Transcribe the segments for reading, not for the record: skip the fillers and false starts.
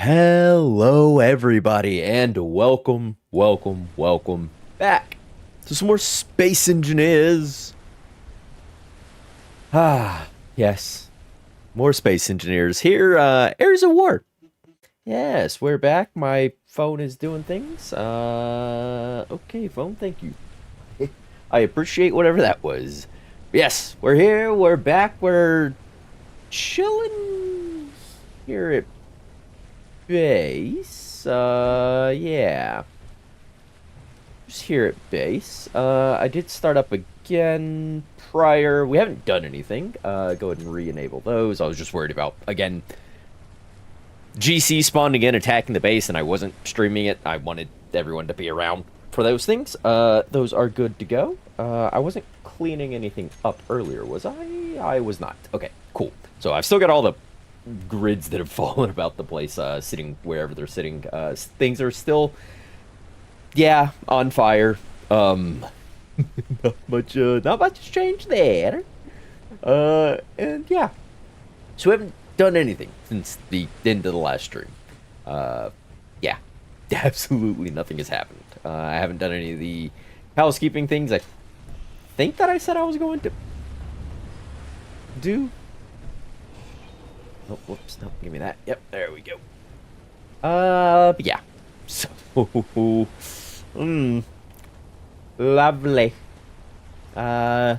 Hello, everybody, and welcome back to some more Space Engineers. Yes, more Space Engineers here. ARES of War. Yes, we're back. My phone is doing things. Okay, phone, thank you. I appreciate whatever that was. Yes, we're here. We're back. We're chilling here at base. Yeah. Just here at base. I did start up again prior. We haven't done anything. Go ahead and re-enable those. I was just worried about, again, GC spawned again, attacking the base, and I wasn't streaming it. I wanted everyone to be around for those things. Those are good to go. I wasn't cleaning anything up earlier, was I? I was not. Okay, cool. So I've still got all the grids that have fallen about the place, sitting wherever they're sitting. Things are still, yeah, on fire. Not much has changed there. And yeah, so we haven't done anything since the end of the last stream. Yeah, absolutely nothing has happened. I haven't done any of the housekeeping things I think that I said I was going to do. Oh, whoops, no, give me that. Yep, there we go. But yeah. So, lovely. No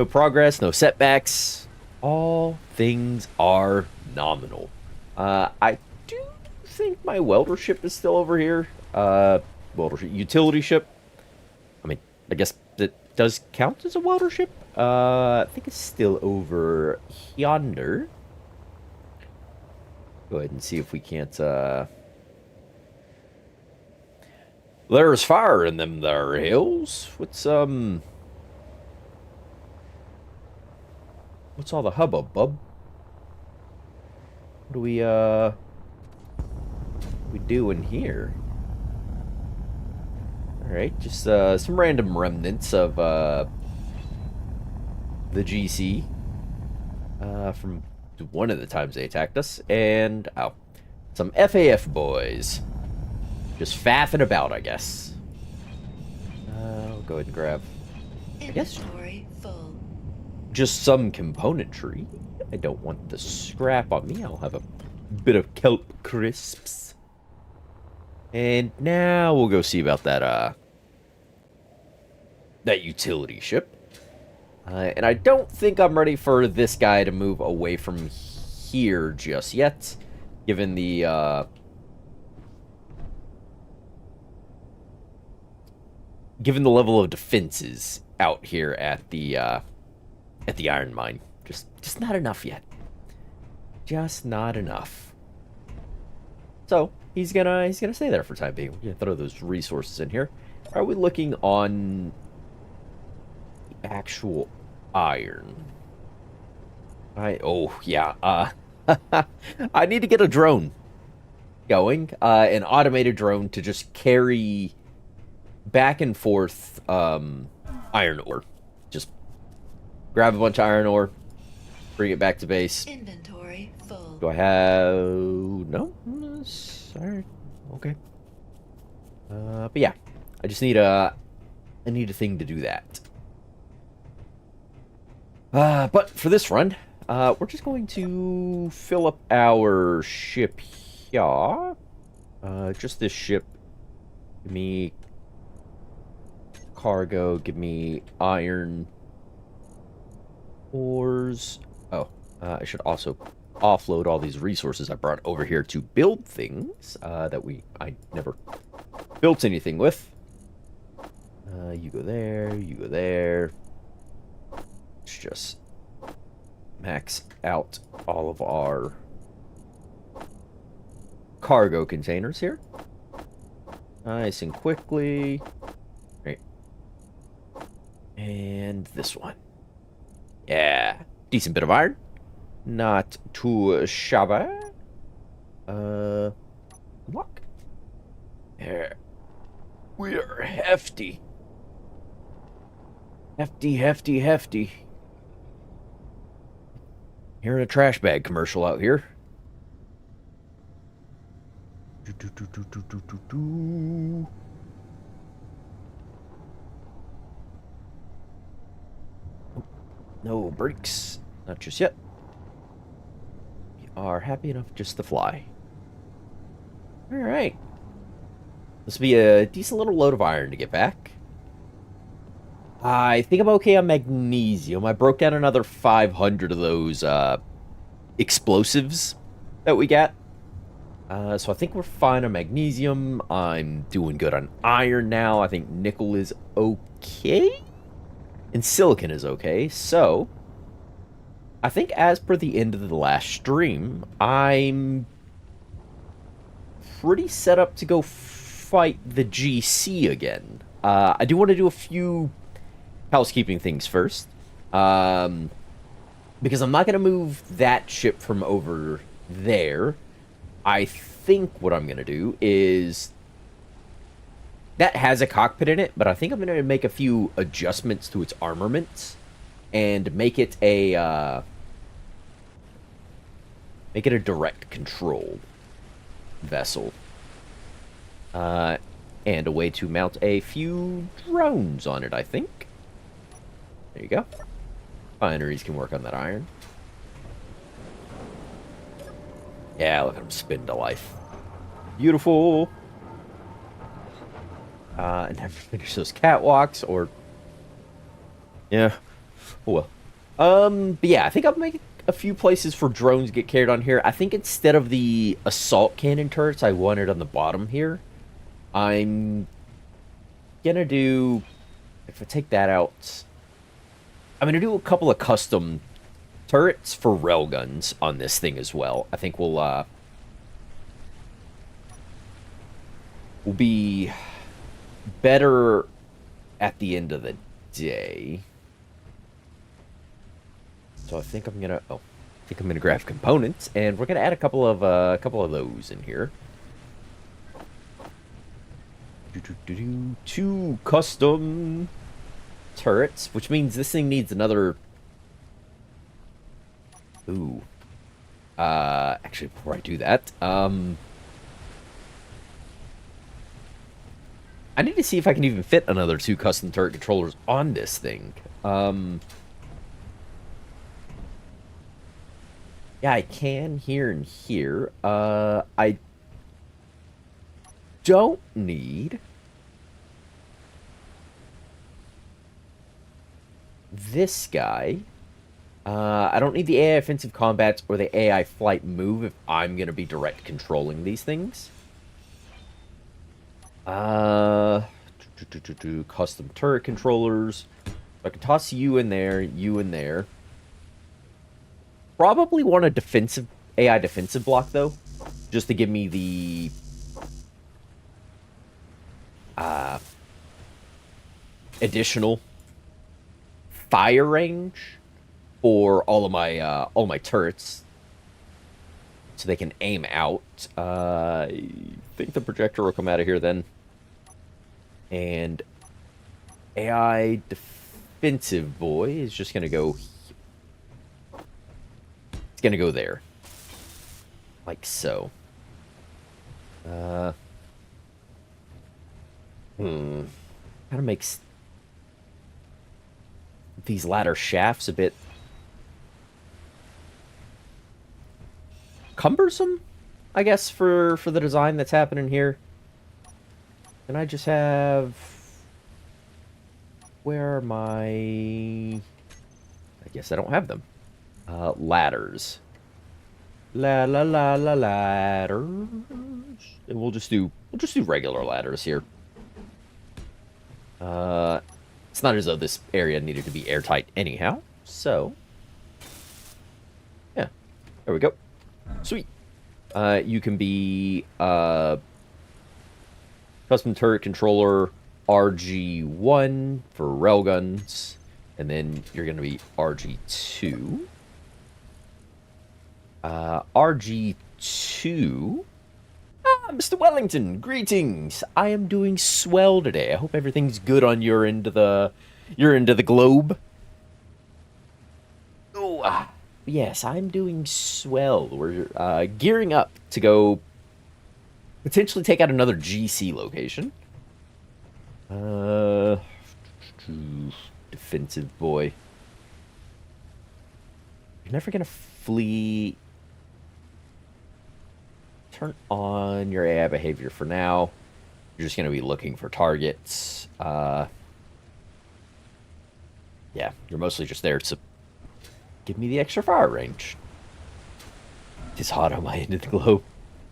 progress, no setbacks. All things are nominal. I do think my welder ship is still over here. Welder ship, utility ship. I mean, I guess that does count as a welder ship. I think it's still over yonder. Go ahead and see if we can't, There's fire in them there hills. What's all the hubbub, bub? What do we doing here? Alright, just, some random remnants of, the GC from one of the times they attacked us, and some FAF boys just faffing about, I guess. I'll go ahead and grab, I guess, full. just some componentry. I don't want the scrap on me. I'll have a bit of kelp crisps, and now we'll go see about that that utility ship. And I don't think I'm ready for this guy to move away from here just yet, given the, level of defenses out here at the iron mine. Just not enough yet. Just not enough. So, he's gonna stay there for time being. We're gonna throw those resources in here. Are we looking on actual iron? Oh yeah, I need to get a drone going, an automated drone to just carry back and forth iron ore. Just grab a bunch of iron ore, bring it back to base. Inventory full. Do I have no? Sorry. Okay. But yeah, I just need a thing to do that. But for this run, we're just going to fill up our ship here. Just this ship. Give me cargo, give me iron ores. Oh, I should also offload all these resources I brought over here to build things that I never built anything with. You go there, you go there. Let's just max out all of our cargo containers here. Nice and quickly. Right. And this one. Yeah. Decent bit of iron. Not too shabby. Look. There. We are hefty. Hefty. Hearing a trash bag commercial out here. do. No brakes. Not just yet. We are happy enough just to fly. Alright. This will be a decent little load of iron to get back. I think I'm okay on magnesium. I broke down another 500 of those explosives that we got. So I think we're fine on magnesium. I'm doing good on iron now. I think nickel is okay. And silicon is okay. So I think as per the end of the last stream, I'm pretty set up to go fight the GC again. I do want to do a few housekeeping things first. Because I'm not going to move that ship from over there. I think what I'm going to do is... That has a cockpit in it, but I think I'm going to make a few adjustments to its armaments. And make it a... make it a direct control vessel. And a way to mount a few drones on it, I think. There you go. Refineries can work on that iron. Yeah, look at them spin to life. Beautiful. And never finish those catwalks, or... Yeah. Oh well. But yeah, I think I'll make a few places for drones to get carried on here. I think instead of the assault cannon turrets I wanted on the bottom here, I'm gonna do... If I take that out... I'm gonna do a couple of custom turrets for railguns on this thing as well. I think we'll be better at the end of the day. So I think I'm gonna grab components, and we're gonna add a couple of those in here. Two custom turrets, which means this thing needs another... Ooh. Actually, before I do that, I need to see if I can even fit another 2 custom turret controllers on this thing. Yeah, I can here and here. I don't need this guy. I don't need the AI offensive combats or the AI flight move if I'm going to be direct controlling these things. Custom turret controllers. I can toss you in there, you in there. Probably want a defensive AI defensive block though, just to give me the additional fire range for all of my turrets, so they can aim out. I think the projector will come out of here then. And AI defensive boy is just gonna go... It's gonna go there. Like so. Kind of makes these ladder shafts a bit cumbersome, I guess, for the design that's happening here. And I just have... Where are my... I guess I don't have them. Ladders. Ladders. And we'll just do regular ladders here. It's not as though this area needed to be airtight anyhow, so... Yeah, there we go. Sweet. You can be, custom turret controller RG1 for railguns, and then you're going to be RG2. RG2... Ah, Mr. Wellington, greetings. I am doing swell today. I hope everything's good on your end of the globe. Oh, yes, I'm doing swell. We're gearing up to go Potentially take out another GC location. Uh, defensive boy. You're never gonna flee. Turn on your AI behavior for now. You're just gonna be looking for targets. Yeah, you're mostly just there to give me the extra fire range. It's hot on my end of the globe.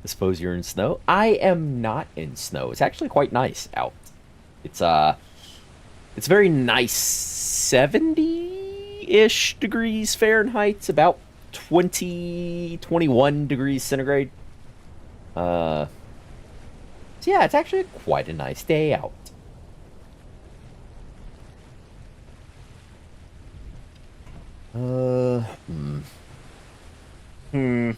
I suppose you're in snow. I am not in snow. It's actually quite nice out. It's very nice 70-ish degrees Fahrenheit. It's about 21 degrees centigrade. So yeah, it's actually quite a nice day out. Uh, hmm. Hmm.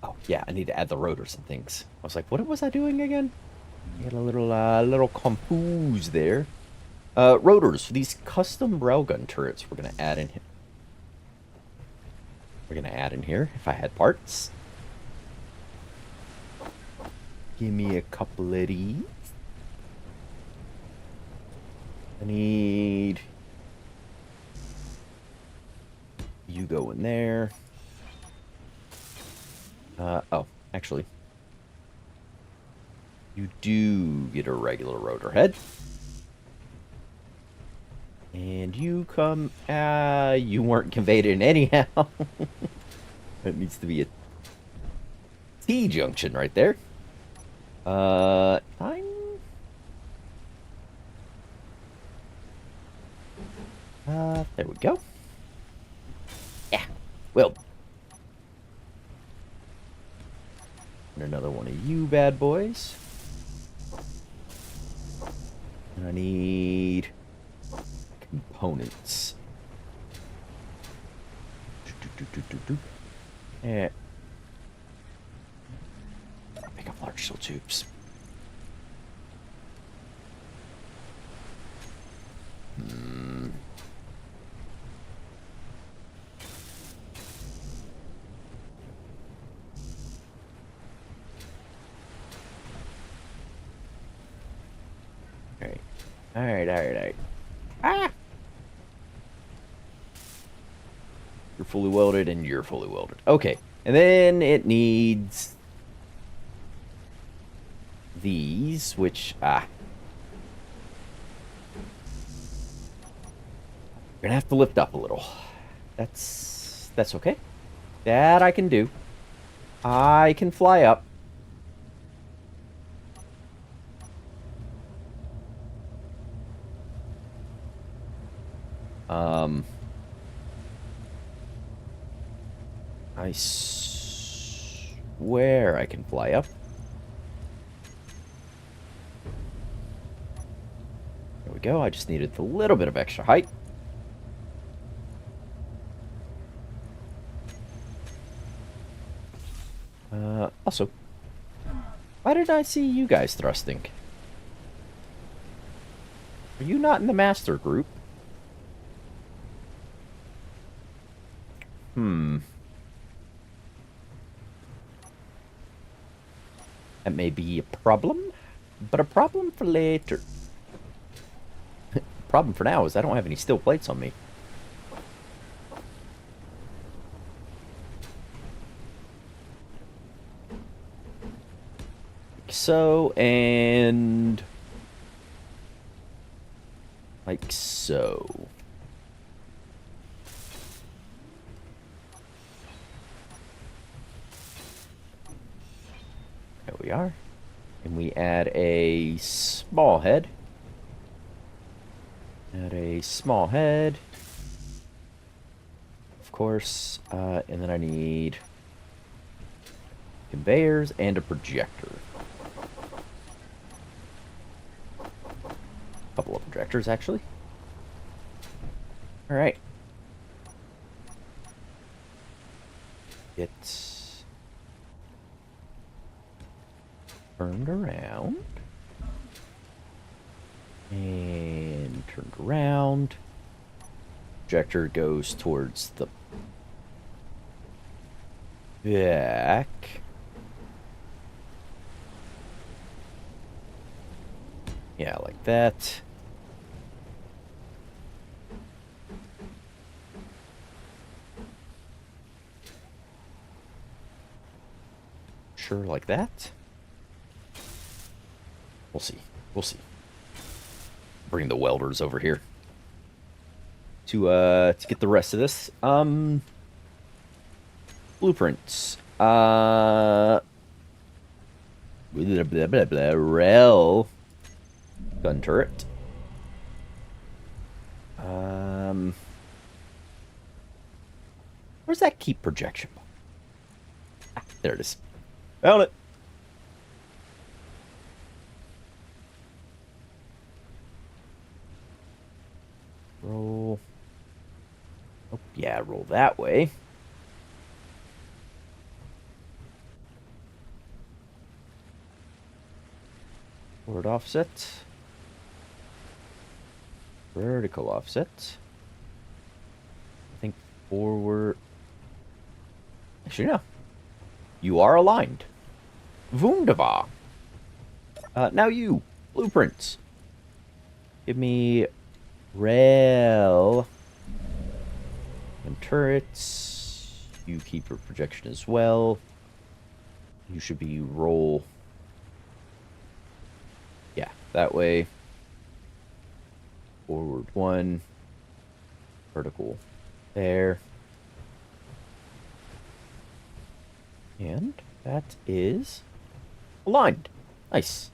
Oh, yeah, I need to add the rotors and things. I was like, what was I doing again? I got a little compose there. Rotors for these custom railgun turrets we're gonna add in here. We're gonna add in here if I had parts. Give me a couple of these. I need you go in there. Oh, actually, you do get a regular rotor head. And you come, you weren't conveyed in anyhow. It needs to be a T-junction right there. Fine. There we go. Yeah, well. And another one of you bad boys. And I need components. Yeah. Pick up large steel tubes. Hmm. Alright. Alright. Ah! You're fully welded and you're fully welded. Okay. And then it needs these, which, you're gonna have to lift up a little. That's okay. That I can do. I can fly up. I swear I can fly up. There we go. I just needed a little bit of extra height. Also, why did I see you guys thrusting? Are you not in the master group? That may be a problem, but a problem for later. Problem for now is I don't have any steel plates on me. Like so, and like so. There we are. And we add a small head. Add a small head. Of course. And then I need conveyors and a projector. A couple of projectors, actually. Alright. It's turned around. And one turned around. Projector goes towards the back. Yeah, like that. Sure, like that. We'll see. We'll see. Bring the welders over here to get the rest of this. Blueprints. Blah, blah, blah, blah. Rel. Gun turret. Where's that keep projection? Ah, there it is. Found it. Roll. Oh, yeah, roll that way. Forward offset. Vertical offset. I think forward. Actually, no. You are aligned. Wunderbar. Now you. Blueprints. Give me rail and turrets. You keep your projection as well. You should be roll. Yeah, that way. Forward one. Vertical there. And that is aligned. Nice.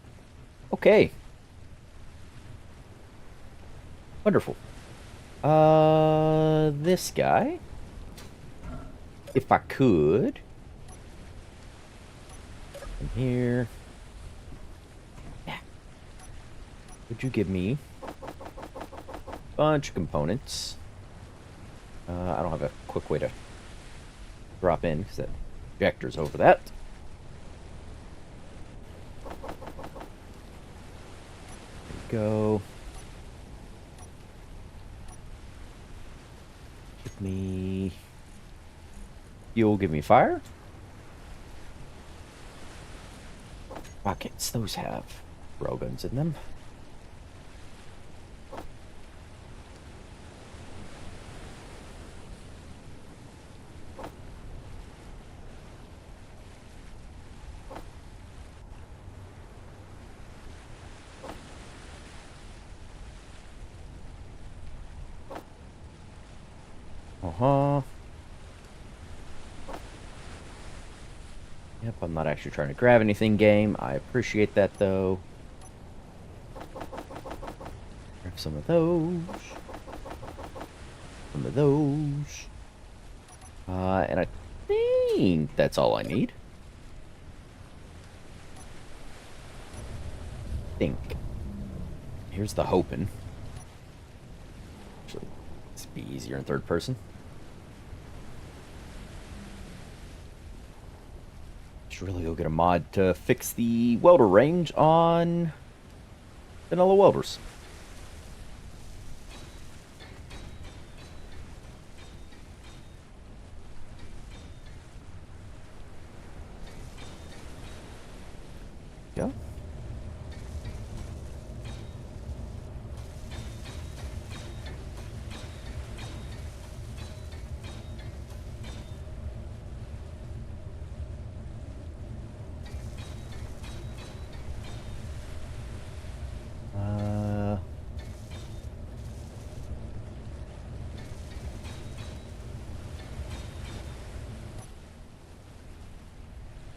Okay. Wonderful. This guy. If I could. From here. Yeah. Would you give me a bunch of components? I don't have a quick way to drop in because that projector's over that. There we go. Give me fuel, give me fire. Rockets, those have railguns in them. Uh-huh. Yep, I'm not actually trying to grab anything, game. I appreciate that, though. Grab some of those. Some of those. And I think that's all I need. Think. Here's the hoping. Actually, this would be easier in third person. Should really go get a mod to fix the welder range on vanilla welders. Yeah.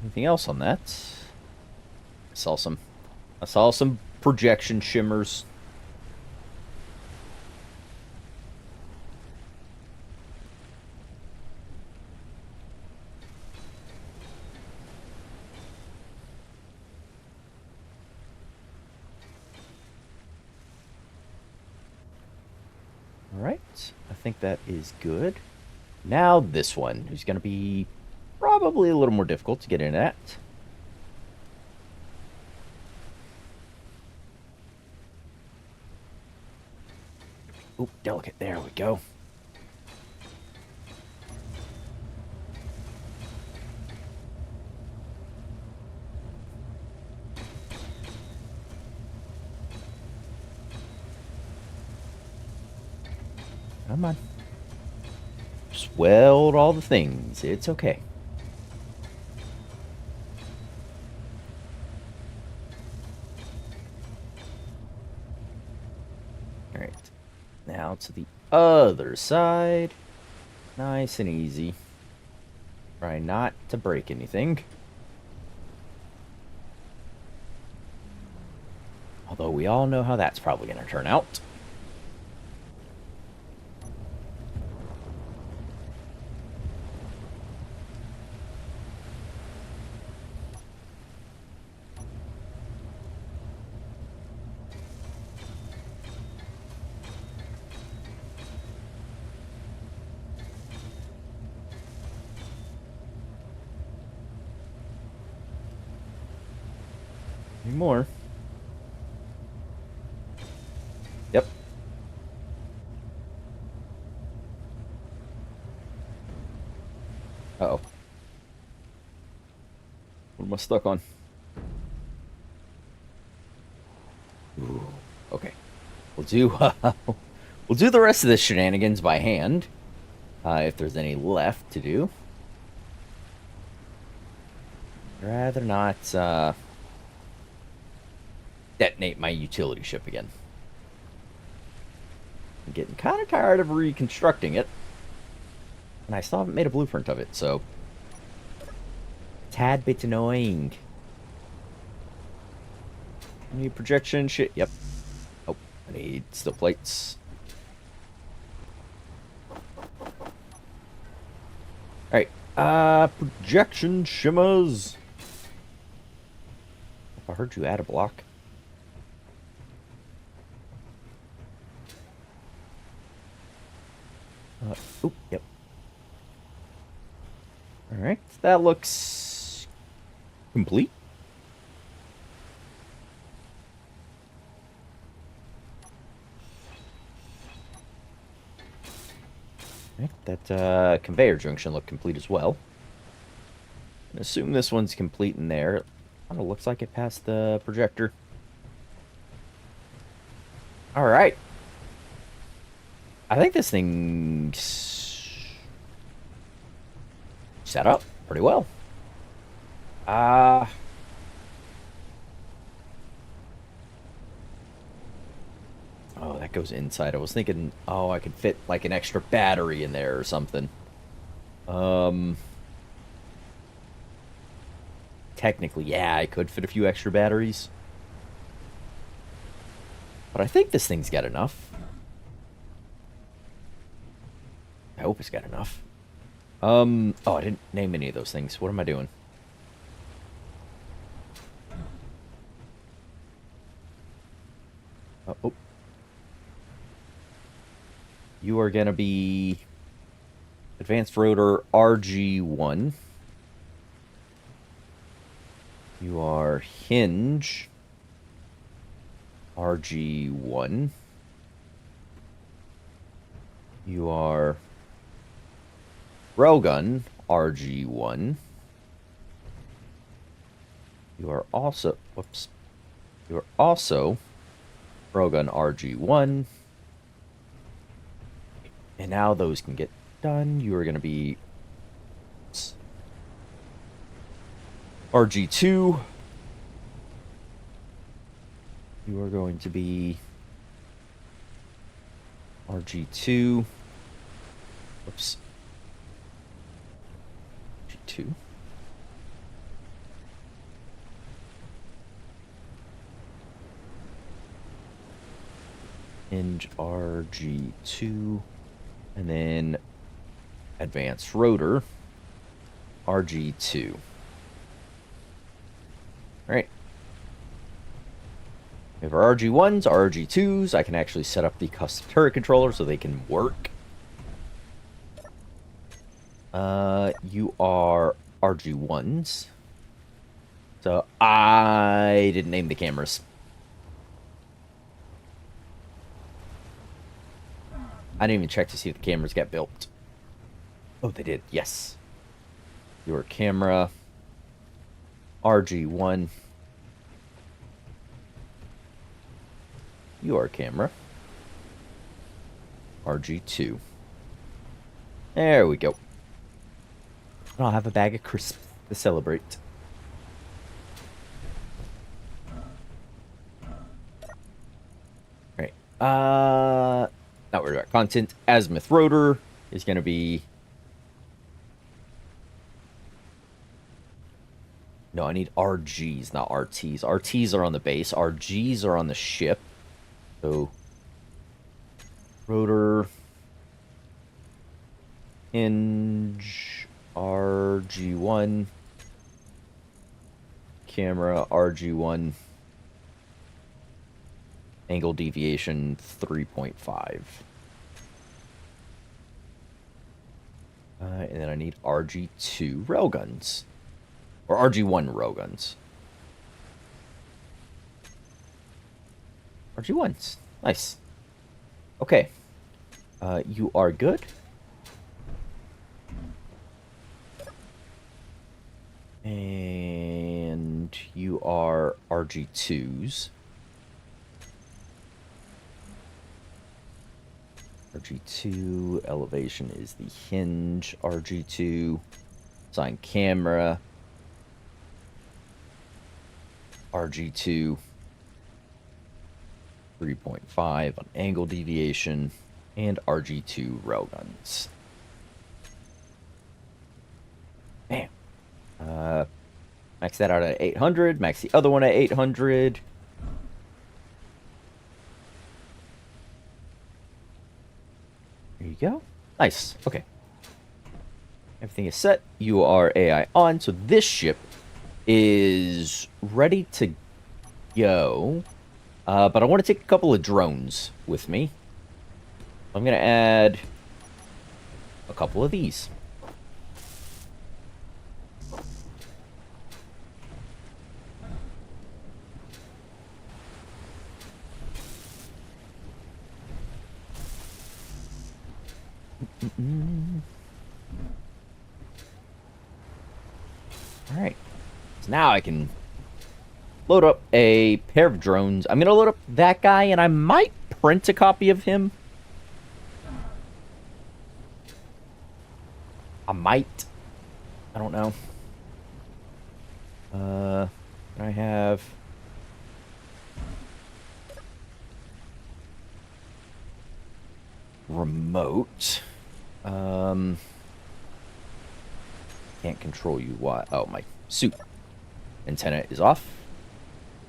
Anything else on that? I saw some projection shimmers. All right, I think that is good. Now this one, who's going to be probably a little more difficult to get in at. Oop, delicate. There we go. Come on. Just weld all the things. It's okay. Alright. Now to the other side. Nice and easy. Try not to break anything. Although we all know how that's probably going to turn out. Any more? Yep. Uh-oh. What am I stuck on? Ooh, okay. We'll do we'll do the rest of the shenanigans by hand. If there's any left to do. I'd rather not detonate my utility ship again. I'm getting kind of tired of reconstructing it. And I still haven't made a blueprint of it, so tad bit annoying. Any projection shit? Yep. Oh, I need steel plates. Alright. Projection shimmers. I heard you add a block. Oop, yep. Alright, that looks complete. Right, that conveyor junction looked complete as well. I assume this one's complete in there. Kind of looks like it passed the projector. Alright. I think this thing's set up pretty well. Oh, that goes inside. I was thinking, oh, I could fit like an extra battery in there or something. Technically, yeah, I could fit a few extra batteries. But I think this thing's got enough. I hope it's got enough. Oh, I didn't name any of those things. What am I doing? Oh. You are gonna be advanced rotor RG1. You are hinge RG1. You are railgun RG1. You are also, whoops. You are also railgun RG1. And now those can get done. You are going to be RG2. You are going to be RG2. Whoops. G2. Hinge RG2. And then advanced rotor RG2. Alright. We have our RG1s, our RG2s. I can actually set up the custom turret controller so they can work. You are RG1s. So I didn't name the cameras. I didn't even check to see if the cameras got built. Oh, they did. Yes. Your camera. RG1. Your camera. RG2. There we go. I'll have a bag of crisps to celebrate. All right. Not worried about content. Azimuth rotor is going to be... No, I need RGs, not RTs. RTs are on the base. RGs are on the ship. So, rotor, hinge, RG1, camera, RG1, angle deviation 3.5. And then I need RG2 railguns. Or RG1 railguns. RG1s. Nice. Okay. You are good. And you are RG2s. RG2 elevation is the hinge. RG2 design camera. RG2 3.5 on angle deviation, and RG2 railguns. Bam. Max that out at 800. Max the other one at 800. There you go. Nice. Okay. Everything is set. You are AI on. So this ship is ready to go. But I want to take a couple of drones with me. I'm going to add a couple of these. All right. So now I can load up a pair of drones. I'm going to load up that guy, and I might print a copy of him. I might. I don't know. I have... remote. Can't control you. Why? Oh, my suit antenna is off.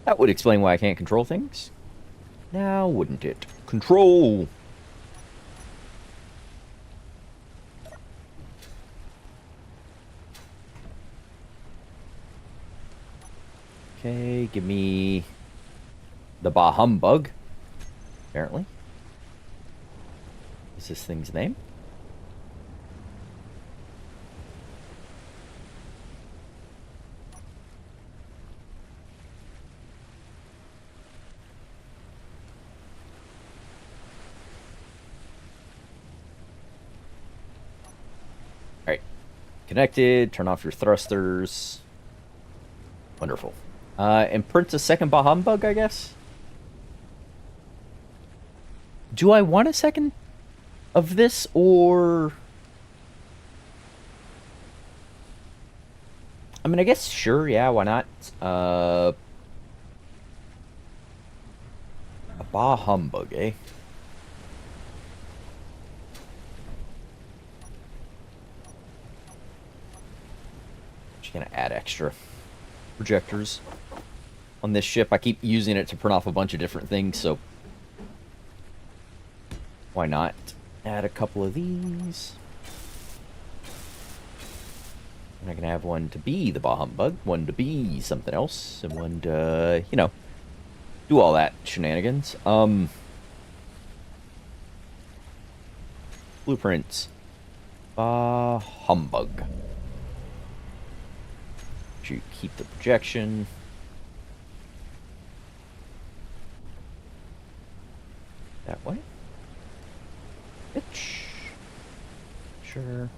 That would explain why I can't control things. Now, wouldn't it? Control! Okay, give me the Bah Humbug, apparently. Is this thing's name? Alright. Connected, turn off your thrusters. Wonderful. And print a second Bah Humbug, I guess? Do I want a second of this, or... I mean, I guess, sure, yeah, why not? A Bah Humbug, eh? Just gonna add extra projectors on this ship. I keep using it to print off a bunch of different things, so why not add a couple of these? And I can have one to be the Bah Humbug, one to be something else, and one to, you know, do all that shenanigans. Blueprints. Bah Humbug. You keep the projection. That way. Bitch. Sure.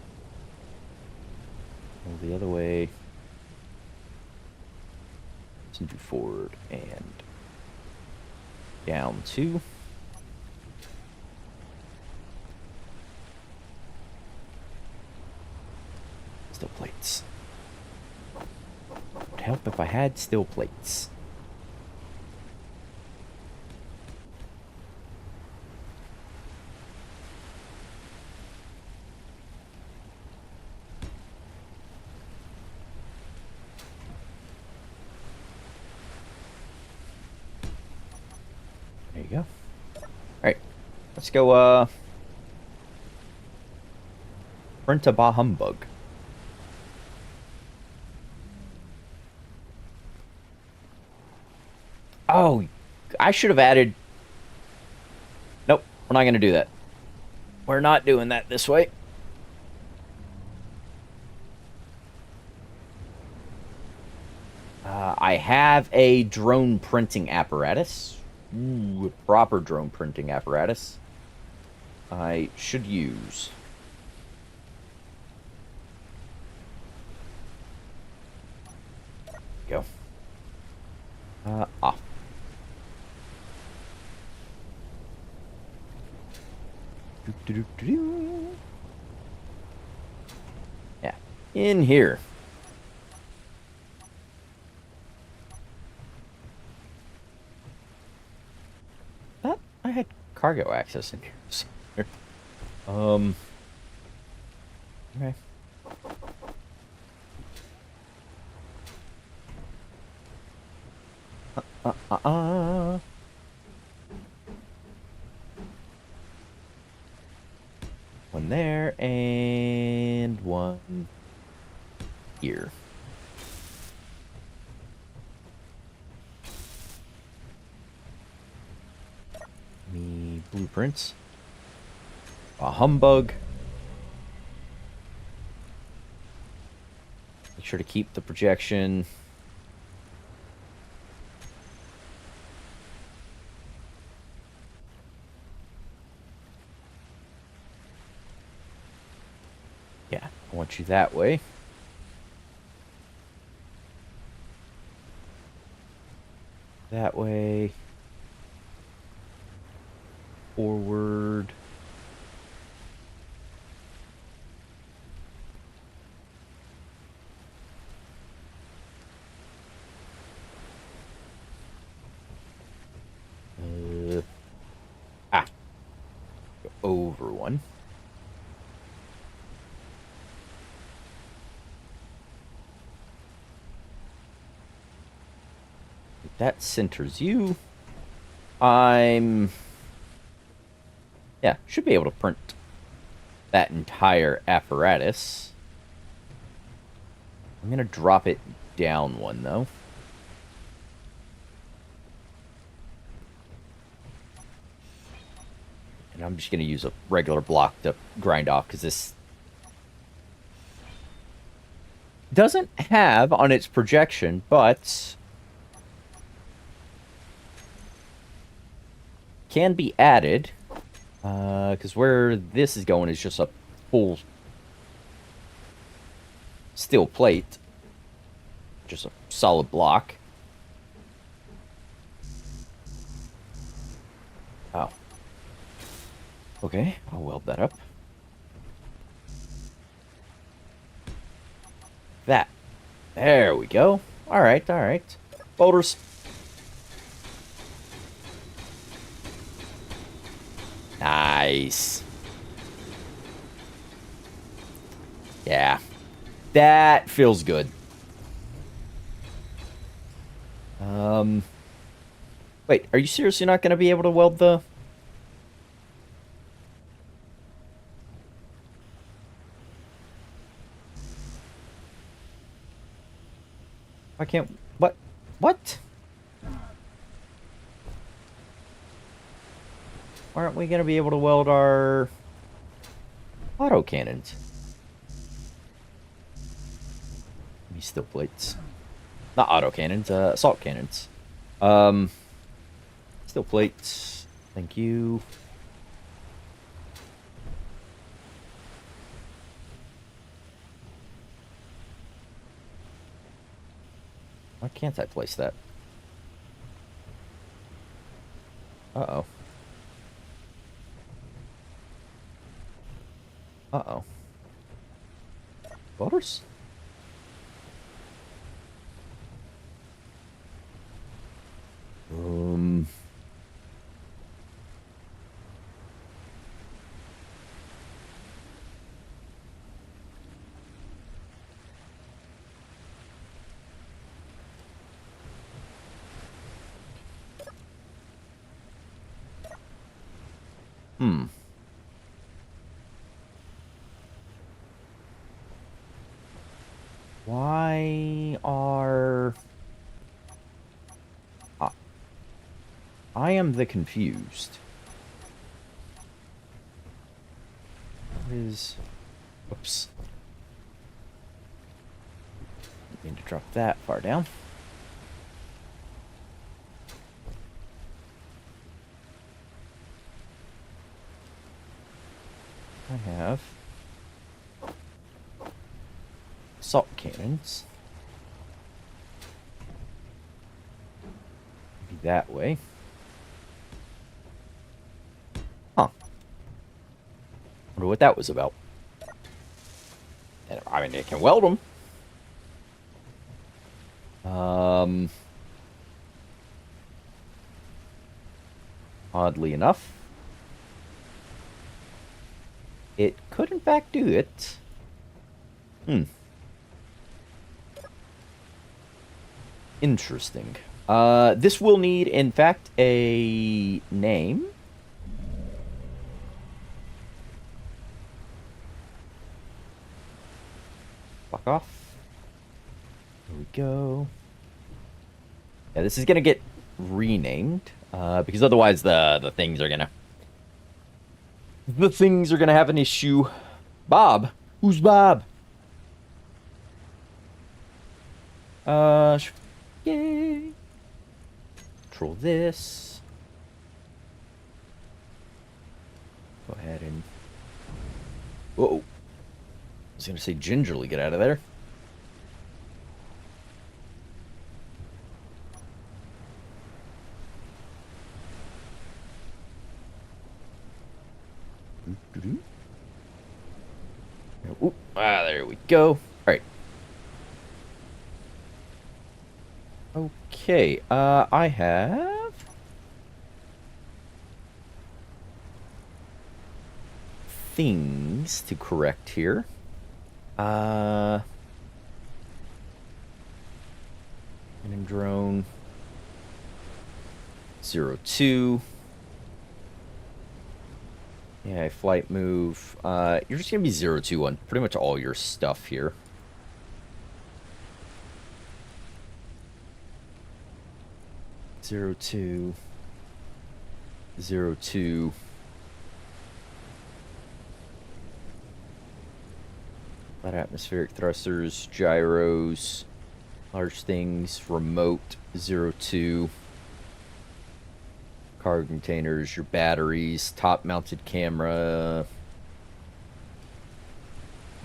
Go the other way. Let's do forward and down 2. Steel plates. Would help if I had steel plates. There you go. Alright. Let's go, print a bah humbug. Oh, I should have added... Nope, we're not going to do that. We're not doing that this way. I have a drone printing apparatus. Ooh, a proper drone printing apparatus. I should use. Go. Off. Yeah, in here. I had cargo access in here. Okay. One there and one here. Me blueprints. A humbug. Make sure to keep the projection. Yeah, I want you that way. That way. Forward. Go over one. That centers you. Yeah, should be able to print that entire apparatus. I'm gonna drop it down one, though. And I'm just gonna use a regular block to grind off, because this doesn't have on its projection, but can be added. Because where this is going is just a full steel plate. Just a solid block. Oh. Okay, I'll weld that up. That. There we go. Alright, alright. Boulders. Nice. Yeah. That feels good. Wait, are you seriously not going to be able to weld the... I can't... What? What? Why aren't we going to be able to weld our auto cannons? These steel plates. Not auto cannons, assault cannons. Steel plates. Thank you. Why can't I place that? Uh-oh. Uh-oh. Voters? Um... Hmm. Why are... I, I am the confused. What is... Oops. Need to drop that far down. I have assault cannons. Be that way. Huh. Wonder what that was about. And, I mean, it can weld them. Oddly enough, it could in fact do it. Hmm. Interesting. This will need, in fact, a name. Fuck off. There we go. Yeah, this is gonna get renamed, because otherwise the things are gonna... The things are gonna have an issue. Bob? Who's Bob? Yay. Control this. Go ahead and... Whoa. I was gonna say gingerly get out of there. Ooh, there we go. All right. Okay, I have things to correct here. And drone 02. Yeah, flight move. You're just gonna be 02 on pretty much all your stuff here. Zero two. 02. Flat atmospheric thrusters, gyros, large things, remote 02. Cargo containers, your batteries, top-mounted camera,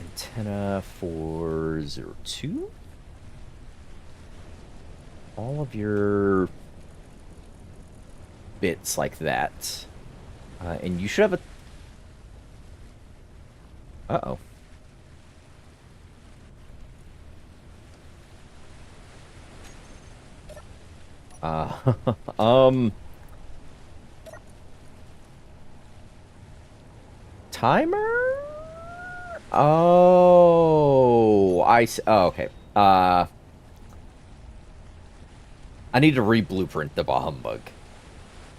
antenna for 02. All of your bits like that. And you should have a... Uh-oh. Timer? Oh, oh, okay. I need to re-blueprint the bah humbug.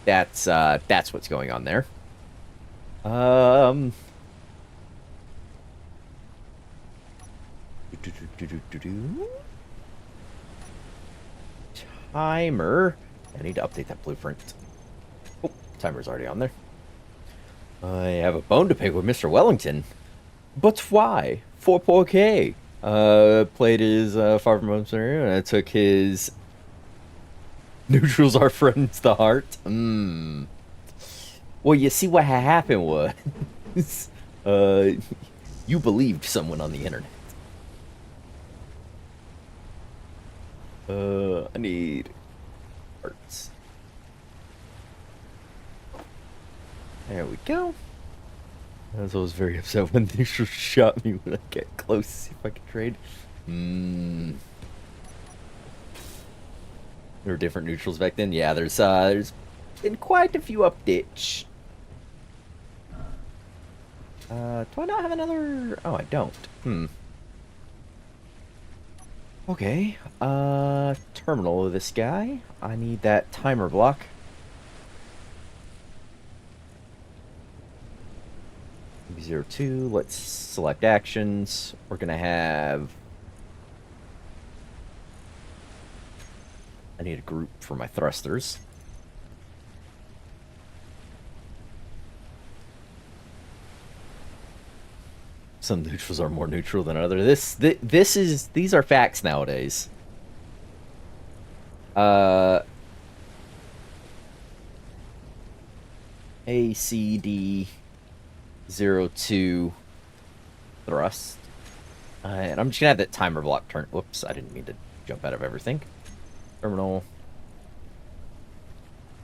That's what's going on there. Timer. I need to update that blueprint. Oh, timer's already on there. I have a bone to pick with Mr. Wellington. But why? For poor K. Played his Far From Home scenario, and I took his neutrals are friends to heart. Well, you see what happened was, you believed someone on the internet. I need parts. There we go. I was always very upset when they shot me when I get close to see if I can trade. There were different neutrals back then. Yeah, there's been quite a few updates. Do I not have another? Oh, I don't. Okay. Terminal of this guy. I need that timer block. Maybe 02. Let's select actions. We're gonna have. I need a group for my thrusters. Some neutrals are more neutral than others. These are facts nowadays. ACD 02 thrust. And I'm just gonna have that timer block turn. Whoops, I didn't mean to jump out of everything. Terminal.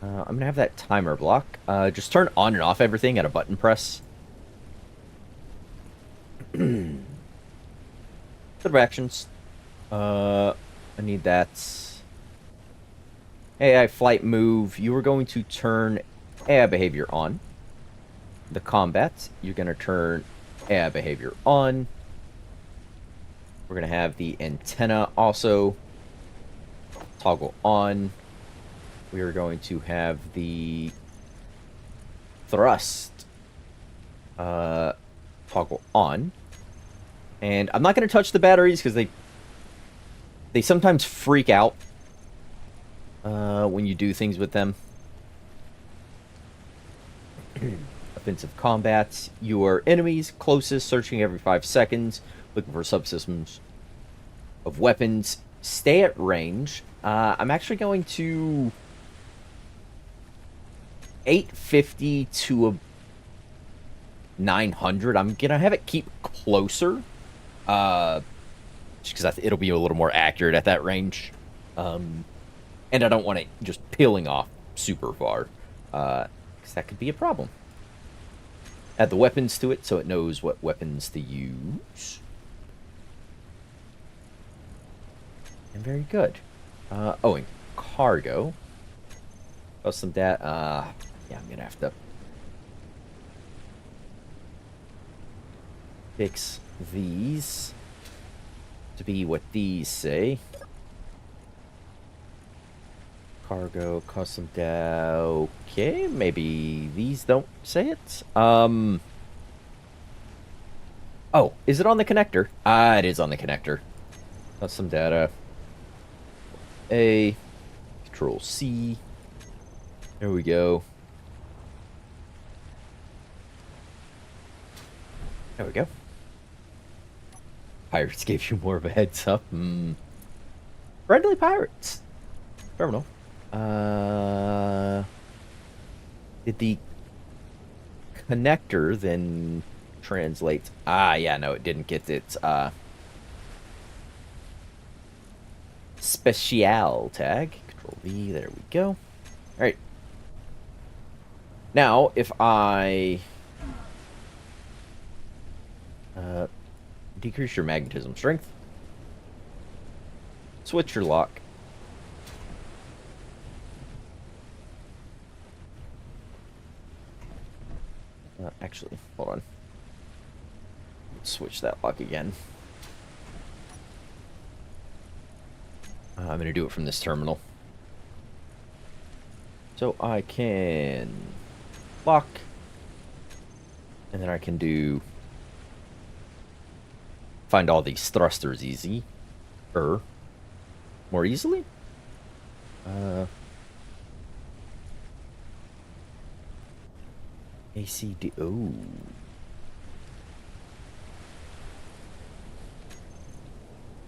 I'm gonna have that timer block. Just turn on and off everything at a button press. Set of actions. I need that. AI flight move. You are going to turn AI behavior on. The combat, you're going to turn AI behavior on. We're going to have the antenna also toggle on. We are going to have the thrust toggle on. And I'm not going to touch the batteries because they sometimes freak out when you do things with them. Offensive combats. Your enemies closest, searching every 5 seconds, looking for subsystems of weapons. Stay at range. I'm actually going to 850 to a 900. I'm gonna have it keep closer, just because it'll be a little more accurate at that range. And I don't want it just peeling off super far, because that could be a problem. Add the weapons to it so it knows what weapons to use. And very good. Oh, and cargo. Custom dat. Yeah, I'm gonna have to fix these to be what these say. Cargo, custom dat. Okay, maybe these don't say it. Oh, is it on the connector? Ah, it is on the connector. Custom data. A. Control C. There we go. There we go. Pirates gave you more of a heads up. Friendly pirates. Terminal. Did the connector then translate? Ah, yeah, no, it didn't get its special tag. Control V, there we go. All right. Now, if I decrease your magnetism strength, switch your lock, actually, hold on. Switch that lock again. I'm going to do it from this terminal. So I can lock, and then I can do find all these thrusters more easily. ACD. Oh.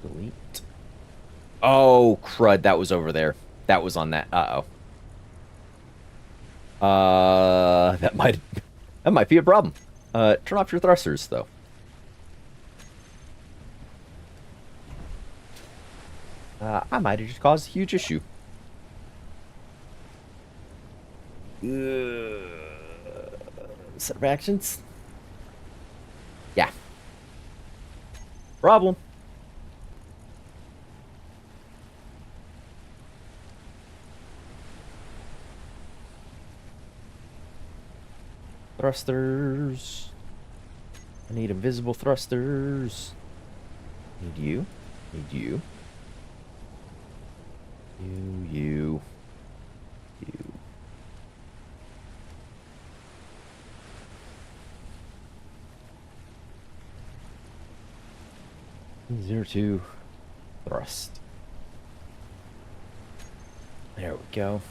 Delete. Oh, crud. That was over there. That was on that. Uh-oh. That might be a problem. Turn off your thrusters, though. I might have just caused a huge issue. Set of actions. Yeah. Problem. Thrusters. I need invisible thrusters. Need you. Need you. You. 02 thrust. There we go.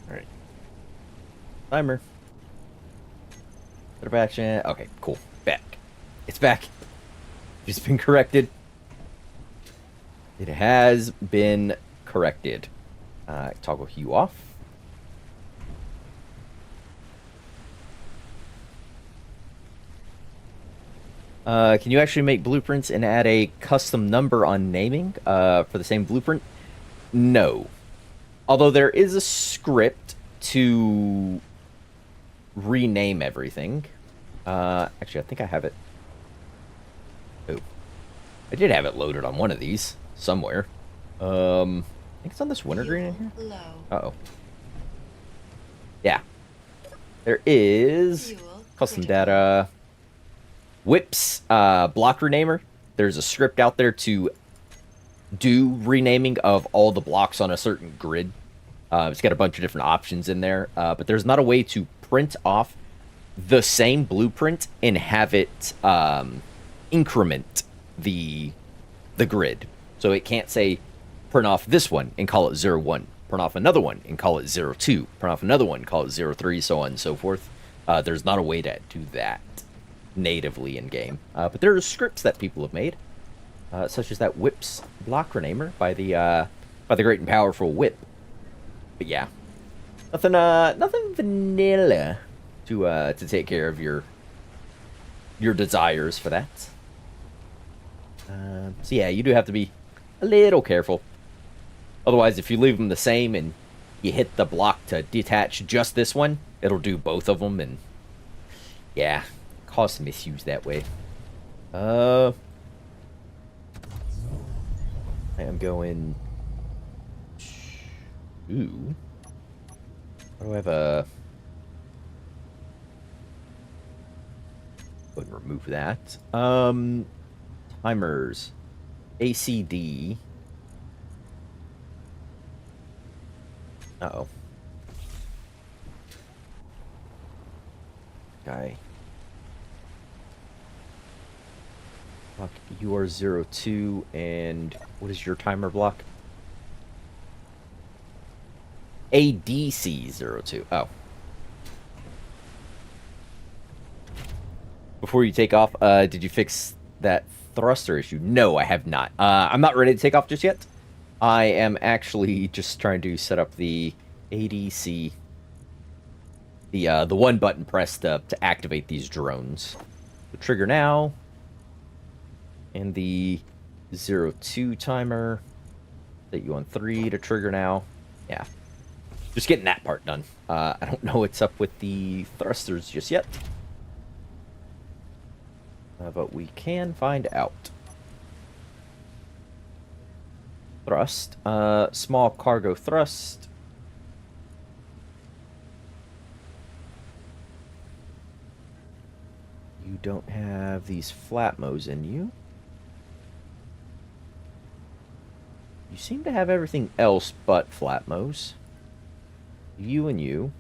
Alright. Timer. Set of action. Okay, cool. Back. It's back. It's been corrected. It has been corrected. Toggle hue off. Can you actually make blueprints and add a custom number on naming for the same blueprint? No. Although there is a script to rename everything. Actually, I think I have it. Oh. I did have it loaded on one of these somewhere. I think it's on this wintergreen in here. Low. Uh-oh. Yeah. There is Fuel custom critical. data. Whips block renamer. There's a script out there to do renaming of all the blocks on a certain grid. It's got a bunch of different options in there, but there's not a way to print off the same blueprint and have it increment the grid. So it can't say print off this one and call it 01, print off another one and call it 02, print off another one, call it 03, so on and so forth. There's not a way to do that natively in game, but there are scripts that people have made, such as that Whips block renamer by the great and powerful Whip. But yeah, nothing vanilla to take care of your desires for that. So yeah, you do have to be a little careful. Otherwise, if you leave them the same and you hit the block to detach just this one, it'll do both of them, and yeah, cause some issues that way. I am going. Ooh. What do I have a? Go ahead and remove that. Timers. ACD. Uh-oh. Guy. Block, you are 02, and what is your timer block? ADC 02. Oh. Before you take off, did you fix that thruster issue? No, I have not. I'm not ready to take off just yet. I am actually just trying to set up the ADC, the one button press to activate these drones. The trigger now, and the 02 timer. Set you on 3 to trigger now. Yeah, just getting that part done. I don't know what's up with the thrusters just yet, but we can find out. Thrust. Small cargo thrust. You don't have these flatmos in you. You seem to have everything else but flatmos. You and you.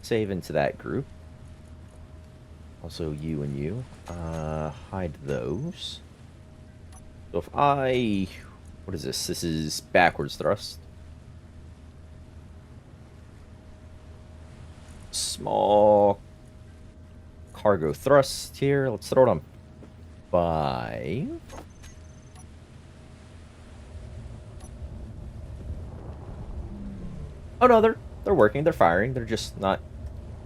Save into that group. Also you and you. Hide those. So if I... What is this? This is backwards thrust. Small cargo thrust here. Let's throw it on 5. Oh no, they're working. They're firing. They're just not.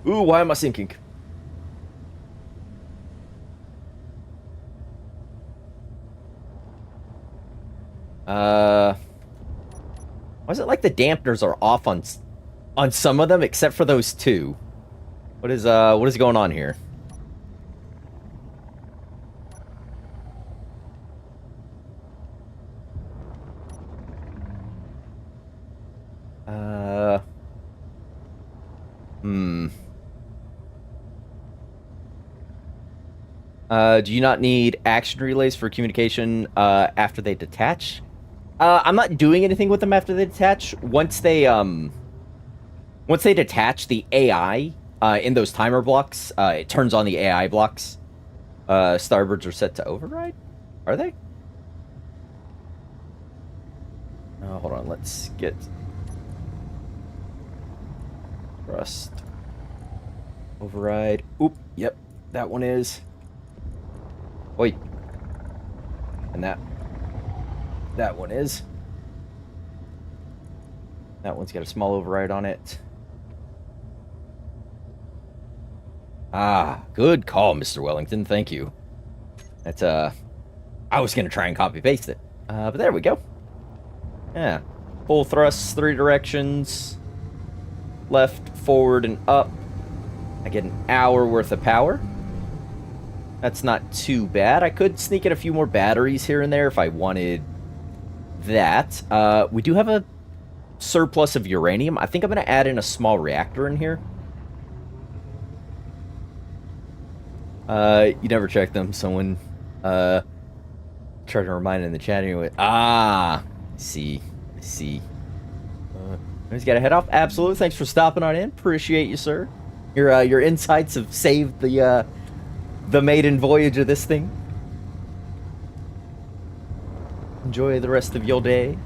Ooh, why am I sinking? Uh, why is it like the dampeners are off on some of them except for those two? What is going on here? Uh, hmm. Do you not need action relays for communication after they detach? I'm not doing anything with them after they detach. Once they detach the AI in those timer blocks, it turns on the AI blocks. Starboards are set to override? Are they? Hold on, let's get thrust. Override. Oop, yep, that one is. Oi. And that one is. That one's got a small override on it. Ah, good call, Mr. Wellington. Thank you. That's I was gonna try and copy paste it. But there we go. Yeah. Full thrust, 3 directions. Left, forward, and up. I get an hour worth of power. That's not too bad. I could sneak in a few more batteries here and there if I wanted that. We do have a surplus of uranium. I think I'm going to add in a small reactor in here. You never check them. Someone tried to remind in the chat anyway. Ah, I see. He's got to head off. Absolutely. Thanks for stopping on in. Appreciate you, sir. Your insights have saved the maiden voyage of this thing. Enjoy the rest of your day.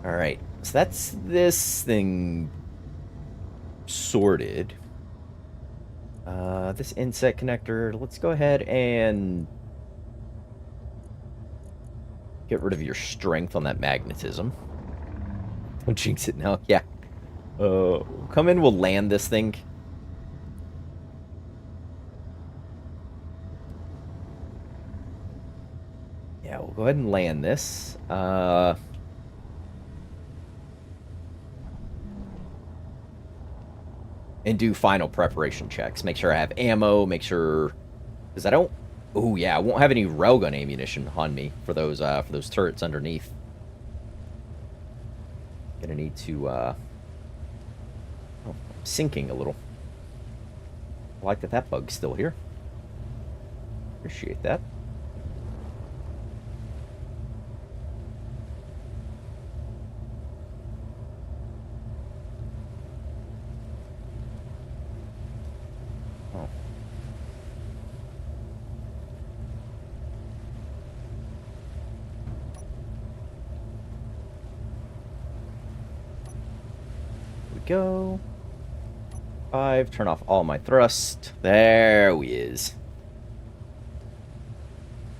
All right. So that's this thing sorted. This inset connector. Let's go ahead and get rid of your strength on that magnetism. Don't jinx it now. Yeah. Come in, we'll land this thing. Yeah, we'll go ahead and land this. And do final preparation checks. Make sure I have ammo, make sure... Because I don't... Oh, yeah, I won't have any railgun ammunition on me for those turrets underneath. Gonna need to, Oh, I'm sinking a little. I like that bug's still here. Appreciate that. Oh. Here we go. 5, turn off all my thrust. There we is.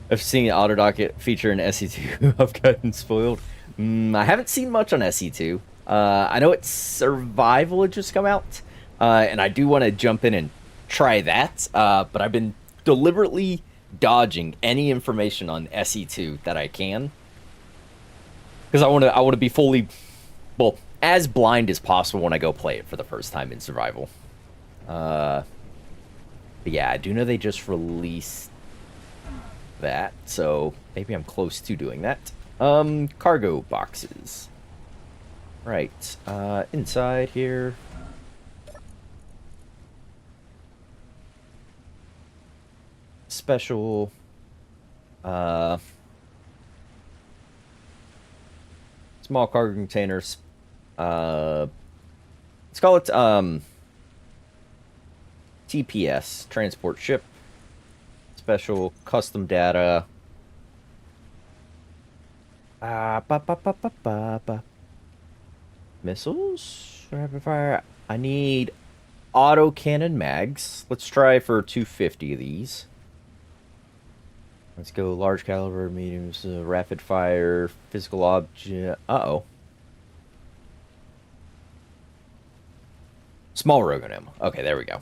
I've seen the auto docket feature in SE2. I've gotten spoiled. I haven't seen much on SE2. I know it's survival had just come out, and I do want to jump in and try that. But I've been deliberately dodging any information on SE2 that I can, because I want to be fully, well, as blind as possible when I go play it for the first time in survival. But yeah, I do know they just released that, so maybe I'm close to doing that. Cargo boxes. Right, inside here. Special, small cargo containers. Let's call it, TPS, transport ship. Special custom data. Missiles? Rapid fire. I need autocannon mags. Let's try for 250 of these. Let's go large caliber, mediums, rapid fire, physical object. Uh-oh. Small railgun ammo. Okay, there we go.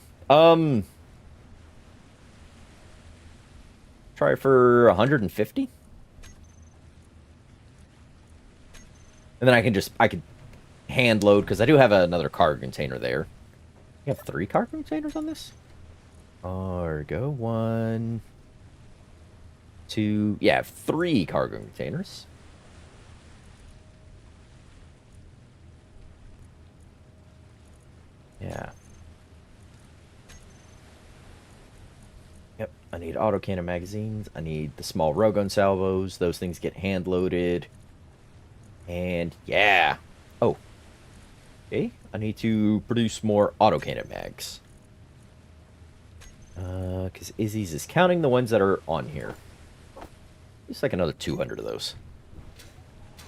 Try it for 150. And then I could hand load, because I do have another cargo container there. You have 3 cargo containers on this? There we go. 1, 2, yeah, 3 cargo containers. Yeah. Yep, I need autocannon magazines. I need the small railgun salvos. Those things get hand loaded. And yeah. Oh. Okay, I need to produce more autocannon mags. Because Izzy's is counting the ones that are on here. Just like another 200 of those.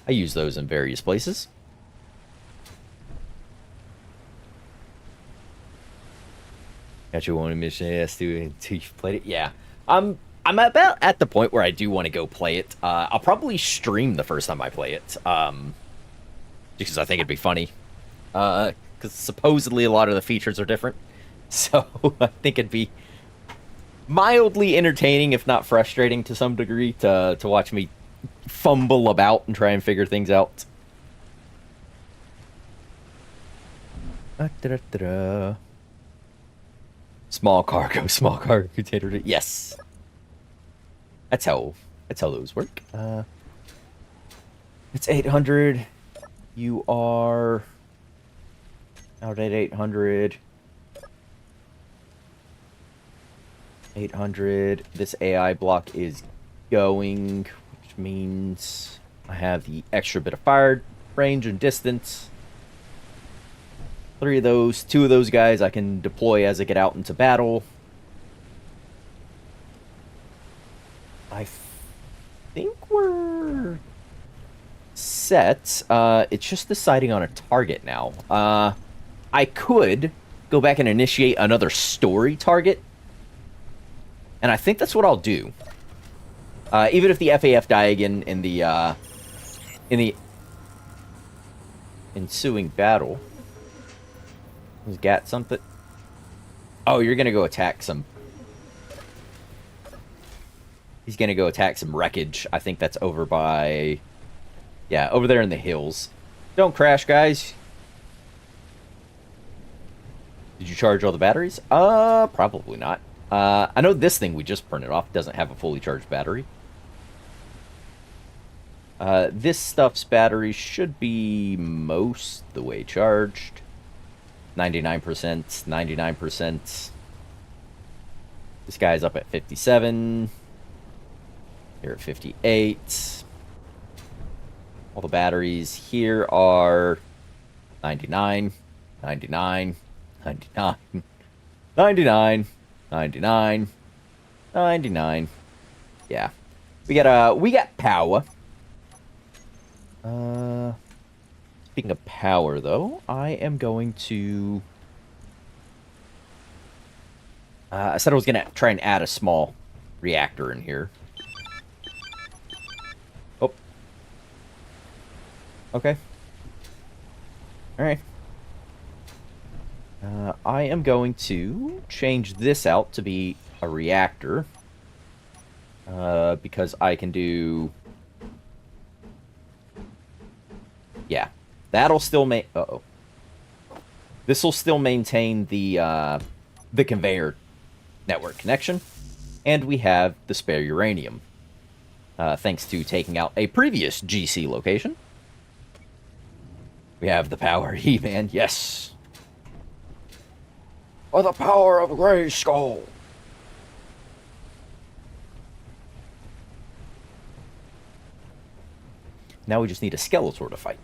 I use those in various places. Got you one mission, yes, until you've played it. Yeah, I'm about at the point where I do want to go play it. I'll probably stream the first time I play it, because I think it'd be funny. Because supposedly a lot of the features are different, so I think it'd be mildly entertaining, if not frustrating to some degree, to watch me fumble about and try and figure things out. Small cargo container. Yes, that's how those work. It's 800. You are out at 800. 800. This AI block is going, which means I have the extra bit of fire range and distance. 3 of those, 2 of those guys I can deploy as I get out into battle. I think we're set. It's just deciding on a target now. I could go back and initiate another story target. And I think that's what I'll do. Even if the FAF die again in the ensuing battle. He's got something. Oh, you're gonna go attack some. He's gonna go attack some wreckage. I think that's over by. Yeah, over there in the hills. Don't crash, guys. Did you charge all the batteries? Probably not. I know this thing we just printed off doesn't have a fully charged battery. This stuff's battery should be most the way charged. 99%, 99%. This guy's up at 57. Here at 58. All the batteries here are 99, 99, 99, 99, 99, 99. Yeah. We got power. Speaking of power, though, I am going to... I said I was going to try and add a small reactor in here. Oh. Okay. Alright. I am going to change this out to be a reactor. Because I can do... Yeah. That'll still uh-oh. This will still maintain the conveyor network connection. And we have the spare uranium. Thanks to taking out a previous GC location. We have the power, He-Man, yes. Or the power of Grayskull. Now we just need a Skeletor to fight.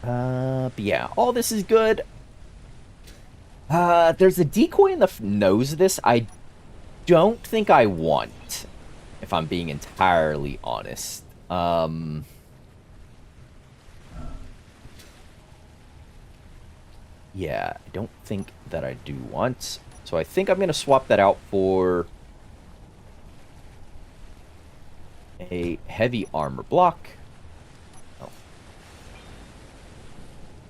But yeah, all this is good. There's a decoy in the nose of this I don't think I want, if I'm being entirely honest. Yeah, I don't think that I do want. So I think I'm going to swap that out for a heavy armor block. Oh.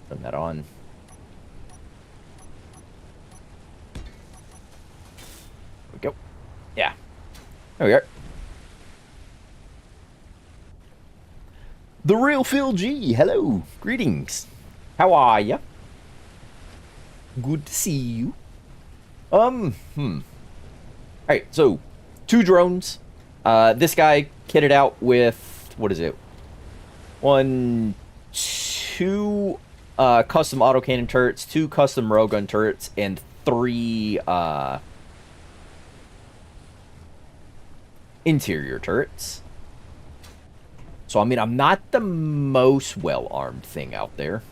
Turn that on. There we go. Yeah. There we are. The real Phil G. Hello. Greetings. How are ya? Good to see you. Alright, so 2 drones. This guy kitted out with what is it? 1, 2 custom autocannon turrets, 2 custom railgun turrets, and 3 interior turrets. So I mean, I'm not the most well-armed thing out there.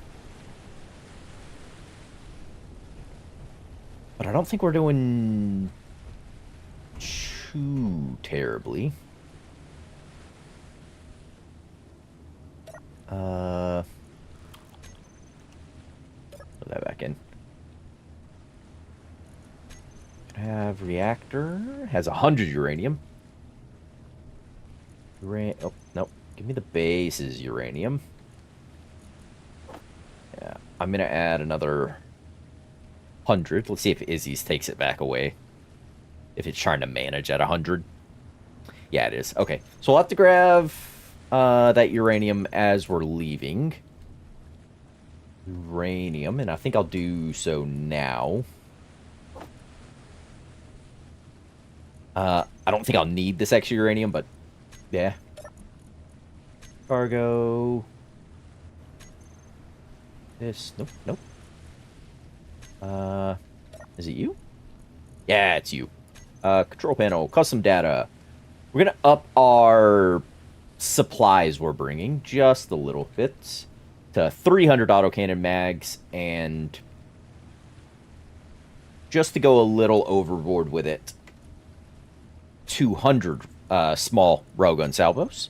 But I don't think we're doing too terribly. Put that back in. Have reactor. Has 100 uranium. Oh, no. Give me the base's uranium. Yeah. I'm going to add another 100. Let's see if Izzy's takes it back away. If it's trying to manage at 100. Yeah, it is. Okay. So we'll have to grab that uranium as we're leaving. Uranium. And I think I'll do so now. I don't think I'll need this extra uranium, but yeah. Cargo. This. Nope. Is it you? Yeah, it's you. Control panel, custom data. We're gonna up our supplies we're bringing just a little bit to 300 autocannon mags, and just to go a little overboard with it, 200 small railgun salvos.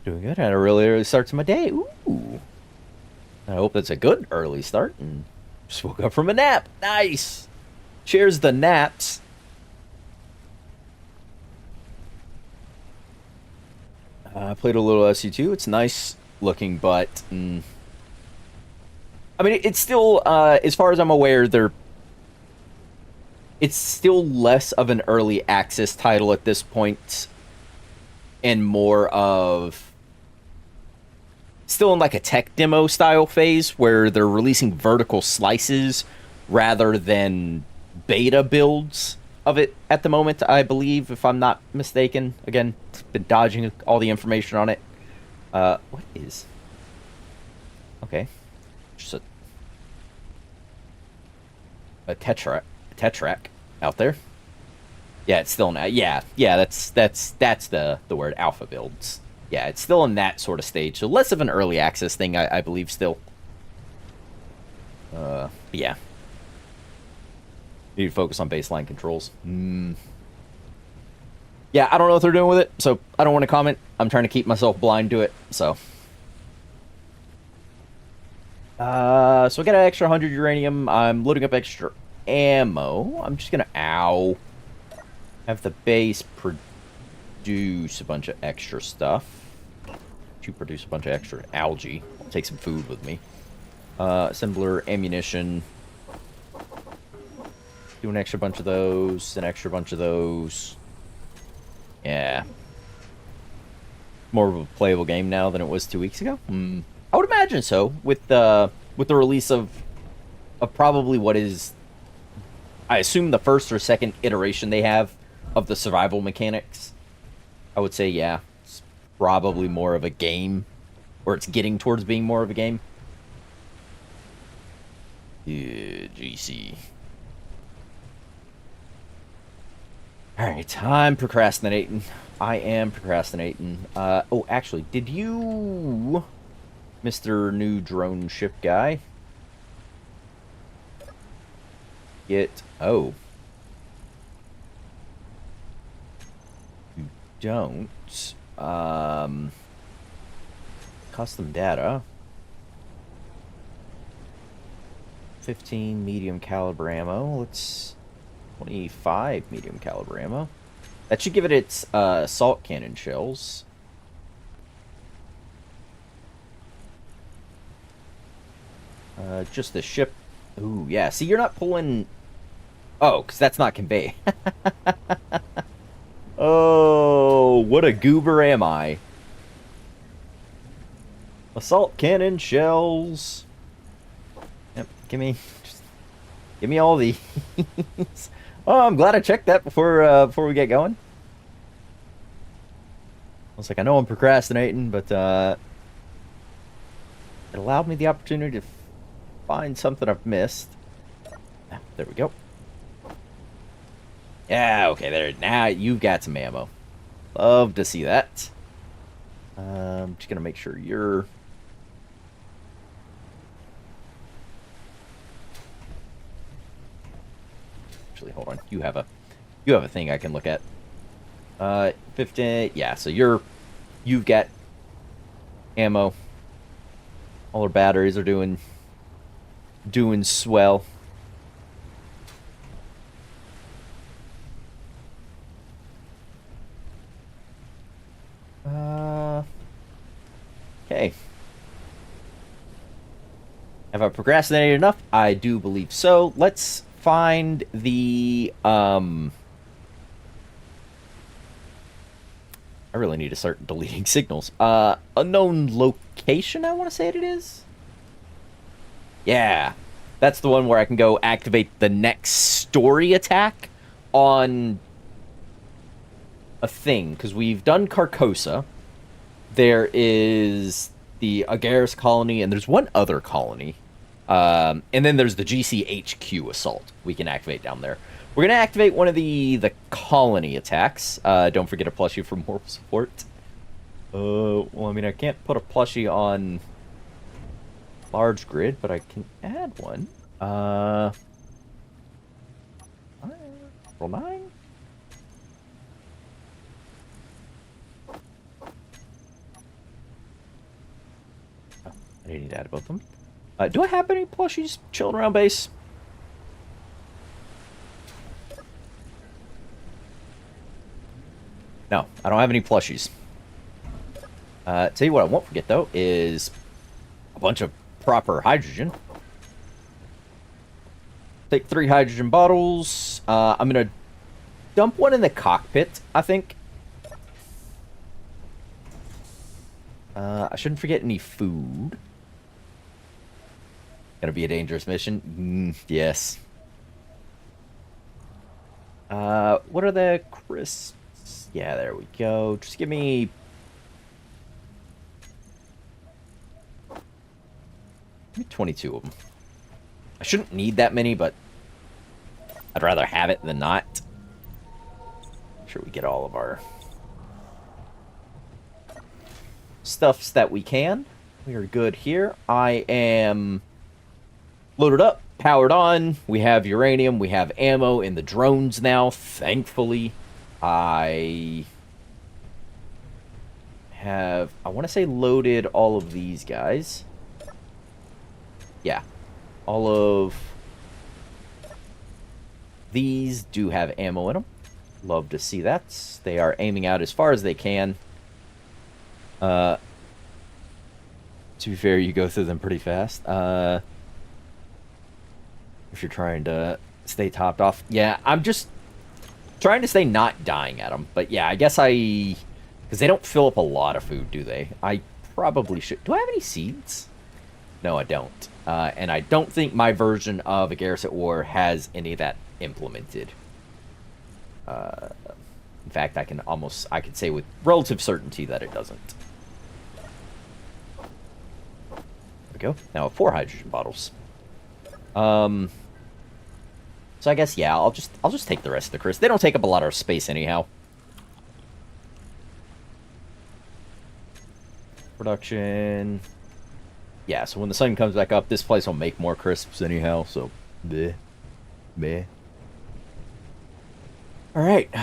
Doing good. Had a really early start to my day. Ooh. I hope that's a good early start. And just woke up from a nap. Nice. Cheers the naps. I played a little SU2. It's nice looking, but I mean, it's still, as far as I'm aware, it's still less of an early access title at this point, and more of still in like a tech demo style phase where they're releasing vertical slices rather than beta builds of it at the moment, I believe, if I'm not mistaken. Again, been dodging all the information on it. What is... Okay. Just a Tetrak out there. Yeah, it's still in... Yeah, that's the word, alpha builds. Yeah, it's still in that sort of stage, so less of an early access thing, I believe, still. Yeah. Need to focus on baseline controls. Yeah, I don't know what they're doing with it, so I don't want to comment. I'm trying to keep myself blind to it, so. So I got an extra 100 uranium. I'm loading up extra ammo. I'm just gonna, have the base produce a bunch of extra stuff. To produce a bunch of extra algae. I'll take some food with me. Assembler, ammunition. Do an extra bunch of those, an extra bunch of those. Yeah. More of a playable game now than it was 2 weeks ago? I would imagine so, with the release of probably what is, I assume, the first or second iteration they have of the survival mechanics. I would say, yeah, it's probably more of a game, or it's getting towards being more of a game. Yeah, GC. Alright, I'm procrastinating. I am procrastinating. Oh, actually, did you, Mr. New Drone Ship Guy, get... Oh. You don't. Custom data. 15 medium caliber ammo. Let's... 25 medium caliber ammo. That should give it its assault cannon shells. Just the ship. Ooh, yeah. See, you're not pulling Oh, because that's not convey. Oh, what a goober am I. Assault cannon shells. Yep, give me all these. Oh, I'm glad I checked that before we get going. I was like, I know I'm procrastinating, but it allowed me the opportunity to find something I've missed. Ah, there we go. Yeah, okay, there. Now you've got some ammo. Love to see that. Just gonna make sure you're. Actually, hold on. You have a thing I can look at. 15. Yeah, so you've got ammo. All our batteries are doing swell. Okay. Have I procrastinated enough? I do believe so. Let's find the I really need to start deleting signals. Unknown location, I want to say it is. Yeah. That's the one where I can go activate the next story attack on a thing. Because we've done Carcosa. There is the ARES colony, and there's one other colony. And then there's the GCHQ assault we can activate down there. We're going to activate one of the colony attacks. Don't forget a plushie for moral support. Well, I mean, I can't put a plushie on large grid, but I can add one. Roll 9? Oh, I didn't need to add both of them. Do I have any plushies chilling around base? No, I don't have any plushies. Tell you what I won't forget, though, is a bunch of proper hydrogen. Take 3 hydrogen bottles. I'm going to dump one in the cockpit, I think. I shouldn't forget any food. Gonna be a dangerous mission? Yes. What are the crisps? Yeah, there we go. Just give me... Give me 22 of them. I shouldn't need that many, but I'd rather have it than not. Make sure we get all of our stuffs that we can. We are good here. I am loaded up, powered on. We have uranium. We have ammo in the drones now, thankfully. I want to say loaded all of these guys. Yeah. All of these do have ammo in them. Love to see that. They are aiming out as far as they can. To be fair, you go through them pretty fast. If you're trying to stay topped off. Yeah, I'm just trying to stay not dying at them. But yeah, I guess because they don't fill up a lot of food, do they? I probably should. Do I have any seeds? No, I don't. And I don't think my version of A Garrison at War has any of that implemented. In fact, I could say with relative certainty that it doesn't. There we go. Now 4 hydrogen bottles. So I guess yeah, I'll just take the rest of the crisps. They don't take up a lot of space anyhow. Production. Yeah, so when the sun comes back up, this place will make more crisps anyhow, so bleh. Bleh. Alright.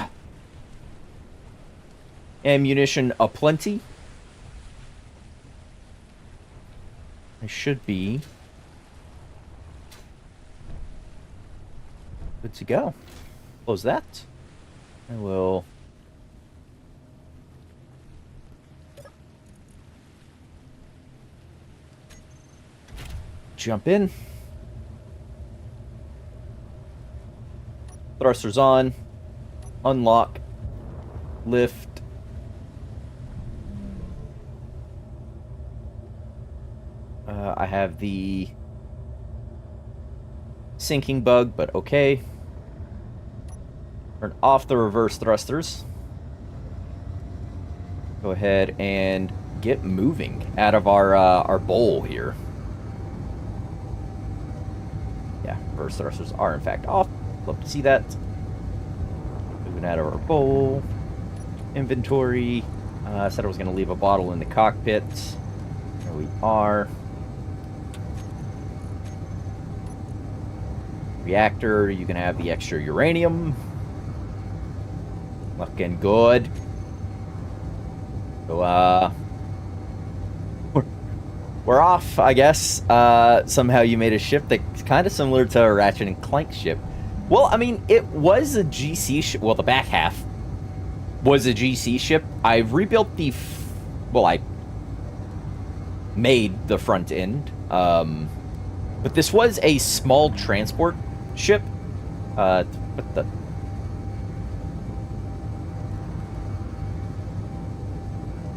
Ammunition aplenty. I should be good to go. Close that. I will jump in. Thrusters on. Unlock. Lift. I have the sinking bug, but okay. Turn off the reverse thrusters. Go ahead and get moving out of our bowl here. Yeah, reverse thrusters are in fact off. Love to see that. Moving out of our bowl. Inventory. I said I was going to leave a bottle in the cockpit. There we are. Reactor, you can have the extra uranium. Looking good. So, we're off, I guess. Somehow you made a ship that's kind of similar to a Ratchet and Clank ship. Well, I mean, it was a GC ship. Well, the back half was a GC ship. I rebuilt the... well, I made the front end. But this was a small transport ship. What the...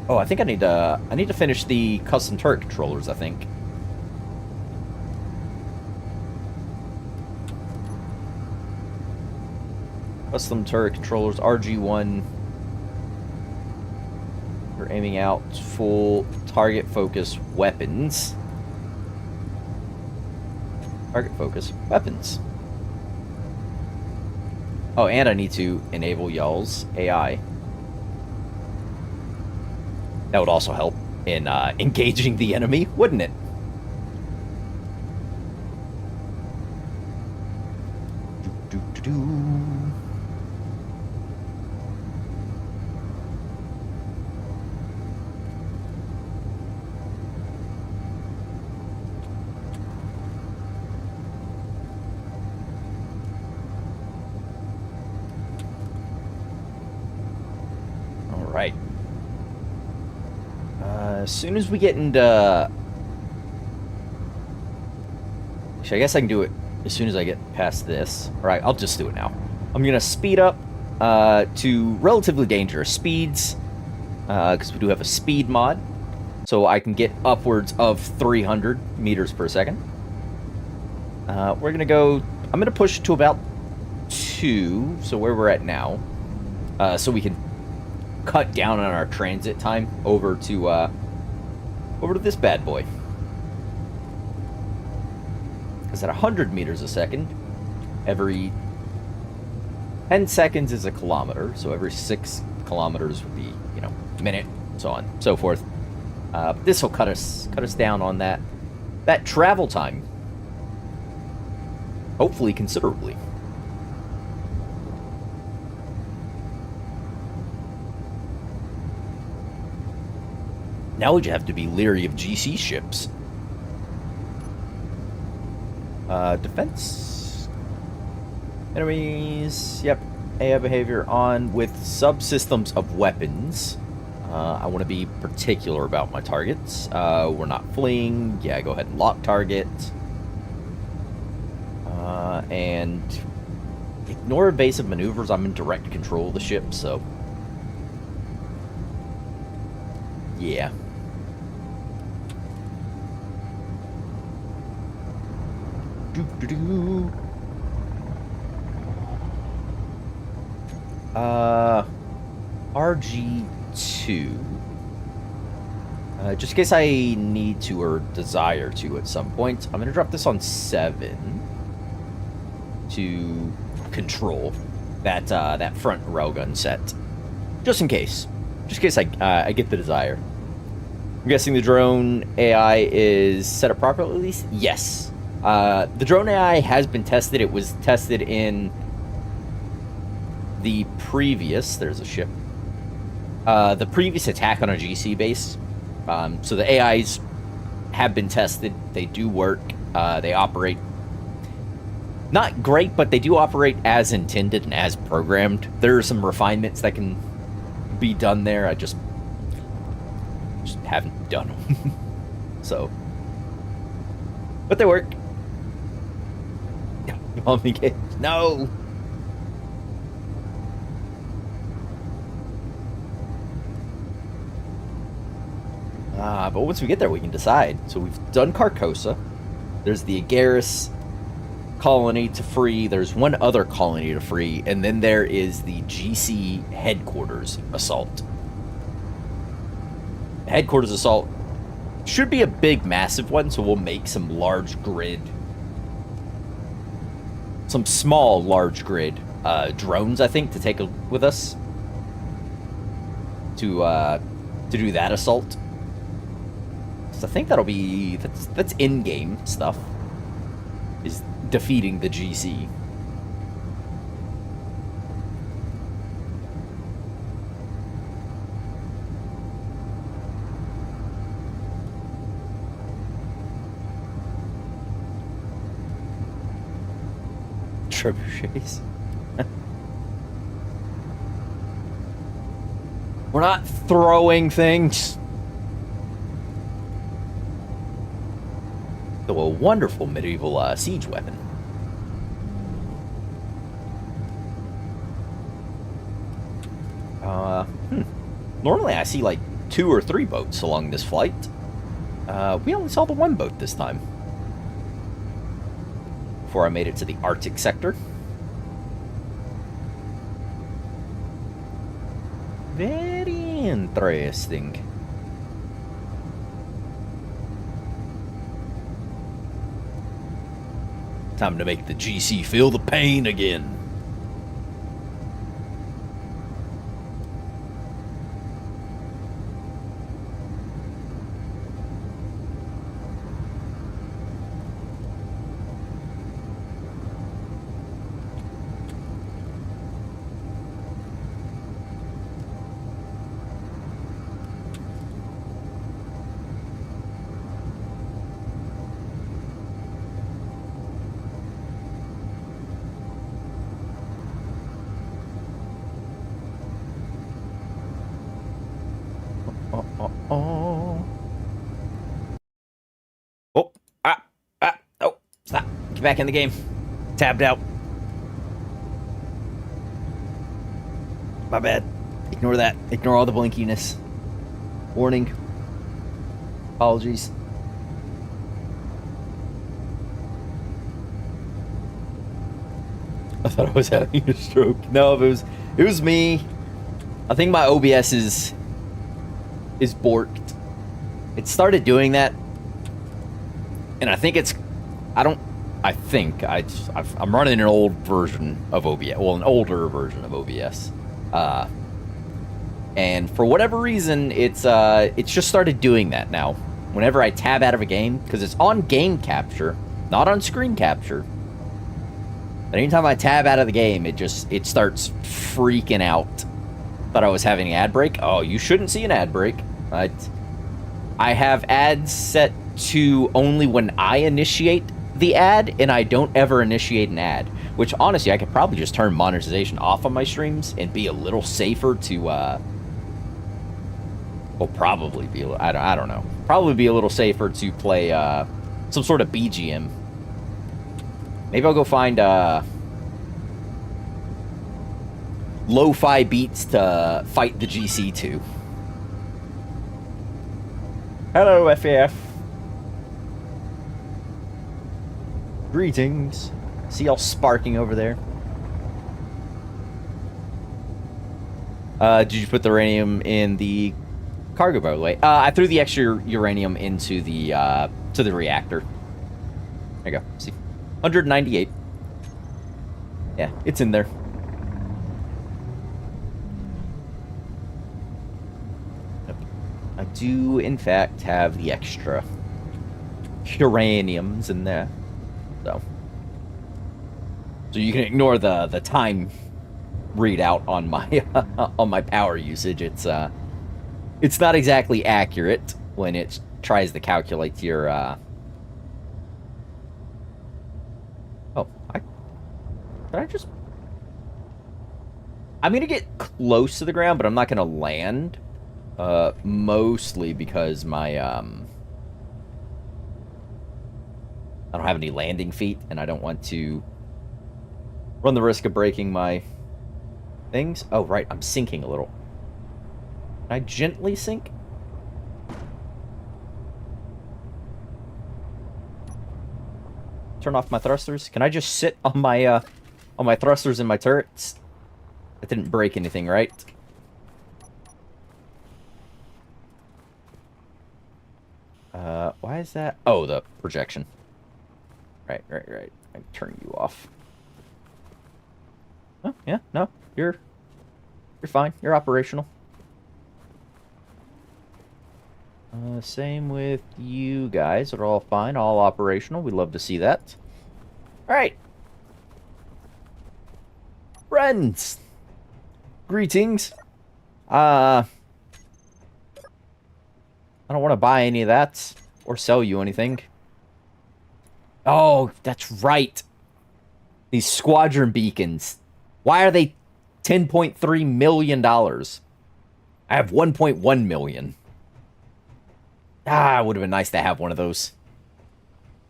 oh, I think I need to finish the custom turret controllers, I think. Custom turret controllers, RG1. We're aiming out full target focus weapons. Target focus weapons. Oh, and I need to enable y'all's AI. That would also help in engaging the enemy, wouldn't it? All right. As soon as we get into... actually, I guess I can do it as soon as I get past this. Alright, I'll just do it now. I'm going to speed up to relatively dangerous speeds, because we do have a speed mod, so I can get upwards of 300 meters per second. We're going to go... I'm going to push to about 2, so where we're at now, so we can cut down on our transit time over to this bad boy. Because at 100 meters a second, every 10 seconds is a kilometer, so every 6 kilometers would be, you know, a minute, so on, so forth. This will cut us down on that travel time, hopefully considerably. Now would you have to be leery of GC ships? Defense. Enemies. Yep. AI behavior on with subsystems of weapons. I want to be particular about my targets. We're not fleeing. Yeah, go ahead and lock target. And ignore evasive maneuvers. I'm in direct control of the ship, so... yeah. RG2. Just in case I need to or desire to at some point, I'm going to drop this on 7 to control that front railgun set. Just in case. Just in case I get the desire. I'm guessing the drone AI is set up properly, at least? Yes. The drone AI has been tested. It was tested in the previous... there's a ship. The previous attack on a GC base. So the AIs have been tested. They do work. They operate... not great, but they do operate as intended and as programmed. There are some refinements that can be done there. I just haven't done them. So... but they work. No! But once we get there, we can decide. So we've done Carcosa. There's the ARES colony to free. There's one other colony to free. And then there is the GC headquarters assault. Headquarters assault should be a big, massive one, so we'll make some large grid. Some small, large grid drones, I think, to take with us. To do that assault. So I think that'll be... That's in-game stuff. Is defeating the GC. Trebuchets. We're not throwing things. So a wonderful medieval siege weapon. Normally I see like 2 or 3 boats along this flight. We only saw the one boat this time. Before I made it to the Arctic sector. Very interesting. Time to make the GC feel the pain again. Oh, stop. Get back in the game. Tabbed out. My bad. Ignore that. Ignore all the blinkiness. Warning. Apologies. I thought I was having a stroke. No, it was me. I think my OBS is borked. It started doing that, and I think I'm running an old version of OBS. Well, an older version of OBS. And for whatever reason, it's just started doing that now. Whenever I tab out of a game, because it's on game capture, not on screen capture. But anytime I tab out of the game, it starts freaking out. Thought I was having an ad break. Oh, you shouldn't see an ad break. I have ads set to only when I initiate the ad, and I don't ever initiate an ad. Which, honestly, I could probably just turn monetization off on my streams and be a little safer to, well, probably be, I don't know. Probably be a little safer to play, some sort of BGM. Maybe I'll go find, lo-fi beats to fight the GC to. Hello, FAF. Greetings. See y'all sparking over there. Did you put the uranium in the cargo, by the way? I threw the extra uranium into the to the reactor. There you go. See, 198. Yeah, it's in there. I do, in fact, have the extra uraniums in there. So you can ignore the time readout on my on my power usage. It's not exactly accurate when it tries to calculate your I'm gonna get close to the ground, but I'm not gonna land. Mostly because my I don't have any landing feet, and I don't want to run the risk of breaking my things. Oh, right, I'm sinking a little. Can I gently sink? turn off my thrusters. Can I just sit on my thrusters and my turrets? That didn't break anything, right? Why is that? Oh, the projection. Right. I turn you off. Oh, yeah, no, you're fine. You're operational. Same with you guys. They're all fine, all operational. We love to see that. All right. Friends. Greetings. I don't want to buy any of that or sell you anything. Oh, that's right. These squadron beacons. Why are they $10.3 million? I have 1.1 million. Ah, it would have been nice to have one of those.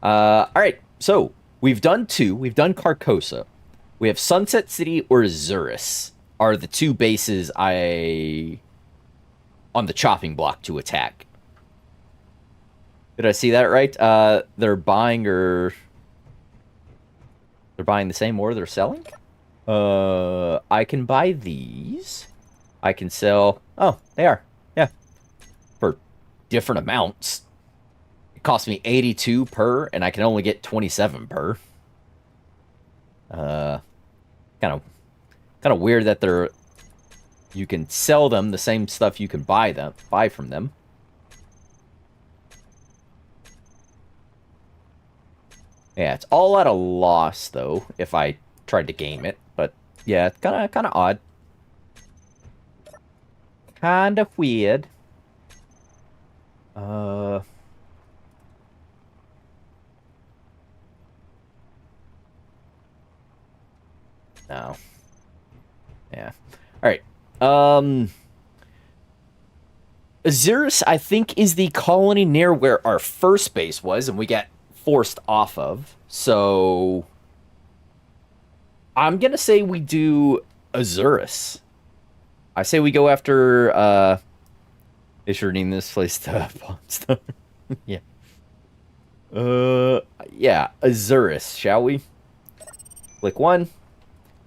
All right, so we've done two. We've done Carcosa. We have Sunset City or Azurus are the two bases on the chopping block to attack. Did I see that right? They're buying the same or they're selling? I can buy these. I can sell... Oh, they are. Yeah. For different amounts. It costs me 82 per, and I can only get 27 per. Kind of weird that you can sell them the same stuff you can buy from them. Yeah, it's all at a loss though if I tried to game it, but yeah, it's kind of odd. Kind of weird. No. Yeah. All right. Azurus, I think, is the colony near where our first base was, and we got forced off of. So I'm gonna say we do Azurus. I say we go after they should rename this place to Pawnstone. Yeah. Yeah, Azurus, shall we? Click 1.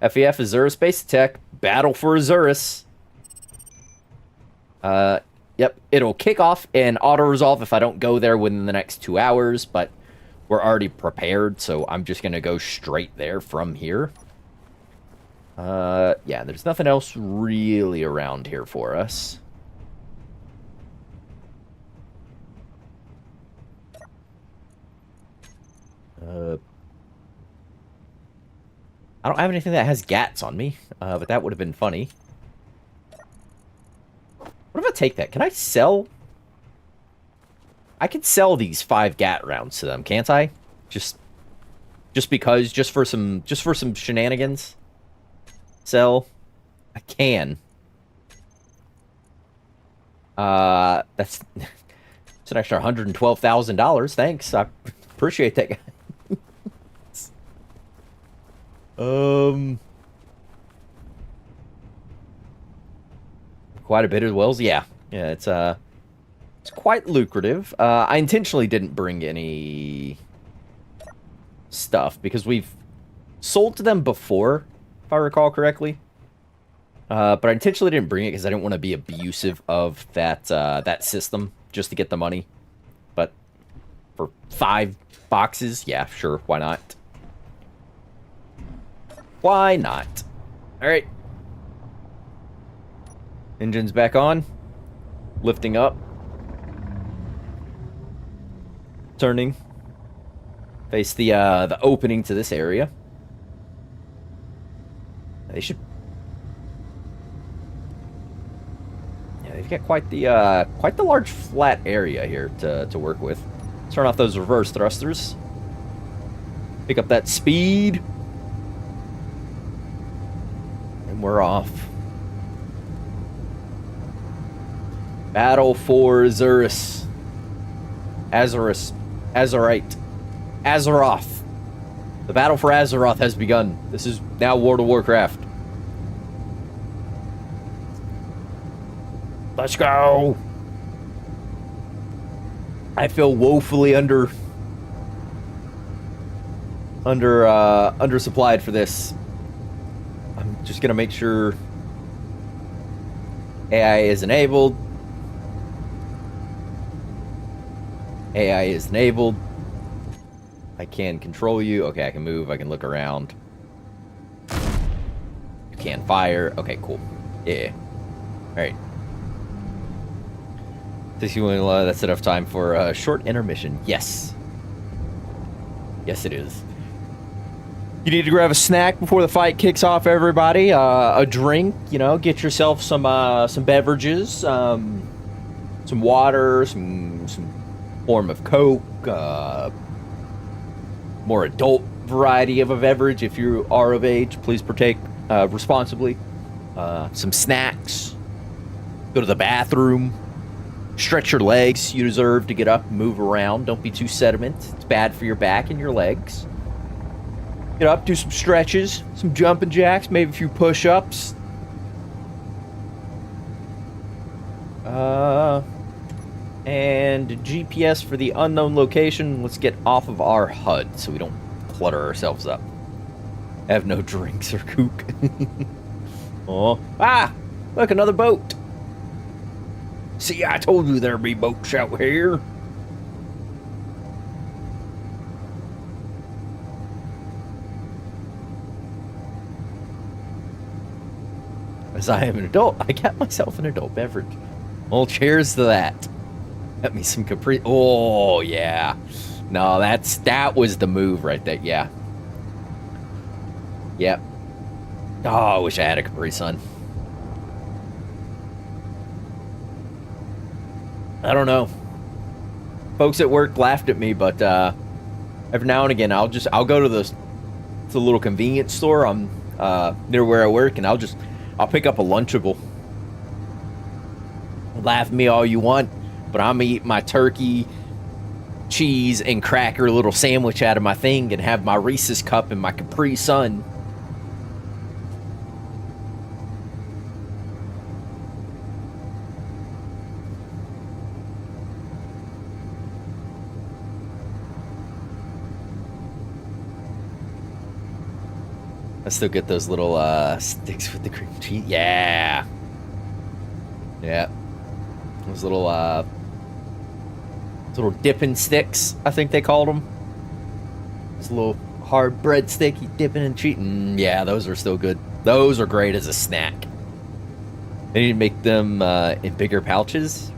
FEF Azurus base attack. Battle for Azurus. Yep, it'll kick off and auto-resolve if I don't go there within the next 2 hours, but we're already prepared, so I'm just gonna go straight there from here. Yeah, there's nothing else really around here for us. I don't have anything that has GATs on me, but that would have been funny. What if I take that? Can I sell? I can sell these 5 GAT rounds to them, can't I? Just because, just for some shenanigans. Sell. I can. That's an extra $112,000. Thanks. I appreciate that, guy. Quite a bit as well. Yeah, it's quite lucrative. I intentionally didn't bring any stuff because we've sold to them before, if I recall correctly. But I intentionally didn't bring it because I didn't want to be abusive of that system just to get the money. But for 5 boxes, yeah, sure, why not? Why not? All right. Engine's back on. Lifting up. Turning. Face the opening to this area. They should... Yeah, they've got quite the large flat area here to work with. Turn off those reverse thrusters. Pick up that speed. And we're off. Battle for Azurus. Azurite. Azeroth. The battle for Azeroth has begun. This is now World of Warcraft. Let's go! I feel woefully undersupplied for this. I'm just gonna make sure AI is enabled. AI is enabled. I can control you. Okay, I can move. I can look around. You can fire. Okay, cool. Yeah. All right. That's enough time for a short intermission. Yes. Yes, it is. You need to grab a snack before the fight kicks off, everybody. A drink, you know, get yourself some beverages, some water, some form of Coke, more adult variety of a beverage. If you are of age, please partake responsibly. Some snacks. Go to the bathroom. Stretch your legs. You deserve to get up and move around. Don't be too sediment. It's bad for your back and your legs. Get up, do some stretches, some jumping jacks, maybe a few push-ups. And GPS for the unknown location. Let's get off of our HUD so we don't clutter ourselves up. I have no drinks or kook. Oh. Ah! Look, another boat. See, I told you there'd be boats out here. As I am an adult, I got myself an adult beverage. Well, cheers to that. Got me some Capri. Oh, yeah. No, that was the move right there. Yeah. Yep. Oh, I wish I had a Capri Sun. I don't know. Folks at work laughed at me, but every now and again, I'll go to the little convenience store near where I work, and I'll pick up a Lunchable. Laugh at me all you want, but I'm gonna eat my turkey, cheese, and cracker little sandwich out of my thing and have my Reese's cup and my Capri Sun. I still get those little sticks with the cream cheese. Yeah. Yeah. Those little dipping sticks, I think they called them. This little hard bread stick you dipping and cheating. Yeah, those are still good. Those are great as a snack. They need to make them in bigger pouches.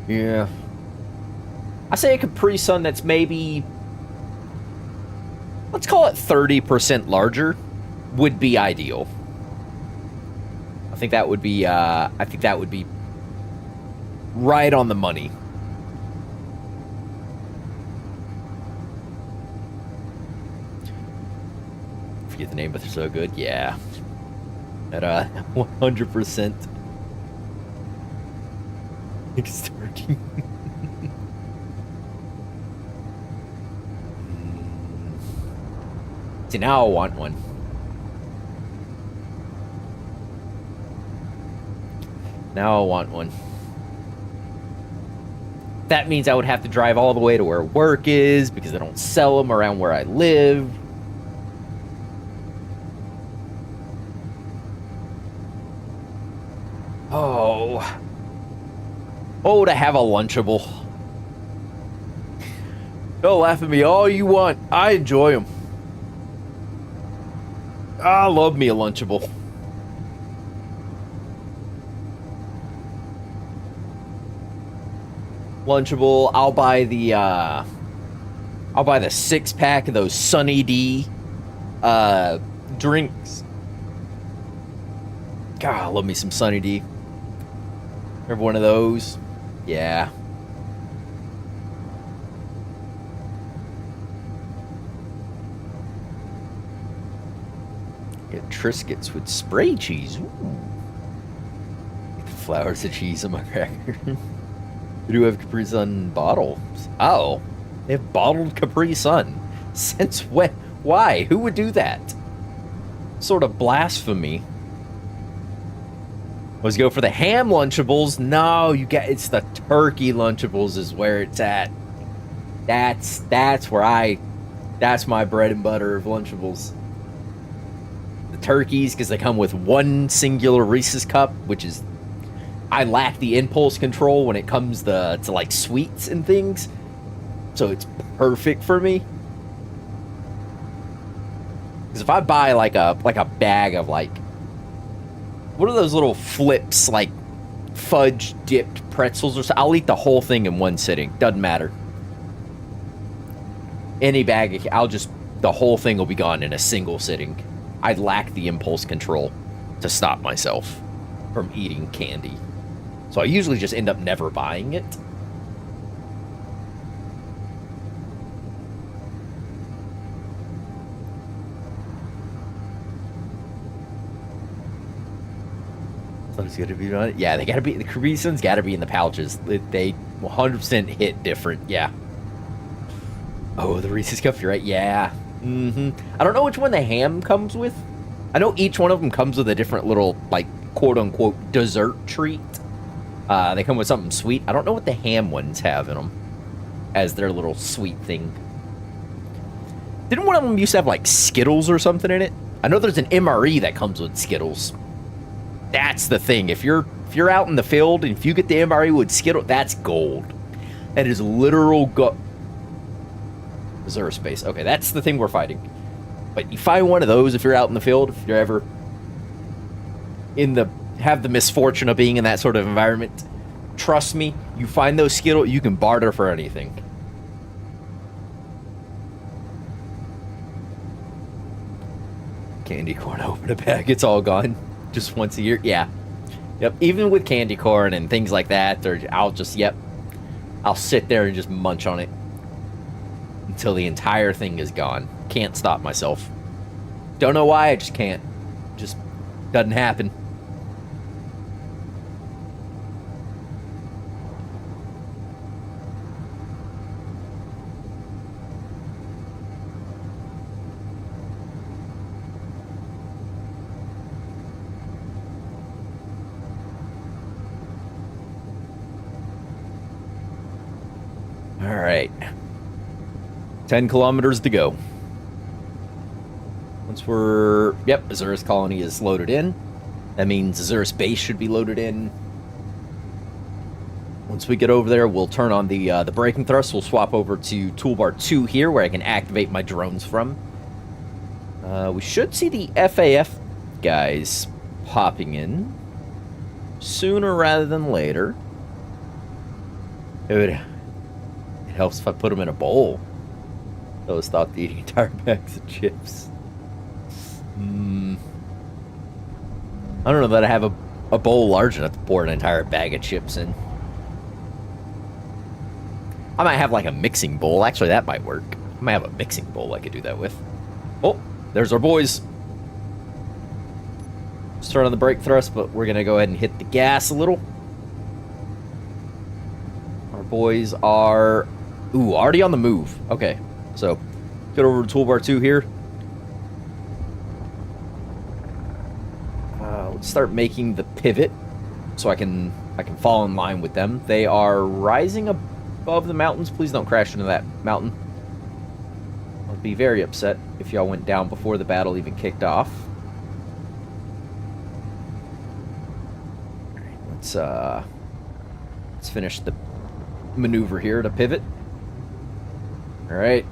Yeah. I say a Capri Sun that's maybe, let's call it 30% larger, would be ideal. I think that would be right on the money. Forget the name, but they're so good. Yeah. At 100%. It's turkey. See, now I want one. Now I want one. That means I would have to drive all the way to where work is because they don't sell them around where I live. Oh. Oh, to have a Lunchable. Don't laugh at me all you want. I enjoy them. I love me a Lunchable. Lunchable. I'll buy the 6-pack of those Sunny D drinks. God, I love me some Sunny D. Remember one of those? Yeah. Get Triscuits with spray cheese. Ooh. Flowers of cheese on my cracker. We do have Capri Sun bottles. Oh, they have bottled Capri Sun. Since when? Why? Who would do that? Sort of blasphemy. Let's go for the ham Lunchables. No, it's the turkey Lunchables is where it's at. That's where I That's my bread and butter of Lunchables. The turkeys, because they come with one singular Reese's cup, which is... I lack the impulse control when it comes to like, sweets and things. So it's perfect for me. Because if I buy, like a bag of, like... What are those little flips, like, fudge-dipped pretzels or so? I'll eat the whole thing in one sitting. Doesn't matter. Any bag, the whole thing will be gone in a single sitting. I lack the impulse control to stop myself from eating candy. So I usually just end up never buying it. So it's gonna be on it. Yeah, they gotta be, the Capri Suns gotta be in the pouches. They 100% hit different. Yeah. Oh, the Reese's Cup, you're right. Yeah. I don't know which one the ham comes with. I know each one of them comes with a different little, like, quote-unquote dessert treat. They come with something sweet. I don't know what the ham ones have in them as their little sweet thing. Didn't one of them used to have, like, Skittles or something in it? I know there's an MRE that comes with Skittles. That's the thing. If you're out in the field and if you get the MRE with Skittles, that's gold. That is literal gold. Azure space. Okay, that's the thing we're fighting. But you find one of those if you're out in the field, if you're ever have the misfortune of being in that sort of environment. Trust me, you find those Skittles, you can barter for anything. Candy corn, open a bag, it's all gone. Just once a year. Yeah. Yep. Even with candy corn and things like that, I'll sit there and just munch on it until the entire thing is gone. Can't stop myself. Don't know why, I just can't. Just doesn't happen. All right. 10 kilometers to go. Once yep, Azurus colony is loaded in. That means Azurus base should be loaded in. Once we get over there, we'll turn on the braking thrust. We'll swap over to toolbar 2 here, where I can activate my drones from. We should see the FAF guys popping in sooner rather than later. It helps if I put them in a bowl. So stop eating entire bags of chips. I don't know that I have a bowl large enough to pour an entire bag of chips in. I might have like a mixing bowl. Actually, that might work. I might have a mixing bowl I could do that with. Oh, there's our boys. Just turn on the brake thrust, but we're going to go ahead and hit the gas a little. Our boys are... Ooh, already on the move. Okay, so get over to toolbar 2 here. Let's start making the pivot so I can fall in line with them. They are rising above the mountains. Please don't crash into that mountain. I'll be very upset if y'all went down before the battle even kicked off. All right, let's finish the maneuver here to pivot. All right.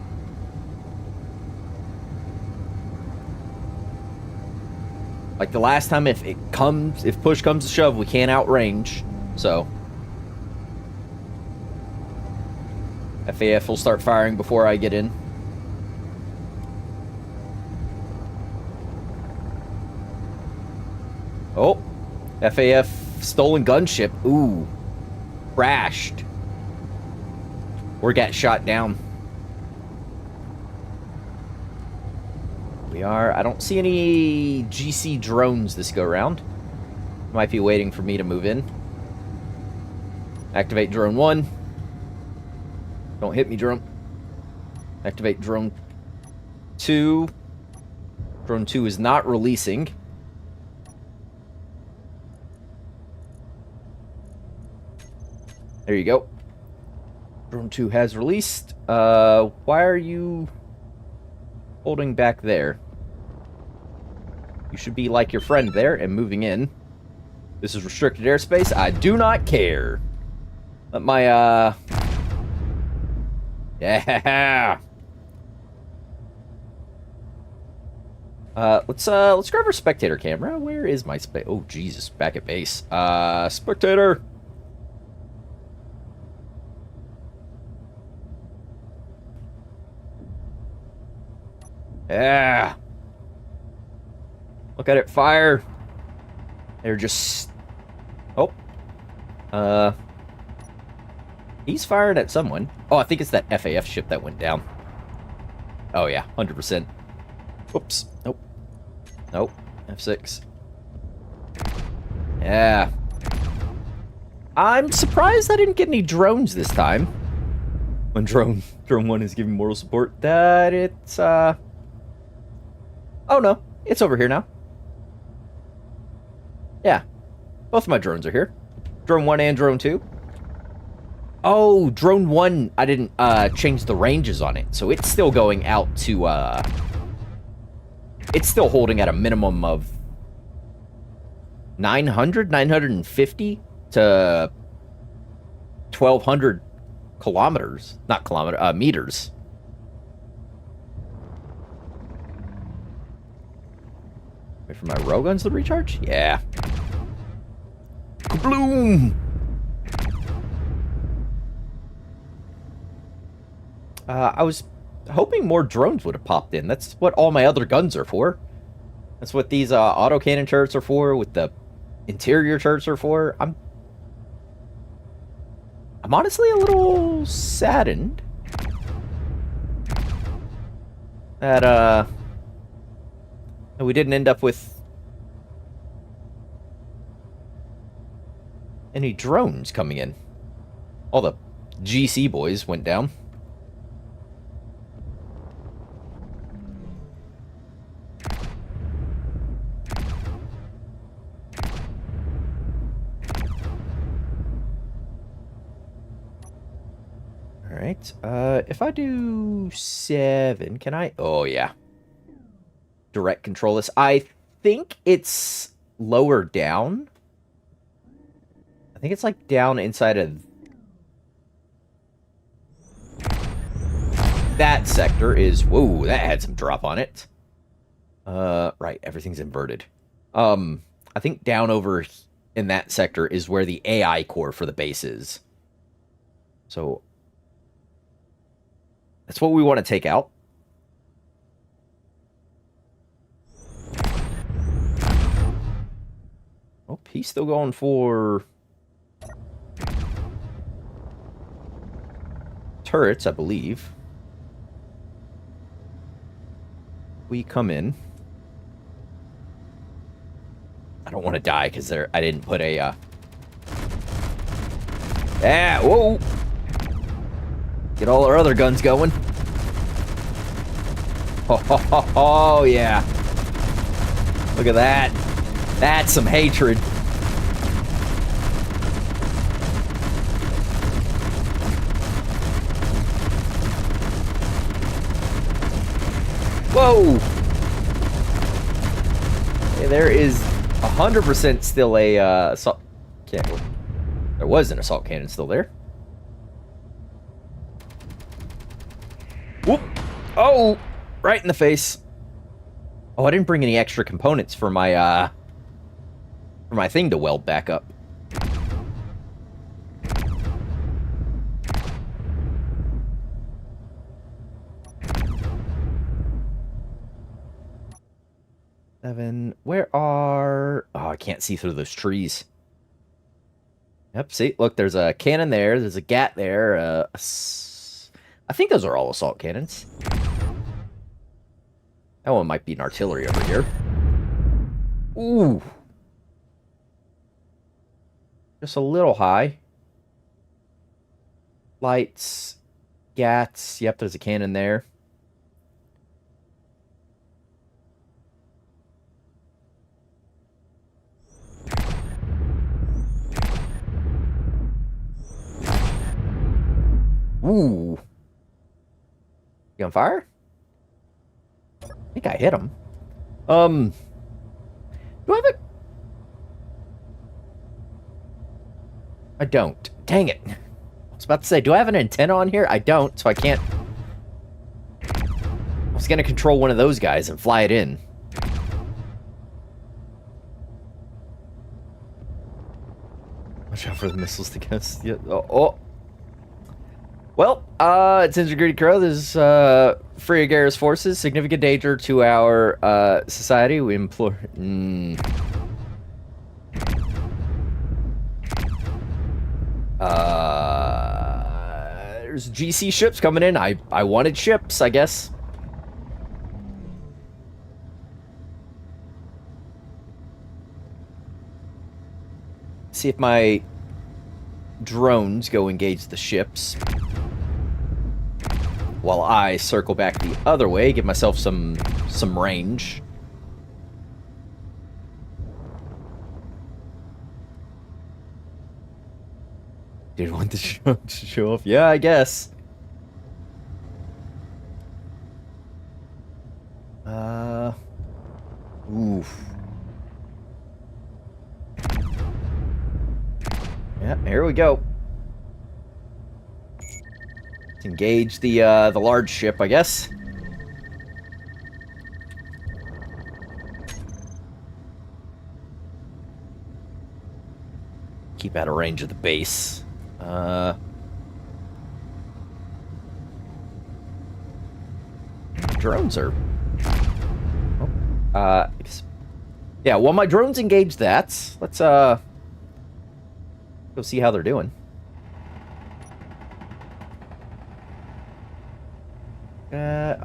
Like the last time, if push comes to shove, we can't outrange. So FAF will start firing before I get in. Oh, FAF stolen gunship. Ooh, crashed. Or got shot down. I don't see any GC drones this go round. Might be waiting for me to move in. Activate drone 1. Don't hit me, drone. Activate drone 2. Drone 2 is not releasing. There you go. Drone 2 has released. Why are you... holding back there? You should be like your friend there and moving in. This is restricted airspace. I do not care. Let my, Yeah! Let's grab our spectator camera. Where is my Oh, Jesus. Back at base. Spectator! Yeah! Look at it fire! They're just... Oh. He's firing at someone. Oh, I think it's that FAF ship that went down. Oh, yeah. 100%. Whoops. Nope. Nope. F6. Yeah. I'm surprised I didn't get any drones this time. When drone 1 is giving moral support. That it's, Oh, no. It's over here now. Yeah. Both of my drones are here. Drone 1 and drone 2. Oh, drone 1, I didn't change the ranges on it. So it's still going out to, it's still holding at a minimum of 900, 950 to 1,200 kilometers. Not kilometer, meters. Wait for my railguns to recharge? Yeah. Kabloom! I was hoping more drones would have popped in. That's what all my other guns are for. That's what these autocannon turrets are for, with the interior turrets are for. I'm honestly a little saddened that we didn't end up with any drones coming in. All the GC boys went down. Alright, if I do 7, can I? Oh, yeah. Direct control this. I think it's lower down. I think it's like down inside of that sector is... Whoa, that had some drop on it. Right, everything's inverted. I think down over in that sector is where the AI core for the base is. So... that's what we want to take out. Oh, he's still going for turrets, I believe. We come in. I don't want to die because I didn't put a Ah, whoa! Get all our other guns going. Oh, yeah. Look at that. That's some hatred. Whoa! Hey, there is 100% still a assault cannon. There was an assault cannon still there. Whoop! Oh! Right in the face. Oh, I didn't bring any extra components for my thing to weld back up. Seven. Where are... Oh, I can't see through those trees. Yep, see? Look, there's a cannon there. There's a gat there. I think those are all assault cannons. That one might be an artillery over here. Ooh. Just a little high. Lights. Gats. Yep, there's a cannon there. Ooh. You on fire? think I hit him. Do I have a... I don't. Dang it. I was about to say, do I have an antenna on here? I don't, so I can't... I was gonna control one of those guys and fly it in. Watch out for the missiles to guess. Yeah. Oh. Well, it's Integrated Crow. This is, Free ARES forces. Significant danger to our, society. We implore... There's GC ships coming in. I wanted ships, I guess. See if my drones go engage the ships. While I circle back the other way, give myself some range. Did want to show off? Yeah, I guess. Oof. Yeah, here we go. Let's engage the large ship, I guess. Keep out of range of the base. Drones are... Oh. Yeah, well, my drones engage that. Let's, go see how they're doing.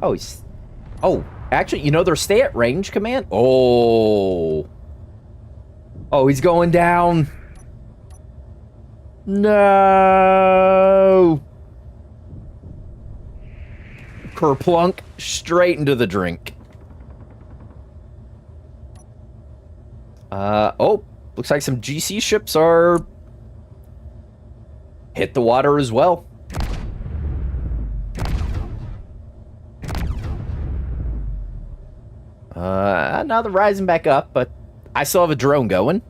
Oh, he's... Oh, actually, you know, they're stay at range command? Oh. Oh, he's going down. No. Kerplunk straight into the drink. Oh, looks like some GC ships are hit the water as well. Now they're rising back up, but I still have a drone going.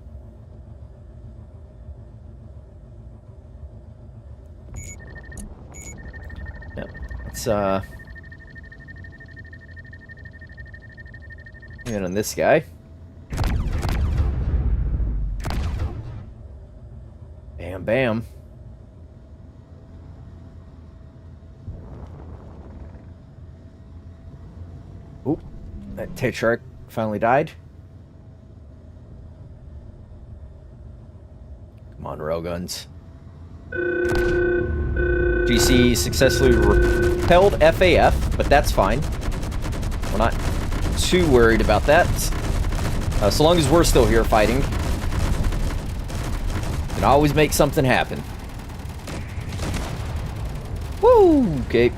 Yeah, let's, in on this guy. Bam, bam. Oop, that tape shark finally died. Come on, railguns. GC successfully repelled FAF, but that's fine. We're not too worried about that. So long as we're still here fighting. Can always make something happen. Woo! Okay.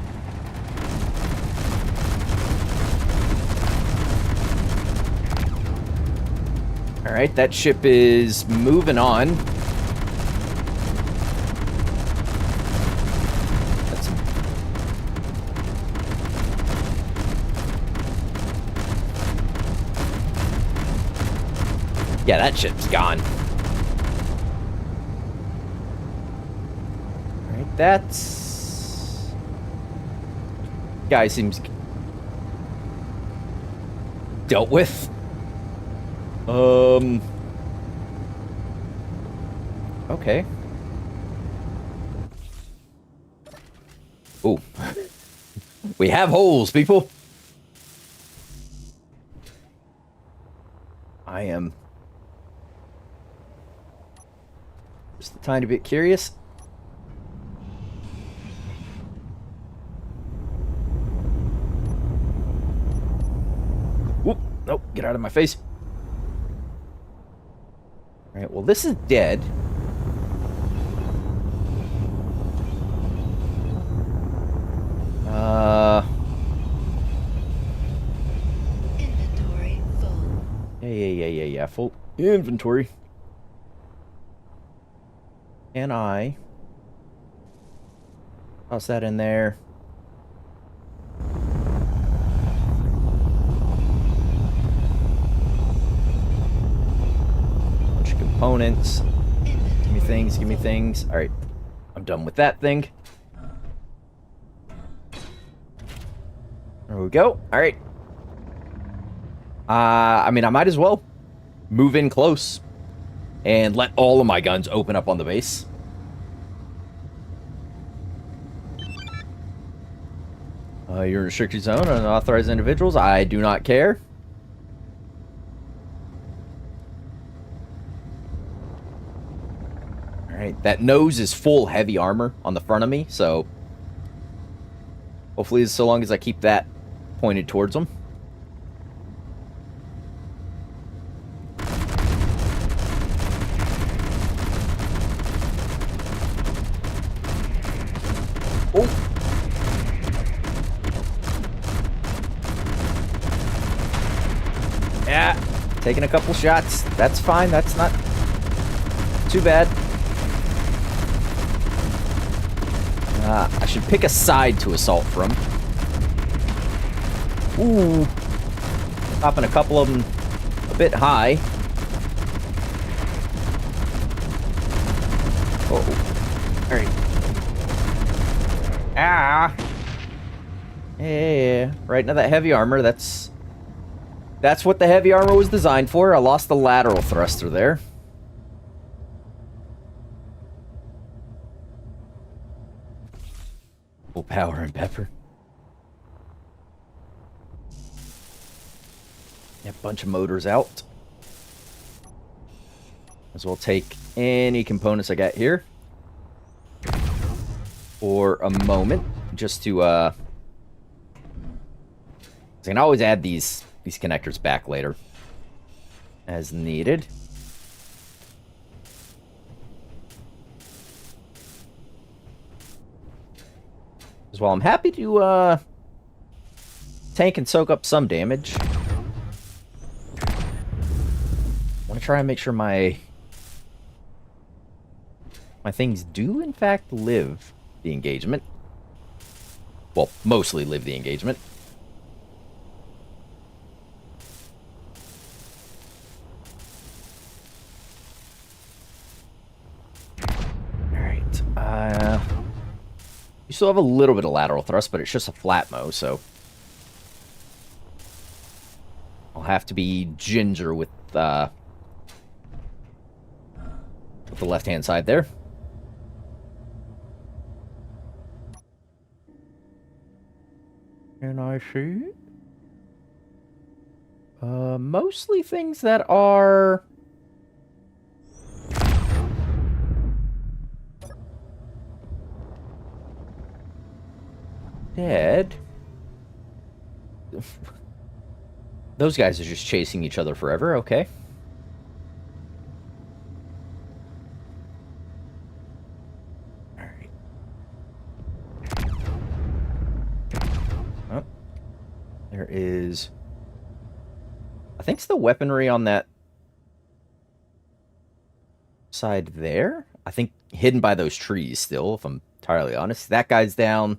Alright, that ship is moving on. Yeah, that ship's gone. Alright, that's... Guy seems... dealt with. Okay. Ooh. We have holes, people. I am just a tiny bit curious. Whoop. Nope. Get out of my face. Alright, well, this is dead. Inventory full. Yeah. Full inventory. Can I toss that in there? components. Give me things, give me things. Alright, I'm done with that thing. There we go. Alright. I mean, I might as well move in close and let all of my guns open up on the base. You're in a restricted zone, unauthorized individuals. I do not care. Alright, that nose is full heavy armor on the front of me, so hopefully so long as I keep that pointed towards them. Oh! Yeah, taking a couple shots. That's fine. That's not too bad. I should pick a side to assault from. Ooh. Popping a couple of them a bit high. Oh. Alright. Ah. Yeah. Right into that heavy armor. That's what the heavy armor was designed for. I lost the lateral thruster there. Full power and pepper. Yeah, bunch of motors out. As well take any components I got here for a moment, just to I can always add these connectors back later as needed. As well, I'm happy to tank and soak up some damage. I want to try and make sure my things do in fact live the engagement. Well, mostly live the engagement. You still have a little bit of lateral thrust, but it's just a flat mow, so I'll have to be ginger with the left-hand side there. Can I see? Mostly things that are dead. Those guys are just chasing each other forever, okay. Alright. Oh. There is... I think it's the weaponry on that side there. I think hidden by those trees still, if I'm entirely honest. That guy's down.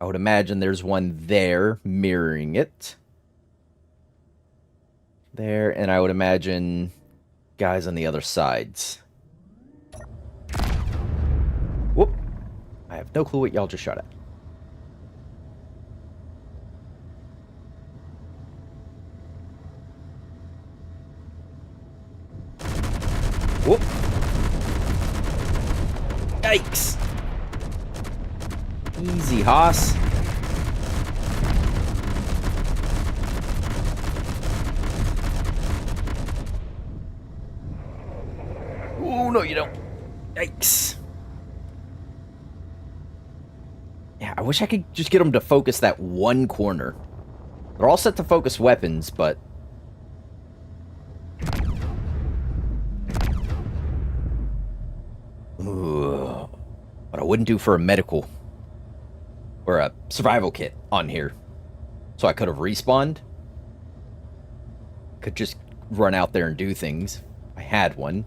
I would imagine there's one there mirroring it. There, and I would imagine guys on the other sides. Whoop. I have no clue what y'all just shot at. Whoop. Yikes. Easy, Haas. Oh, no, you don't. Yikes. Yeah, I wish I could just get them to focus that one corner. They're all set to focus weapons, but... Ugh. What I wouldn't do for a medical... or a survival kit on here. So I could have respawned. Could just run out there and do things. I had one.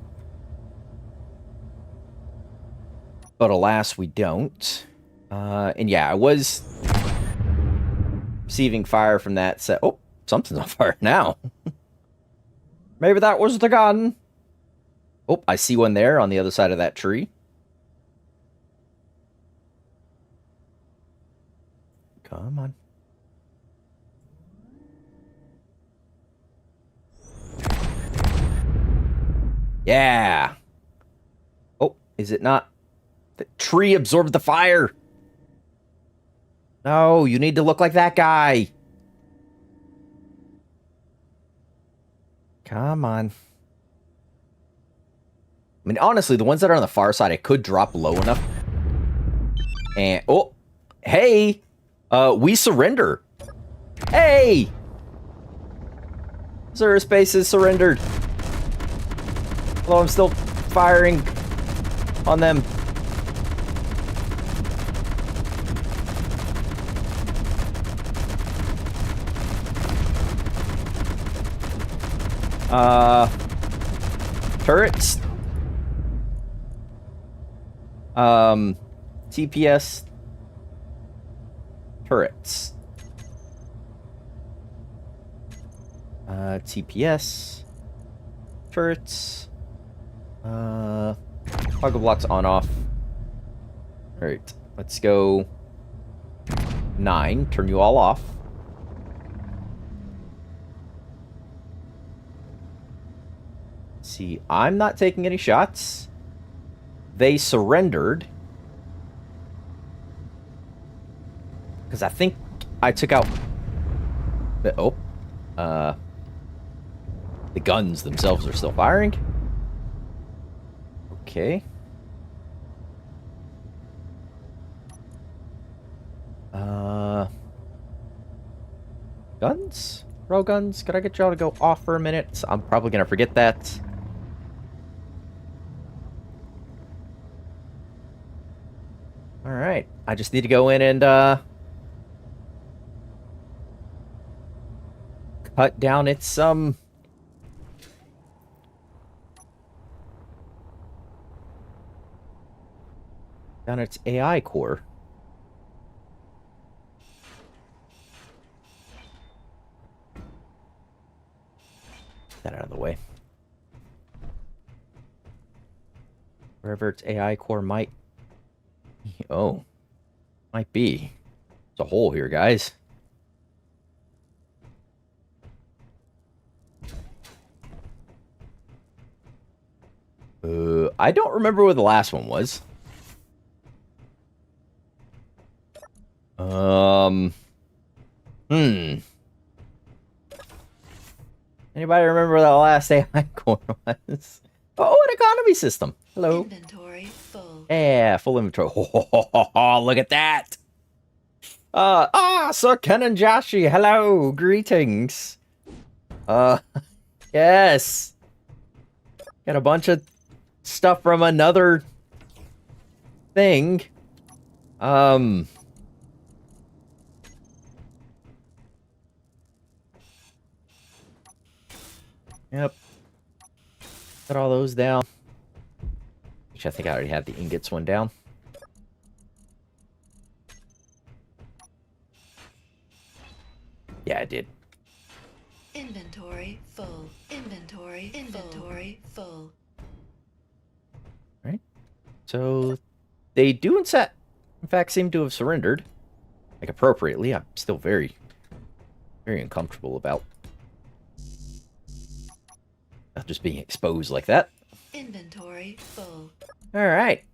But alas, we don't. And yeah, I was receiving fire from that set. Oh, something's on fire now. Maybe that was the gun. Oh, I see one there on the other side of that tree. Come on. Yeah. Oh, is it not? The tree absorbed the fire. No, you need to look like that guy. Come on. I mean, honestly, the ones that are on the far side, I could drop low enough. And, oh, hey, we surrender. Hey! Zero space is surrendered. Although I'm still firing on them. Turrets. TPS. Turrets. TPS. Turrets. Toggle blocks on off. Alright, let's go 9. Turn you all off. See, I'm not taking any shots. They surrendered. Because I think I took out... the guns themselves are still firing. Okay. Guns? Row guns? Could I get y'all to go off for a minute? I'm probably gonna forget that. Alright. I just need to go in and, cut down its, down its AI core. Get that out of the way. Wherever its AI core might... Oh. Might be. There's a hole here, guys. I don't remember where the last one was. Anybody remember where that last AI core was? Oh, an economy system. Hello. Inventory full. Yeah, full inventory. Look at that. Sir Ken and Joshi, hello, greetings. Yes. Got a bunch of stuff from another thing. Yep. Put all those down. Which I think I already had the ingots one down. Yeah, I did. Inventory full. Inventory full. Right. So they do in fact seem to have surrendered. Like appropriately. I'm still very, very uncomfortable about just being exposed like that. Inventory full. Alright.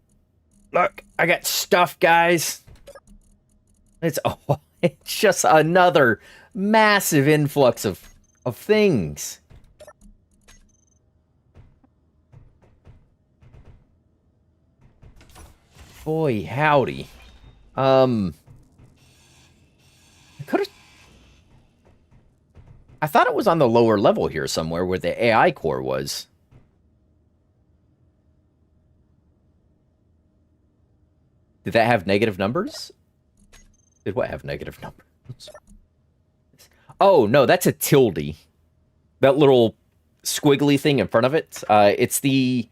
Look, I got stuff, guys. It's just another massive influx of things. Boy, howdy. I thought it was on the lower level here somewhere where the AI core was. Did that have negative numbers? Did what have negative numbers? Oh, no, that's a tilde. That little squiggly thing in front of it. It's the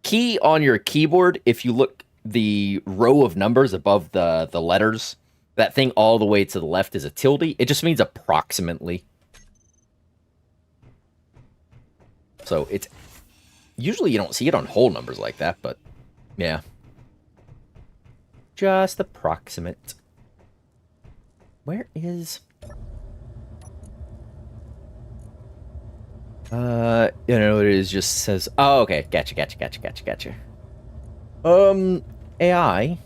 key on your keyboard. If you look the row of numbers above the letters, that thing all the way to the left is a tilde. It just means approximately. So it's Usually you don't see it on whole numbers like that, but yeah. Just approximate. Where is... you know, it is just says... Oh, okay. Gotcha. AI.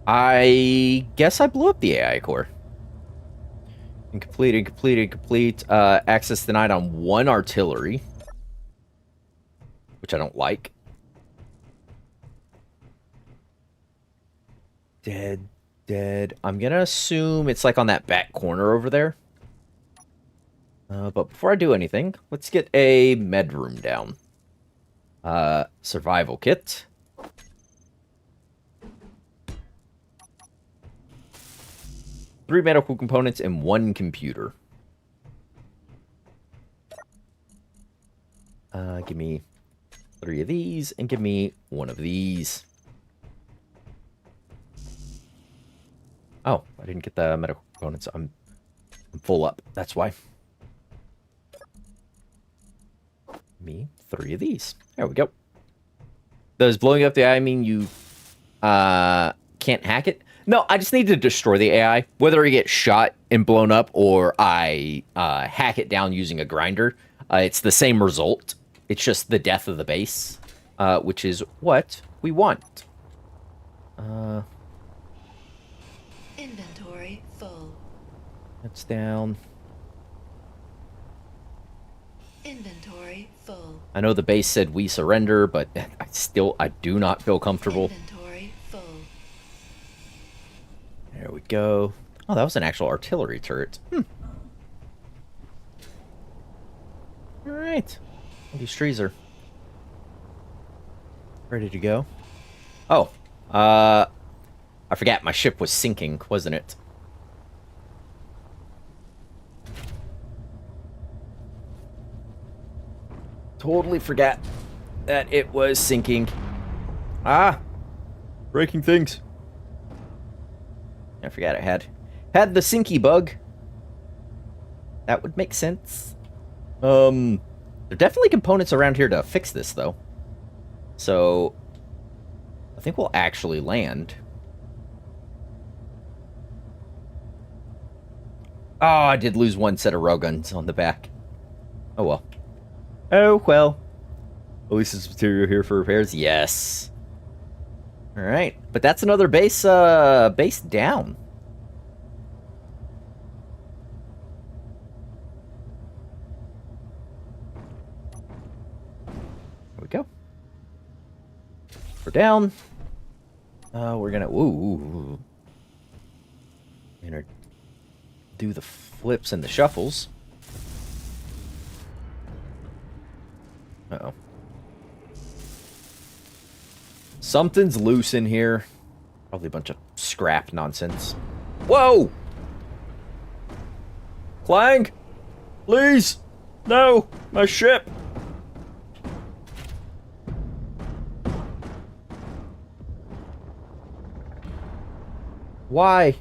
I guess I blew up the AI core. Incomplete. Access denied on one artillery. Which I don't like. Dead. I'm gonna assume it's like on that back corner over there. But before I do anything, let's get a med room down. Survival kit. Three medical components and one computer. Give me 3 of these and give me 1 of these. Oh, I didn't get the medical components. I'm full up. That's why. Me 3 of these. There we go. Does blowing up the AI mean you can't hack it? No, I just need to destroy the AI. Whether it gets shot and blown up or I hack it down using a grinder, it's the same result. It's just the death of the base, which is what we want. Inventory full. That's down. Inventory full. I know the base said we surrender, but I do not feel comfortable. Inventory full. There we go. Oh, that was an actual artillery turret. Alright. These trees are ready to go. Oh, I forgot my ship was sinking, wasn't it? Totally forgot that it was sinking. Ah! Breaking things. I forgot I had the sinky bug. That would make sense. There are definitely components around here to fix this, though. So, I think we'll actually land. Oh, I did lose one set of railguns on the back. Oh, well. Oh, well. At least there's material here for repairs. Yes. Alright. But that's another base down. There we go. We're down. We're gonna... Ooh. We're gonna do the flips and the shuffles. Uh-oh. Something's loose in here. Probably a bunch of scrap nonsense. Whoa! Clang! Please! No! My ship! Why?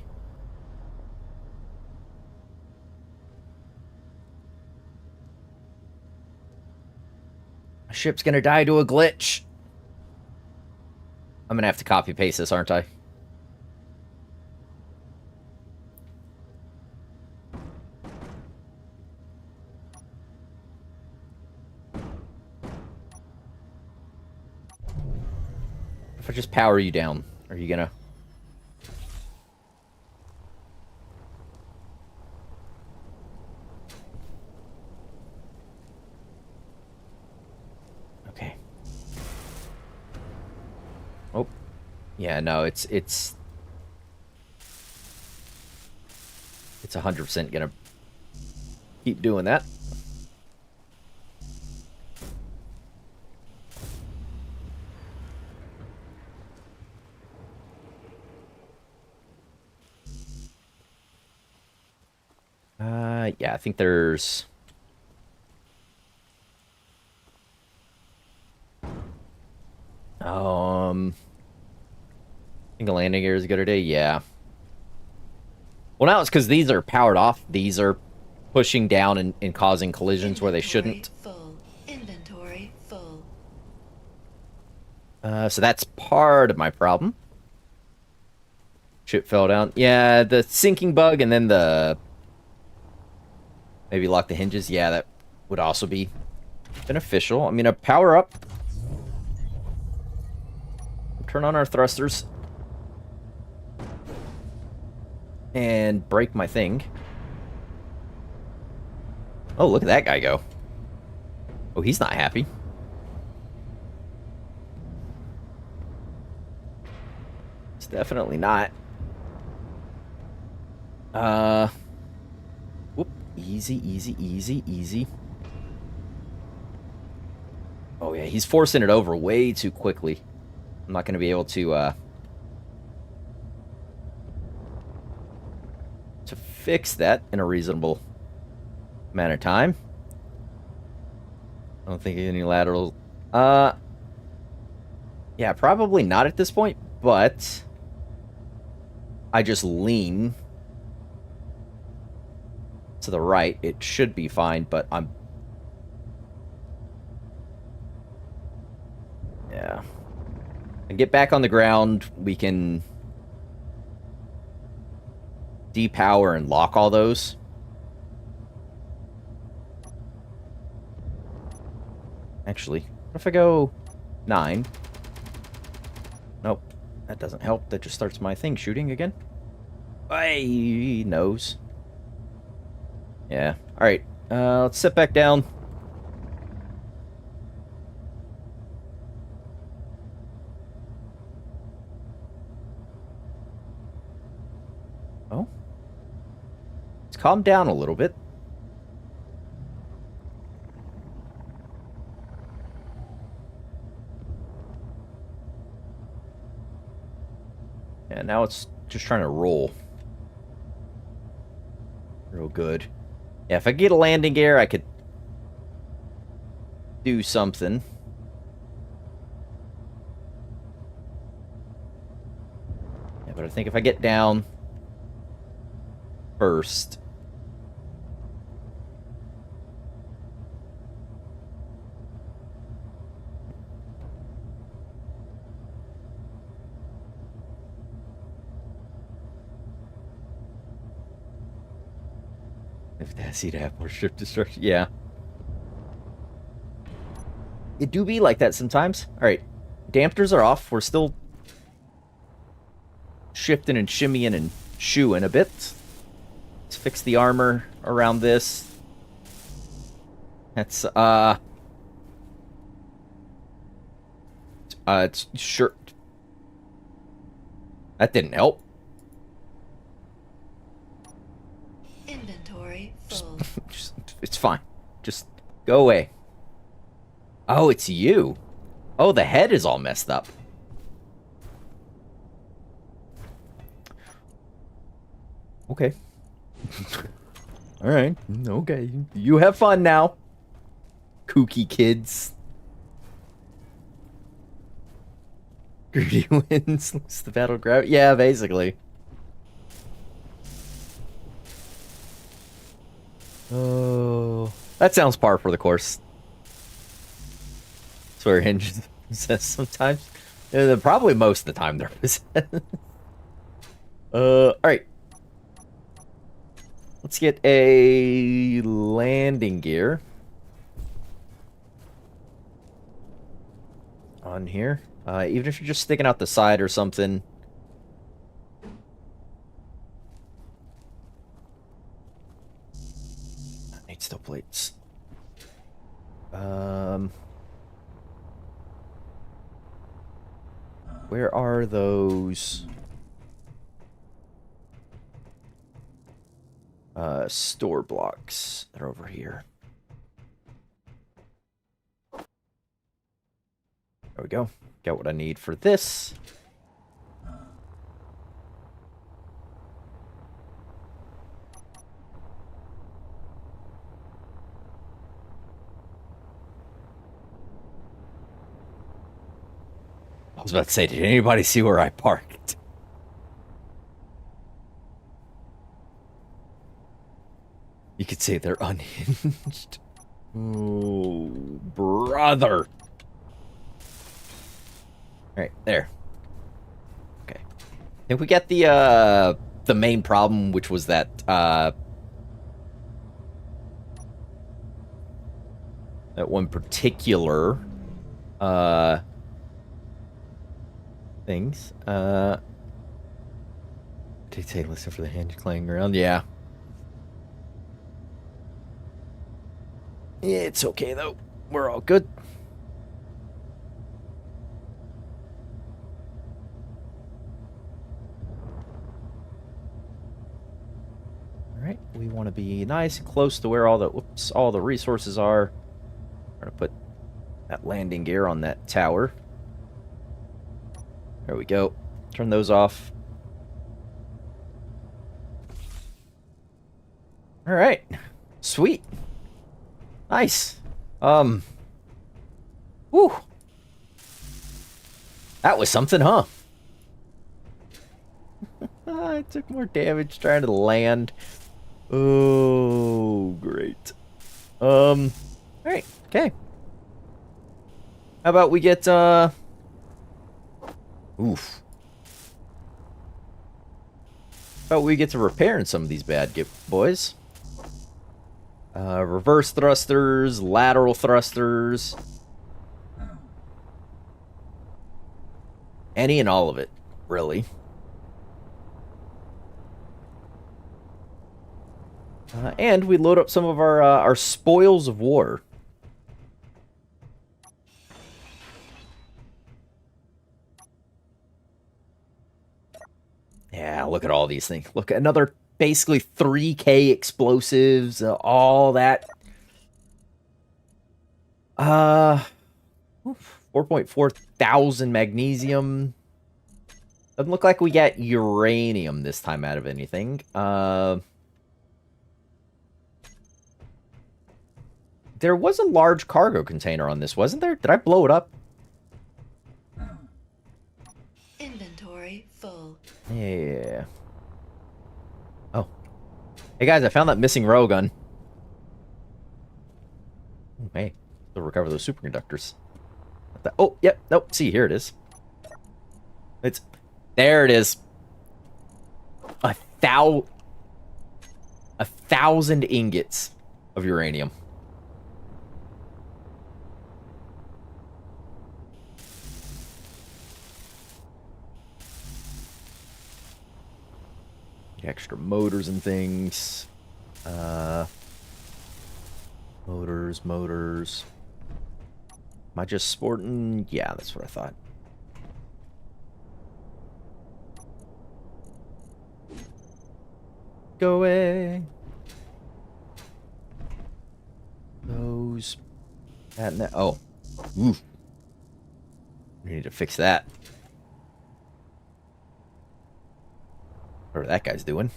My ship's gonna die to a glitch. I'm gonna have to copy paste this, aren't I? If I just power you down, are you gonna... Okay. Oh. Yeah, no, it's 100% gonna keep doing that. Yeah, I think there's... I think a landing gear is a good idea. Yeah. Well, now it's because these are powered off. These are pushing down and causing collisions where they shouldn't. Full. Inventory full. So that's part of my problem. Ship fell down. Yeah, the sinking bug and then the... Maybe lock the hinges. Yeah, that would also be beneficial. I'm going to power up. Turn on our thrusters. And break my thing. Oh, look at that guy go. Oh, he's not happy. It's definitely not. Whoop. Easy, easy, easy, easy. Oh, yeah, he's forcing it over way too quickly. I'm not going to be able to fix that in a reasonable amount of time. I don't think any lateral... Yeah, probably not at this point, but... I just lean to the right. It should be fine, but I'm... Yeah. And get back on the ground, we can depower and lock all those. Actually, what if I go 9? Nope, that doesn't help. That just starts my thing shooting again. Hey, nose. Yeah, alright. Let's sit back down. Oh. Let's calm down a little bit. Yeah, now it's just trying to roll. Real good. Yeah, if I get a landing gear, I could do something. Yeah, but I think if I get down first... If that's to have more ship destruction, yeah. It do be like that sometimes. Alright, dampers are off. We're still shifting and shimmying and shooing a bit. Let's fix the armor around this. That's, it's sure... That didn't help. Inventory full. It's fine. Just go away. Oh, it's you. Oh, the head is all messed up. Okay. Alright. Okay. You have fun now. Kooky kids. Greedy wins. Lose the battleground. Yeah, basically. Oh, that sounds par for the course. That's where Hinge says sometimes. Probably most of the time they're possessed. Alright. Let's get a landing gear on here. Even if you're just sticking out the side or something. I need steel plates. Where are those? Store blocks. They're over here. There we go. Got what I need for this. I was about to say, did anybody see where I parked? You could say they're unhinged. Oh, brother. Alright, there. Okay. I think we get the main problem, which was that, that one particular, things. Dictate, listen for the hand clanging around. Yeah. It's okay, though. We're all good. Alright, we want to be nice and close to where all the resources are. We're gonna put that landing gear on that tower. There we go. Turn those off. Alright. Sweet. Nice. Whew. That was something, huh? I took more damage trying to land. Oh, great. Alright, okay. How about we get, oof. How about we get to repairing some of these bad boys? Reverse thrusters, lateral thrusters. Any and all of it, really. And we load up some of our spoils of war. Yeah, look at all these things. Look, another basically 3K explosives, all that. 4.4 thousand magnesium. Doesn't look like we got uranium this time out of anything. There was a large cargo container on this, wasn't there? Did I blow it up? Inventory full. Yeah. Oh. Hey guys, I found that missing railgun. Oh, hey, to recover those superconductors. Oh, yep, nope. See, here it is. There it is. 1,000 ingots of uranium. Extra motors and things. Motors. Am I just sporting? Yeah, that's what I thought. Go away. Those. That and that. Oh. Oof. We need to fix that. Whatever that guy's doing.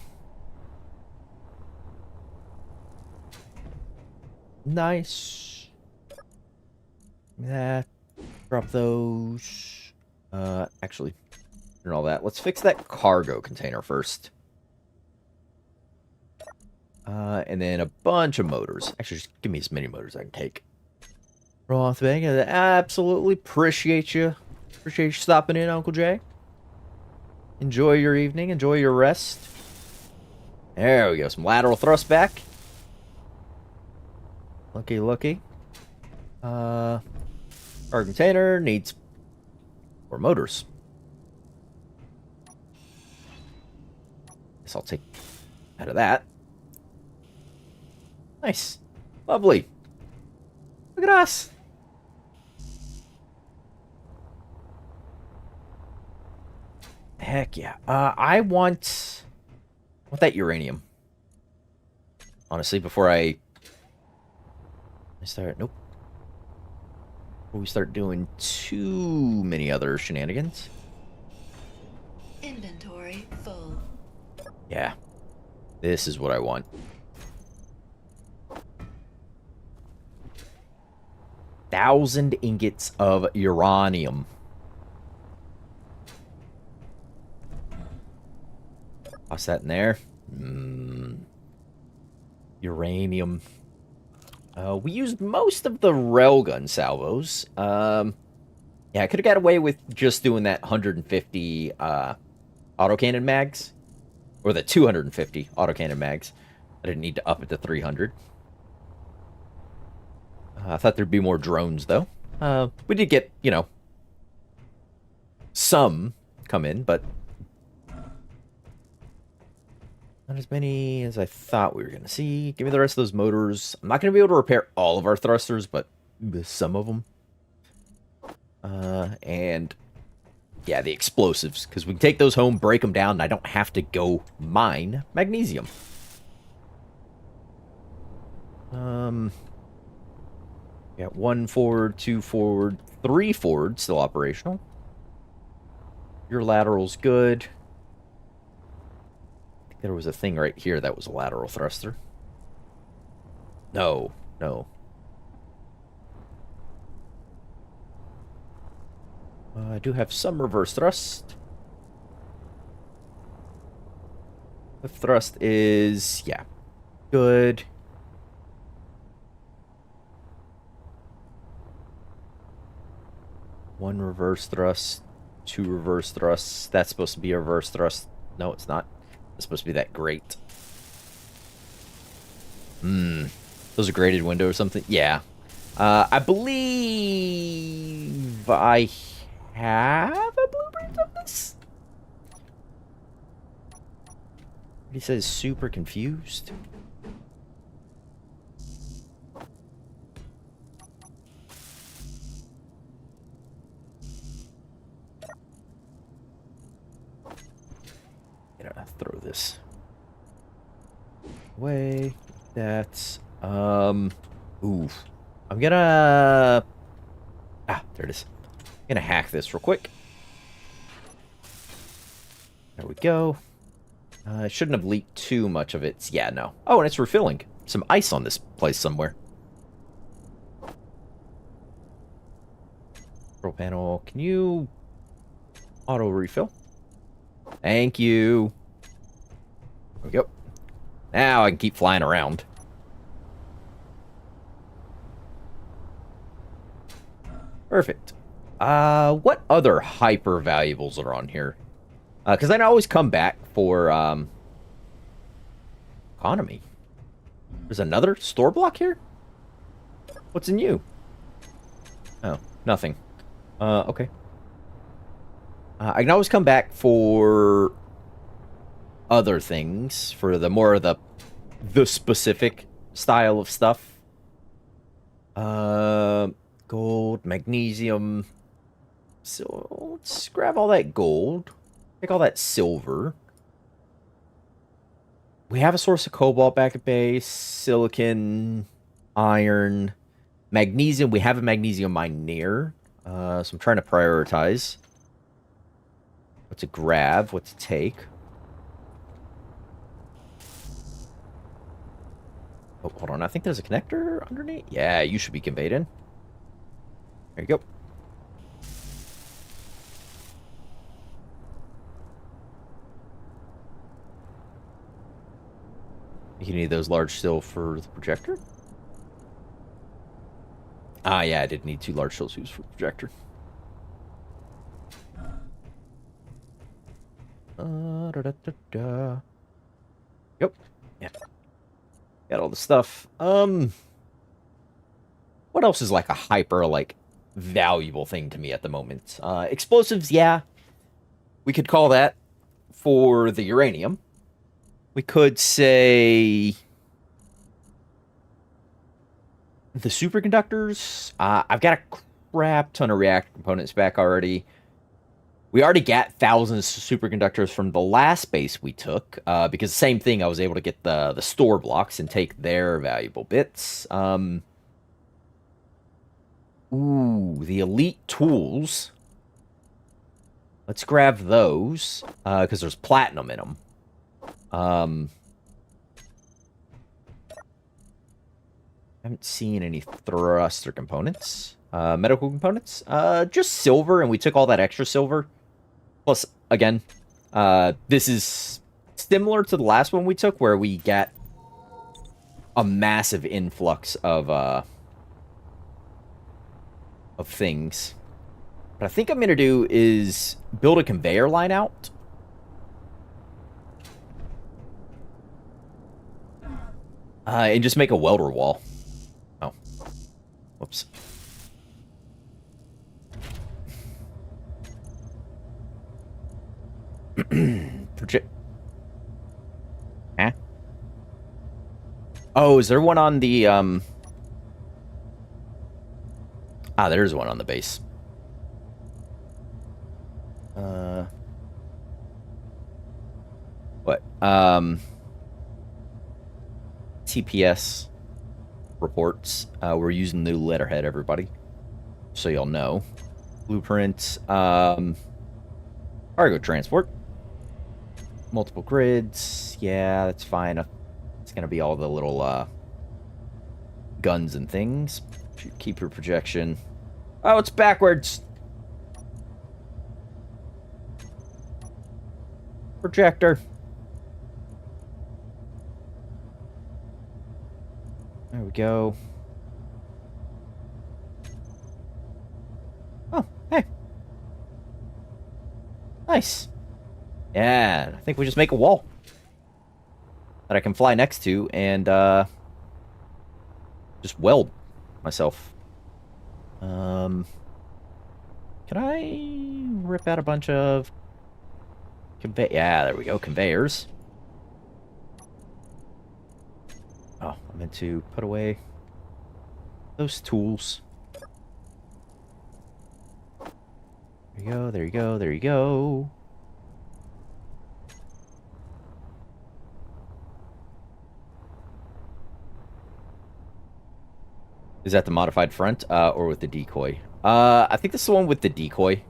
Nice. That. Drop those. Actually, and all that. Let's fix that cargo container first. And then a bunch of motors. Actually, just give me as many motors as I can take. Roth Bank, I absolutely appreciate you. Appreciate you stopping in, Uncle Jay. Enjoy your evening. Enjoy your rest. There we go. Some lateral thrust back. Lucky. Our container needs more motors. Guess I'll take out of that. Nice. Lovely. Look at us. Heck yeah. I want that uranium. Honestly, before I start... Nope. Before we start doing too many other shenanigans. Inventory full. Yeah. This is what I want. 1,000 ingots of uranium. Toss that in there. Uranium. We used most of the railgun salvos. Yeah, I could have got away with just doing that 150 autocannon mags. Or the 250 autocannon mags. I didn't need to up it to 300. I thought there'd be more drones, though. We did get, some come in, but not as many as I thought we were going to see. Give me the rest of those motors. I'm not going to be able to repair all of our thrusters, but some of them. And yeah, the explosives, because we can take those home, break them down, and I don't have to go mine magnesium. Got 1 forward, 2 forward, 3 forward still operational. Your lateral's good. I think there was a thing right here that was a lateral thruster. No, no. I do have some reverse thrust. The thrust is, yeah, good. One reverse thrust, 2 reverse thrusts. That's supposed to be a reverse thrust. No, it's not. It's supposed to be that grate. Those are grated window or something? Yeah. I believe I have a blueprint of this. He says super confused. Gonna throw this away. That's ooh. I'm gonna there it is. I'm gonna hack this real quick. There we go. I shouldn't have leaked too much of it. Yeah, no. Oh, and it's refilling. Some ice on this place somewhere. Control panel, can you auto refill? Thank you. There we go. Now I can keep flying around. Perfect. What other hyper valuables are on here? Because I always come back for, economy. There's another store block here? What's in you? Oh, nothing. Okay. I can always come back for other things, for the more of the specific style of stuff. Gold, magnesium. So let's grab all that gold. Take all that silver. We have a source of cobalt back at base, silicon, iron, magnesium. We have a magnesium mine near, so I'm trying to prioritize what to grab, what to take. Oh, hold on. I think there's a connector underneath. Yeah, you should be conveyed in. There you go. You need those large still for the projector? Ah, yeah, I did need 2 large still tubes for the projector. Yep. Yeah. Got all the stuff. What else is like a hyper, like, valuable thing to me at the moment? Explosives, yeah. We could call that for the uranium. We could say the superconductors. I've got a crap ton of reactor components back already. We already got thousands of superconductors from the last base we took, because same thing, I was able to get the store blocks and take their valuable bits. Ooh, the elite tools. Let's grab those, because there's platinum in them. Haven't seen any thruster components. Medical components. Just silver, and we took all that extra silver. Plus, again, this is similar to the last one we took, where we got a massive influx of things. What I think I'm gonna do is build a conveyor line out. And just make a welder wall. Oh. Whoops. Project. Huh? Oh, is there one on the, Ah, there's one on the base. What? TPS reports. We're using new letterhead, everybody. So y'all know. Blueprints. Cargo transport. Multiple grids. Yeah, that's fine. It's gonna be all the little, guns and things. Keep your projection. Oh, it's backwards! Projector. There we go. Oh, hey. Nice. Yeah, I think we just make a wall that I can fly next to and, just weld myself. Can I rip out a bunch of yeah, there we go, conveyors. Oh, I meant to put away those tools. There you go, there you go, there you go. Is that the modified front, or with the decoy? I think this is the one with the decoy.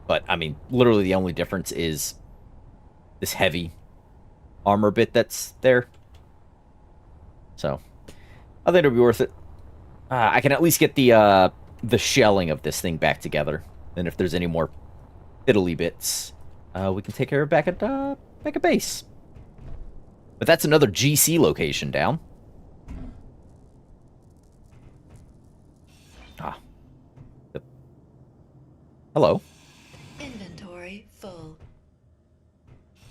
But, I mean, literally the only difference is this heavy armor bit that's there. So, I think it'll be worth it. I can at least get the shelling of this thing back together. And if there's any more fiddly bits, we can take care of back at base. But that's another GC location down. Ah. Hello. Inventory full.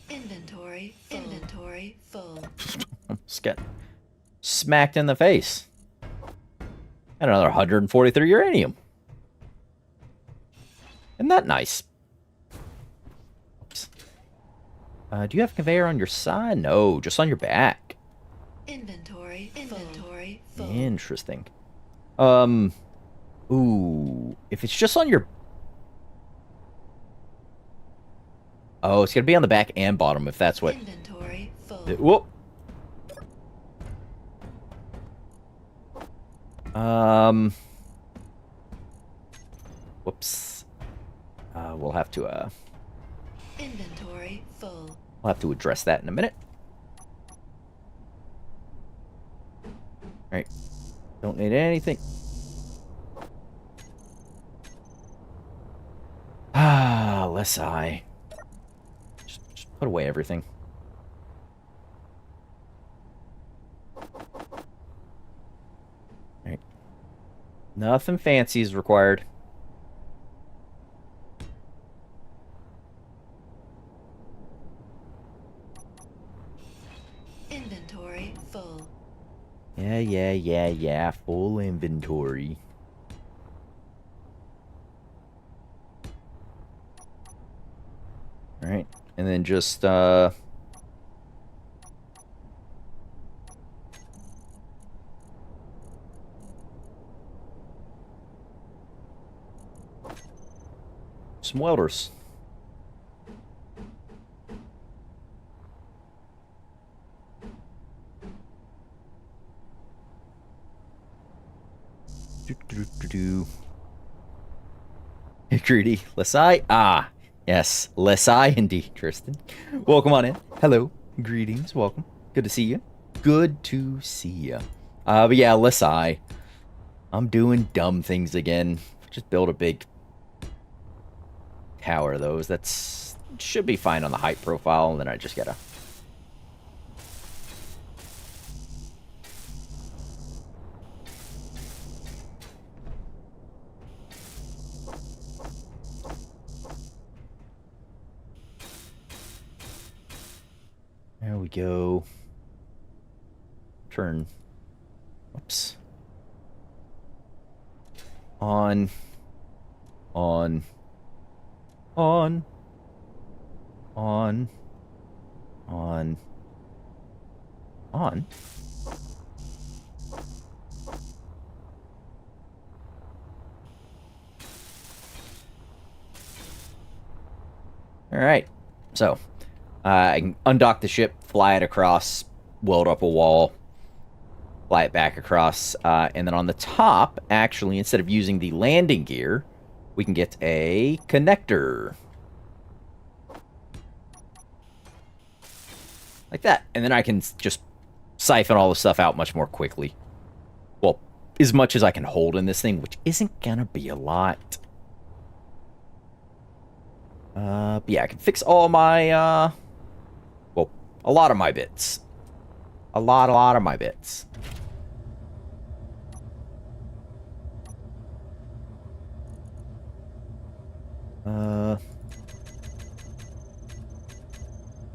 Inventory full. Inventory full. Just get smacked in the face. And another 143 uranium. Isn't that nice? Oops. Do you have a conveyor on your side? No, just on your back. Inventory full. Interesting. Ooh, if it's just on your... Oh, it's gonna be on the back and bottom if that's what... Inventory full. Whoop. Whoops. We'll have to, Inventory full. We'll have to address that in a minute. Alright. Don't need anything. Ah, less I. Just put away everything. Alright. Nothing fancy is required. Inventory full. Yeah. Full inventory. Alright. And then just, some welders. Greedy. Lesai? Ah, yes. Lesai indeed, Tristan. Welcome on in. Hello. Greetings. Welcome. Good to see you. Good to see you. But yeah, Lesai. I'm doing dumb things again. Just build a big tower of those. That's should be fine on the height profile, and then I just gotta There we go. Turn. Oops. On. On. On. On. On. On. All right. So, I can undock the ship, fly it across, weld up a wall, fly it back across, and then on the top, actually, instead of using the landing gear, we can get a connector. Like that. And then I can just siphon all the stuff out much more quickly. Well, as much as I can hold in this thing, which isn't gonna be a lot. But yeah, I can fix all my, well, a lot of my bits. A lot of my bits.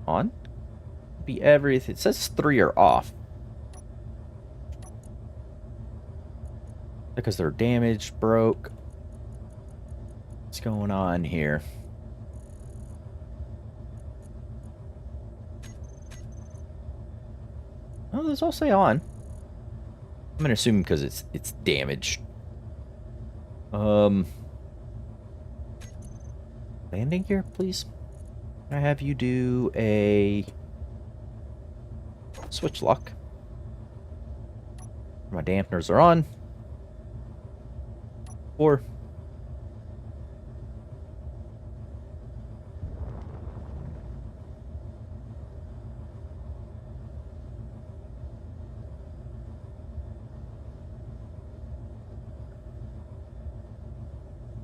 On? Be everything. It says 3 are off. Because they're damaged, broke. What's going on here? Oh, those all say on. I'm gonna assume because it's damaged. Landing gear, please. Can I have you do a switch lock? My dampeners are on. 4.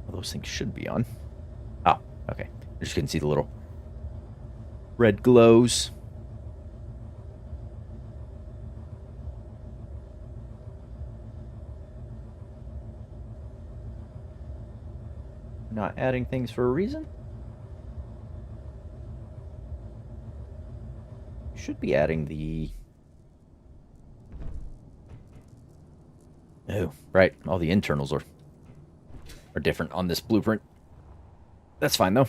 Those things should be on. Oh, okay. I just couldn't see the little red glows. Not adding things for a reason. Should be adding the... Oh, right. All the internals are different on this blueprint. That's fine, though.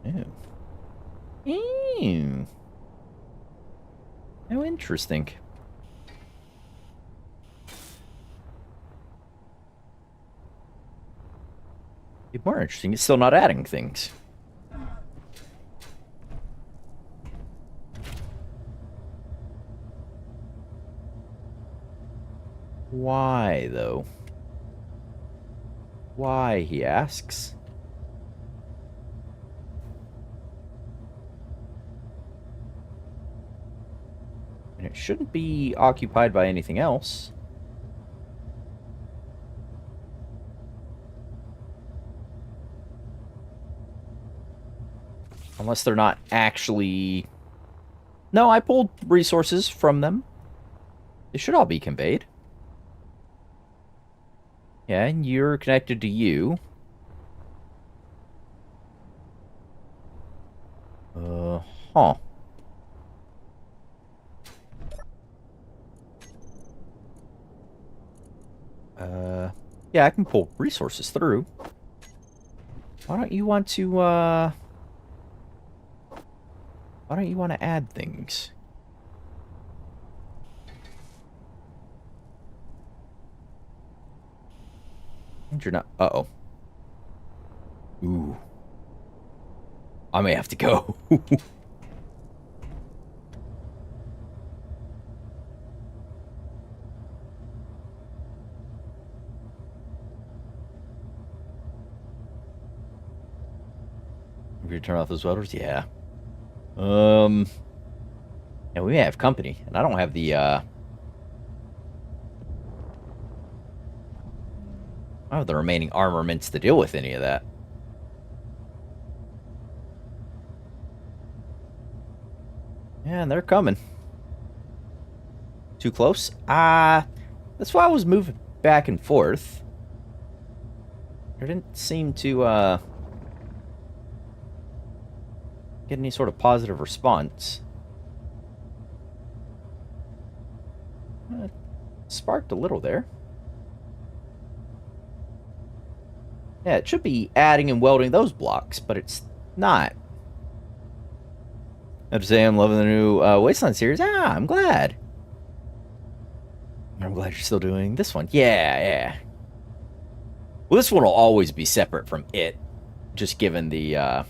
Ew. Ew. How interesting. It's more interesting. It's still not adding things. Why, though? Why, he asks. And it shouldn't be occupied by anything else. Unless they're not actually... No, I pulled resources from them. They should all be conveyed. Yeah, and you're connected to you. Huh. Yeah, I can pull resources through. Why don't you want to, why don't you want to add things? And you're not, uh-oh. Ooh. I may have to go. If you turn off those welders, yeah. And we may have company, and I don't have the, I don't have the remaining armaments to deal with any of that. Yeah, and they're coming. Too close? That's why I was moving back and forth. There didn't seem to get any sort of positive response. Sparked a little there. Yeah, it should be adding and welding those blocks, but it's not. I have to say I'm loving the new Wasteland series. Ah, I'm glad. I'm glad you're still doing this one. Yeah, yeah. Well, this one will always be separate from it, just given the, yeah,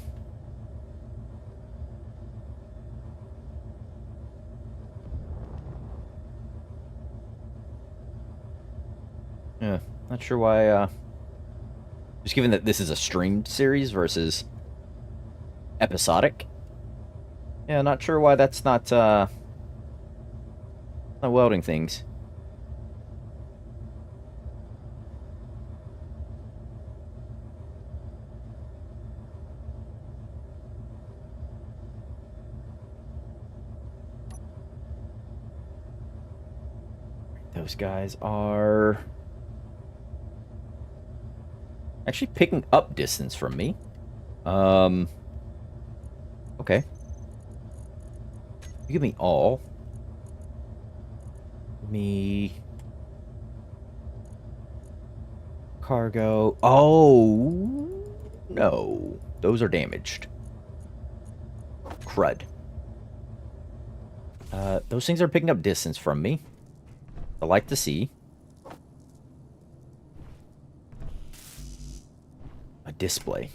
not sure why, just given that this is a streamed series versus episodic. Yeah, not sure why that's not welding things. Those guys are actually picking up distance from me. Okay. You give me all. Give me cargo. Oh, no. Those are damaged. Crud. Those things are picking up distance from me. I like to see. A display.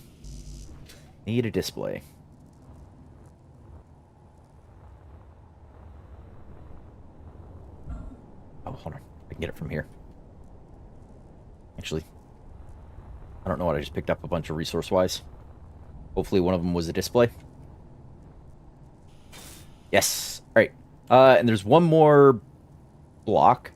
Need a display. Oh, hold on. I can get it from here. Actually, I don't know what I just picked up a bunch of resource-wise. Hopefully one of them was a display. Yes. All right. And there's one more block.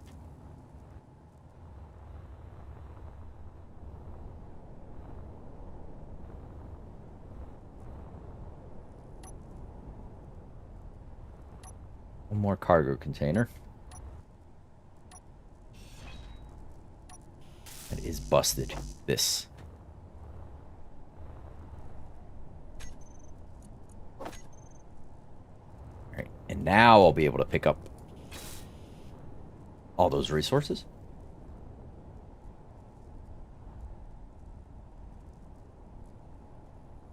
One more cargo container. That is busted. This. Alright, and now I'll be able to pick up all those resources.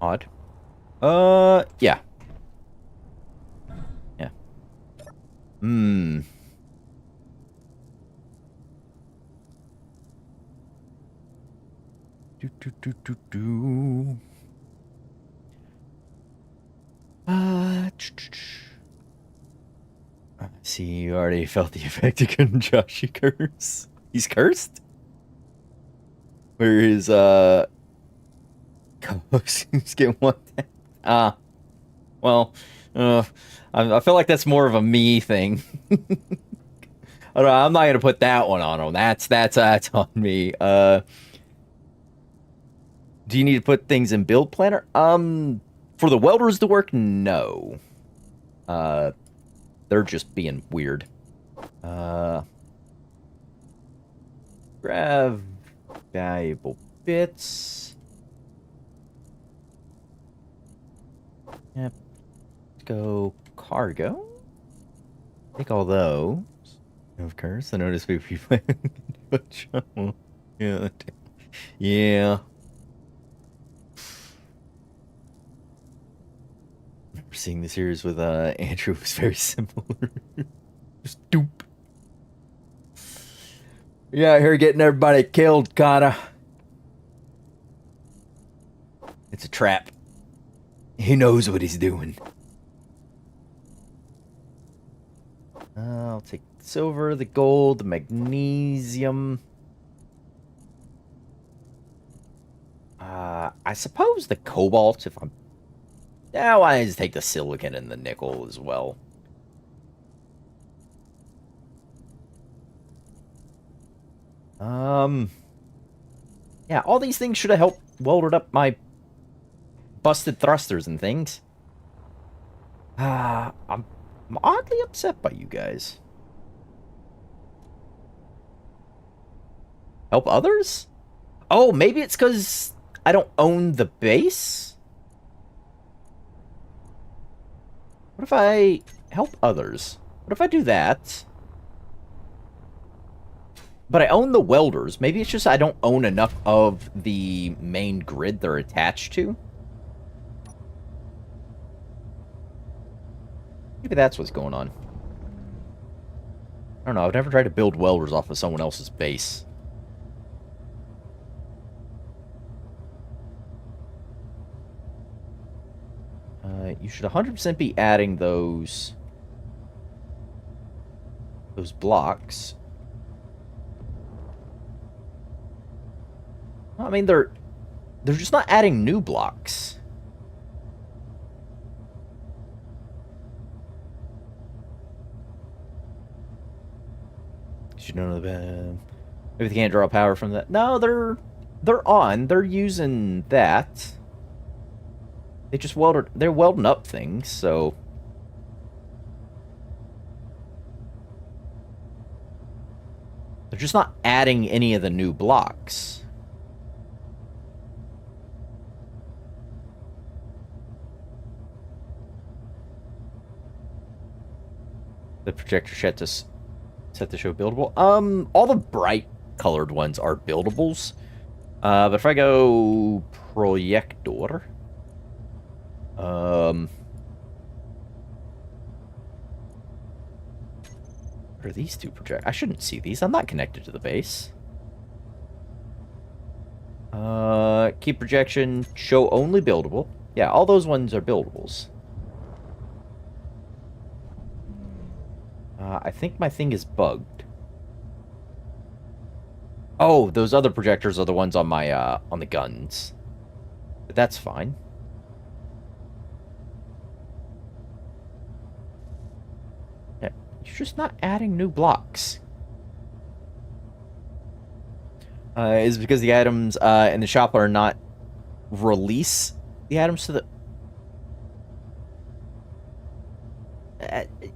Odd. Yeah. Yeah. Hmm. Do. I see you already felt the effect of Joshi curse. He's cursed? Where his, co-hosts get one. Well, I feel like that's more of a me thing. I don't know, I'm not gonna put that one on him. That's on me. Do you need to put things in build planner? For the welders to work, no. They're just being weird. Grab valuable bits. Yep. Let's go cargo. Take all those. Of course, I noticed we playing. Yeah. Yeah. Seeing the series with Andrew was very similar. Just doop. Yeah, out here getting everybody killed, kinda. It's a trap. He knows what he's doing. I'll take the silver, the gold, the magnesium. I suppose the cobalt, if I'm... Yeah, why don't I just take the silicon and the nickel as well? Yeah, all these things should have helped welded up my busted thrusters and things. I'm oddly upset by you guys. Help others? Oh, maybe it's because I don't own the base? What if I help others? What if I do that? But I own the welders. Maybe it's just I don't own enough of the main grid they're attached to. Maybe that's what's going on. I don't know. I've never tried to build welders off of someone else's base. You should 100% be adding those blocks. I mean, they're just not adding new blocks. You know, maybe they can't draw power from that. No, they're on. They're using that. They just they're welding up things, so they're just not adding any of the new blocks. The projector set to show buildable. All the bright colored ones are buildables. But if I go projector, what are these two I shouldn't see these. I'm not connected to the base. Keep projection, show only buildable. Yeah, all those ones are buildables. I think my thing is bugged. Oh, those other projectors are the ones on my, on the guns. But that's fine. Yeah, you're just not adding new blocks. Is it because the items, in the shop are not release the items to the...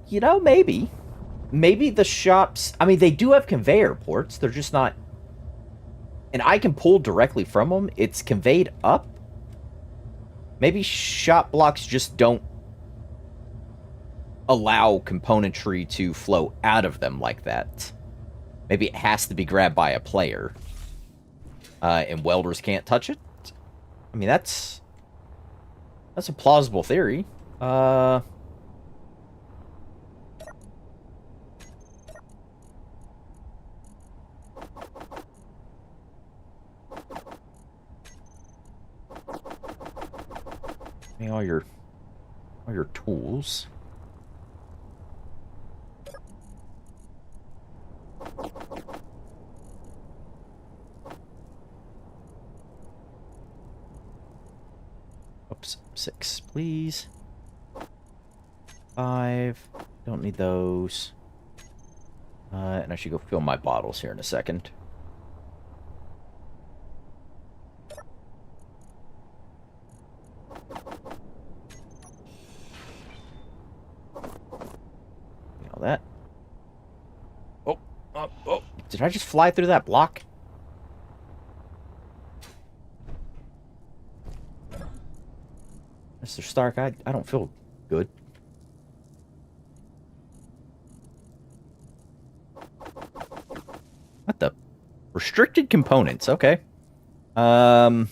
you know, maybe. Maybe the shops... I mean, they do have conveyor ports. They're just not... And I can pull directly from them. It's conveyed up. Maybe shop blocks just don't allow componentry to flow out of them like that. Maybe it has to be grabbed by a player. And welders can't touch it? I mean, that's a plausible theory. All your tools. Oops, 6, please. 5. Don't need those. And I should go fill my bottles here in a second. That. Oh. Did I just fly through that block? Mr. Stark, I don't feel good. What the? Restricted components, okay. Try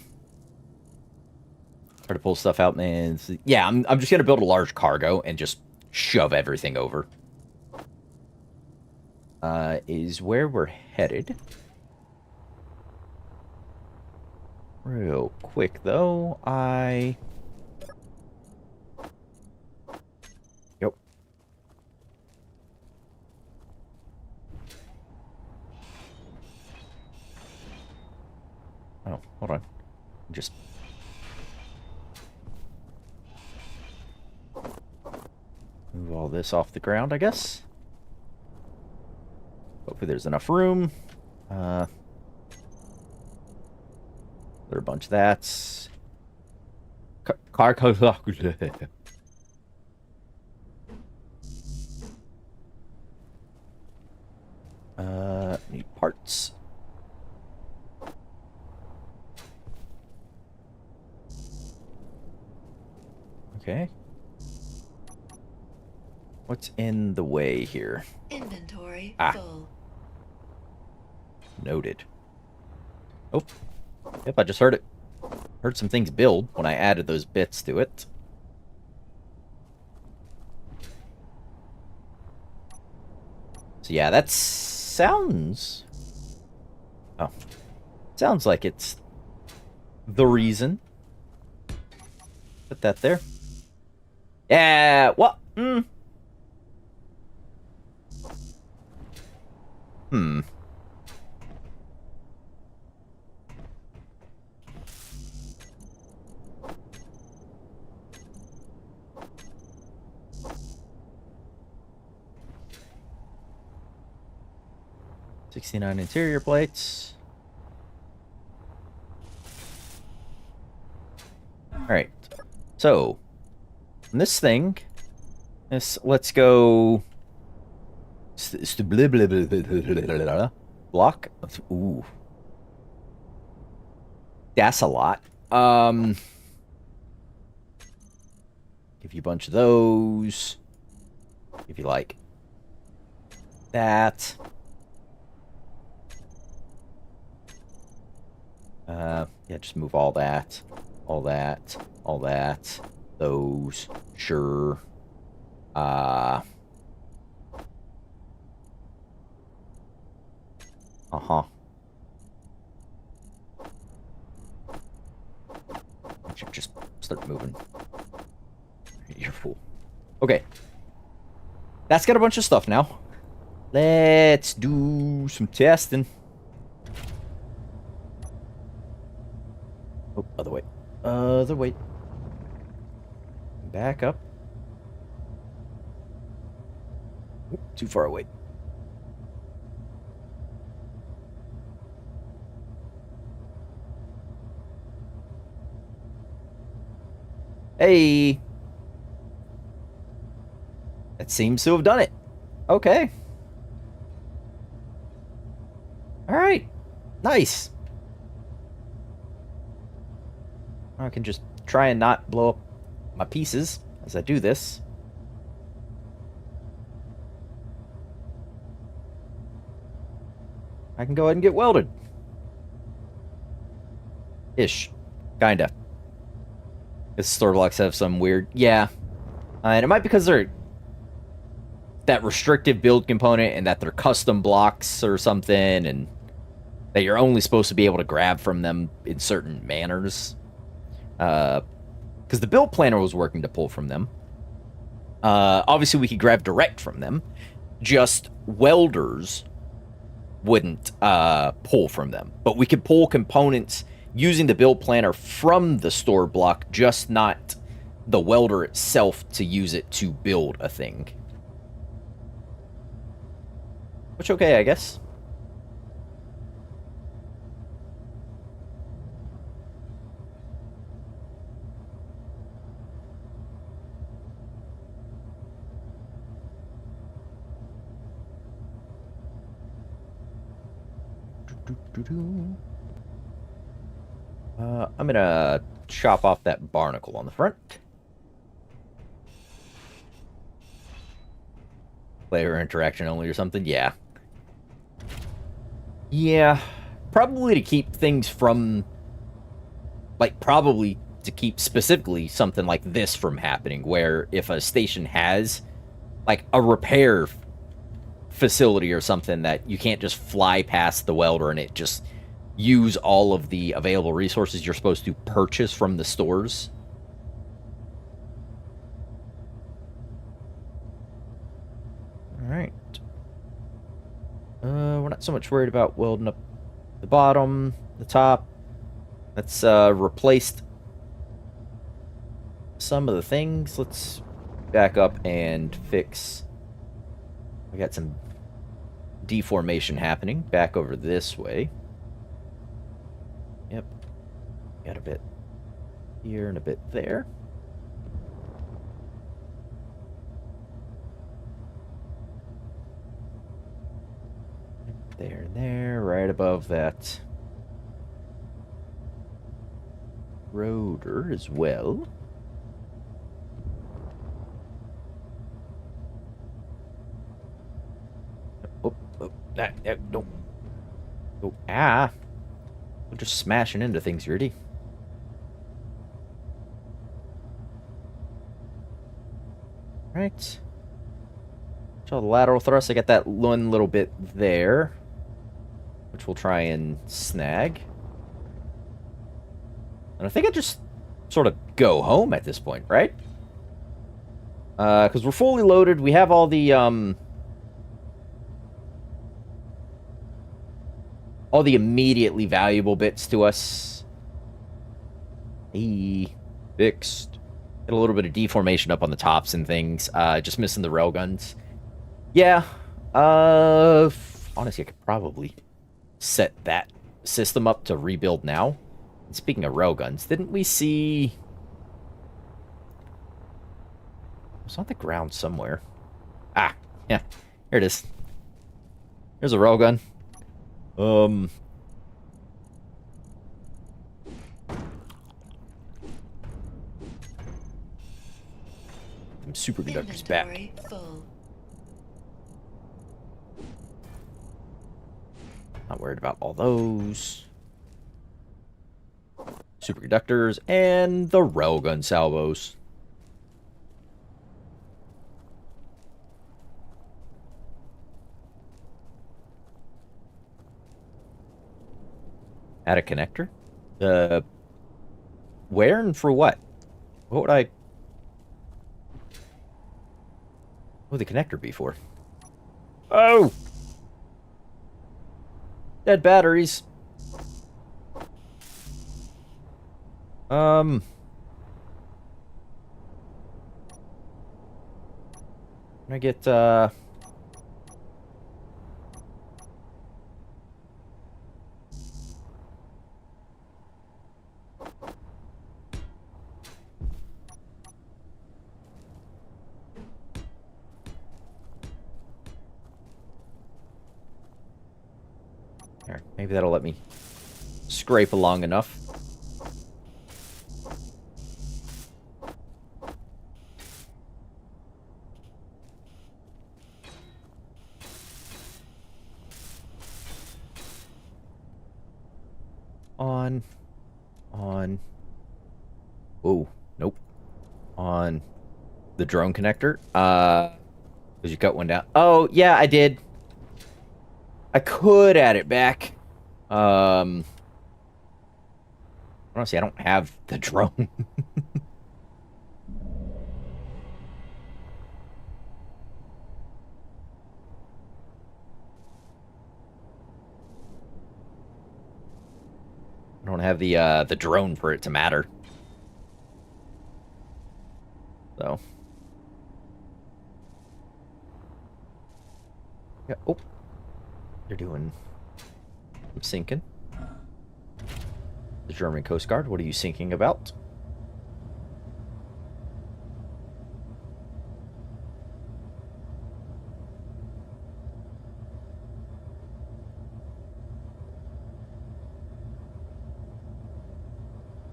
to pull stuff out, man. Yeah, I'm just gonna build a large cargo and just shove everything over. Is where we're headed. Real quick, though, Yep. Oh, hold on. Just... move all this off the ground, I guess. Hopefully there's enough room. There are a bunch of that's... Need parts. Okay. What's in the way here? Inventory Ah. full. Noted. Oh. Yep, I just heard it. Heard some things build when I added those bits to it. So yeah, that sounds... Oh. Sounds like it's the reason. Put that there. Yeah, what? Hmm. 69 interior plates. Alright. So, this thing, let's go... Block? Ooh. That's a lot. Give you a bunch of those. Give you, like, that. Yeah, just move all that. All that. All that. Those. Sure. Uh-huh. I should just start moving. You're a fool. Okay. That's got a bunch of stuff now. Let's do some testing. Oh, other way. Other way. Back up. Oop, too far away. Hey! That seems to have done it. Okay. Alright. Nice. I can just try and not blow up my pieces as I do this. I can go ahead and get welded. Ish. Kinda. Because store blocks have some weird... Yeah. And it might be because they're... that restrictive build component and that they're custom blocks or something, and that you're only supposed to be able to grab from them in certain manners. Because the build planner was working to pull from them. Obviously, we could grab direct from them. Just welders wouldn't pull from them. But we could pull components using the build planner from the store block, just not the welder itself to use it to build a thing. Which, okay, I guess. I'm gonna chop off that barnacle on the front. Player interaction only or something? Yeah. Yeah. Probably to keep things from... like, probably to keep specifically something like this from happening, where if a station has, like, a repair facility or something that you can't just fly past the welder and it just use all of the available resources you're supposed to purchase from the stores. Alright. We're not so much worried about welding up the bottom, the top. Let's replace some of the things. Let's back up and fix. We got some deformation happening back over this way. Yep. Got a bit here and a bit there. There and there, right above that rotor as well. Don't. Oh, ah. I'm just smashing into things, Rudy. Right. So the lateral thrust, I got that one little bit there, which we'll try and snag. And I think I just sort of go home at this point, right? Because we're fully loaded. We have all the immediately valuable bits to us. Fixed. Get a little bit of deformation up on the tops and things. Just missing the railguns. Yeah. Honestly, I could probably set that system up to rebuild now. And speaking of railguns, didn't we see... It's on the ground somewhere. Ah, yeah. Here it is. Here's a railgun. Some superconductors back. Inventory full. Not worried about all those. Superconductors and the railgun salvos. Add a connector? Where and for what? What would I... What would the connector be for? Oh! Dead batteries. Can I get, There, maybe that'll let me scrape along enough. On. Oh, nope. On the drone connector. Because you cut one down. Oh, yeah, I did. I could add it back. Honestly, I don't have the drone. I don't have the drone for it to matter. So. Yeah. Oh. They're doing some sinking. The German Coast Guard, what are you sinking about?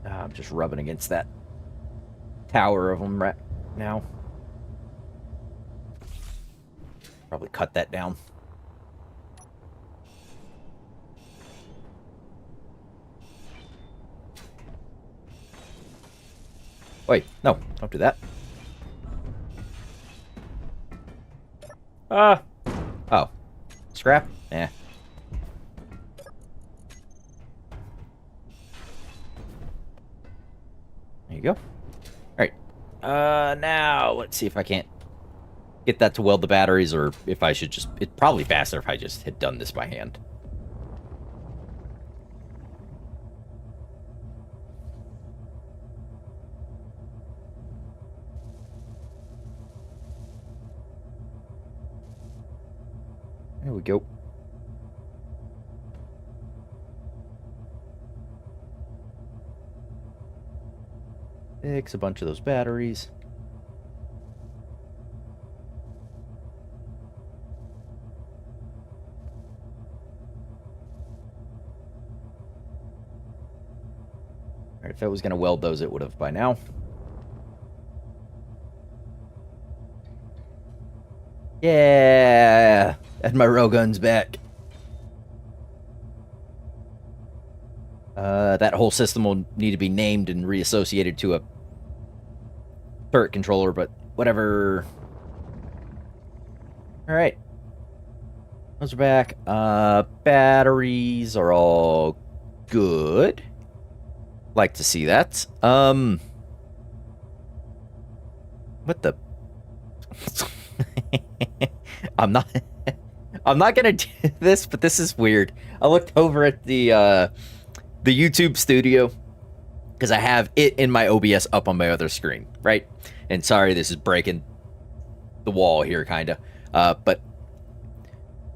I'm just rubbing against that tower of them right now. Probably cut that down. Wait, no, don't do that. Oh. Scrap? Eh. There you go. Alright. Now, let's see if I can't get that to weld the batteries, or if I should just... It's probably faster if I just had done this by hand. There we go. Fix a bunch of those batteries. Alright, if I was going to weld those, it would have by now. Yeah! Had my railguns back. that whole system will need to be named and reassociated to a turret controller, but whatever. Alright. Those are back. Batteries are all good. Like to see that. What the... I'm not gonna do this, but this is weird. I looked over at the YouTube studio because I have it in my OBS up on my other screen, right? And sorry, this is breaking the wall here, kinda. But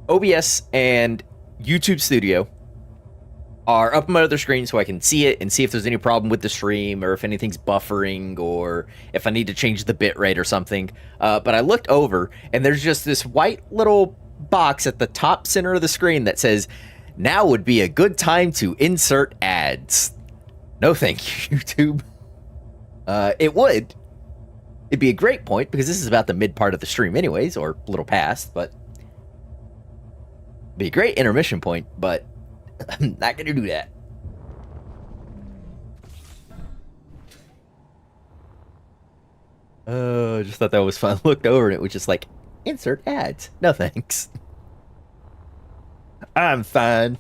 OBS and YouTube Studio are up on my other screen so I can see it and see if there's any problem with the stream or if anything's buffering or if I need to change the bitrate or something. But I looked over and there's just this white little box at the top center of the screen that says, "Now would be a good time to insert ads." No thank you, YouTube. It would. It'd be a great point because this is about the mid part of the stream anyways, or a little past, but be a great intermission point, but I'm not gonna do that. I just thought that was fun. Looked over and it was just like, insert ads. No thanks. I'm fine.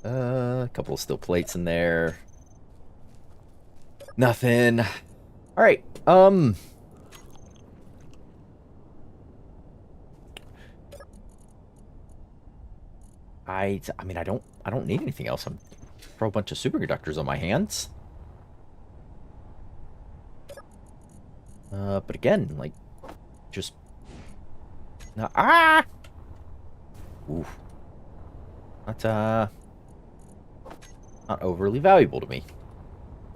A couple of steel plates in there. Nothing. All right. I mean, I don't need anything else. I'm throw a bunch of superconductors on my hands. But again, like, just no, oof. Not overly valuable to me.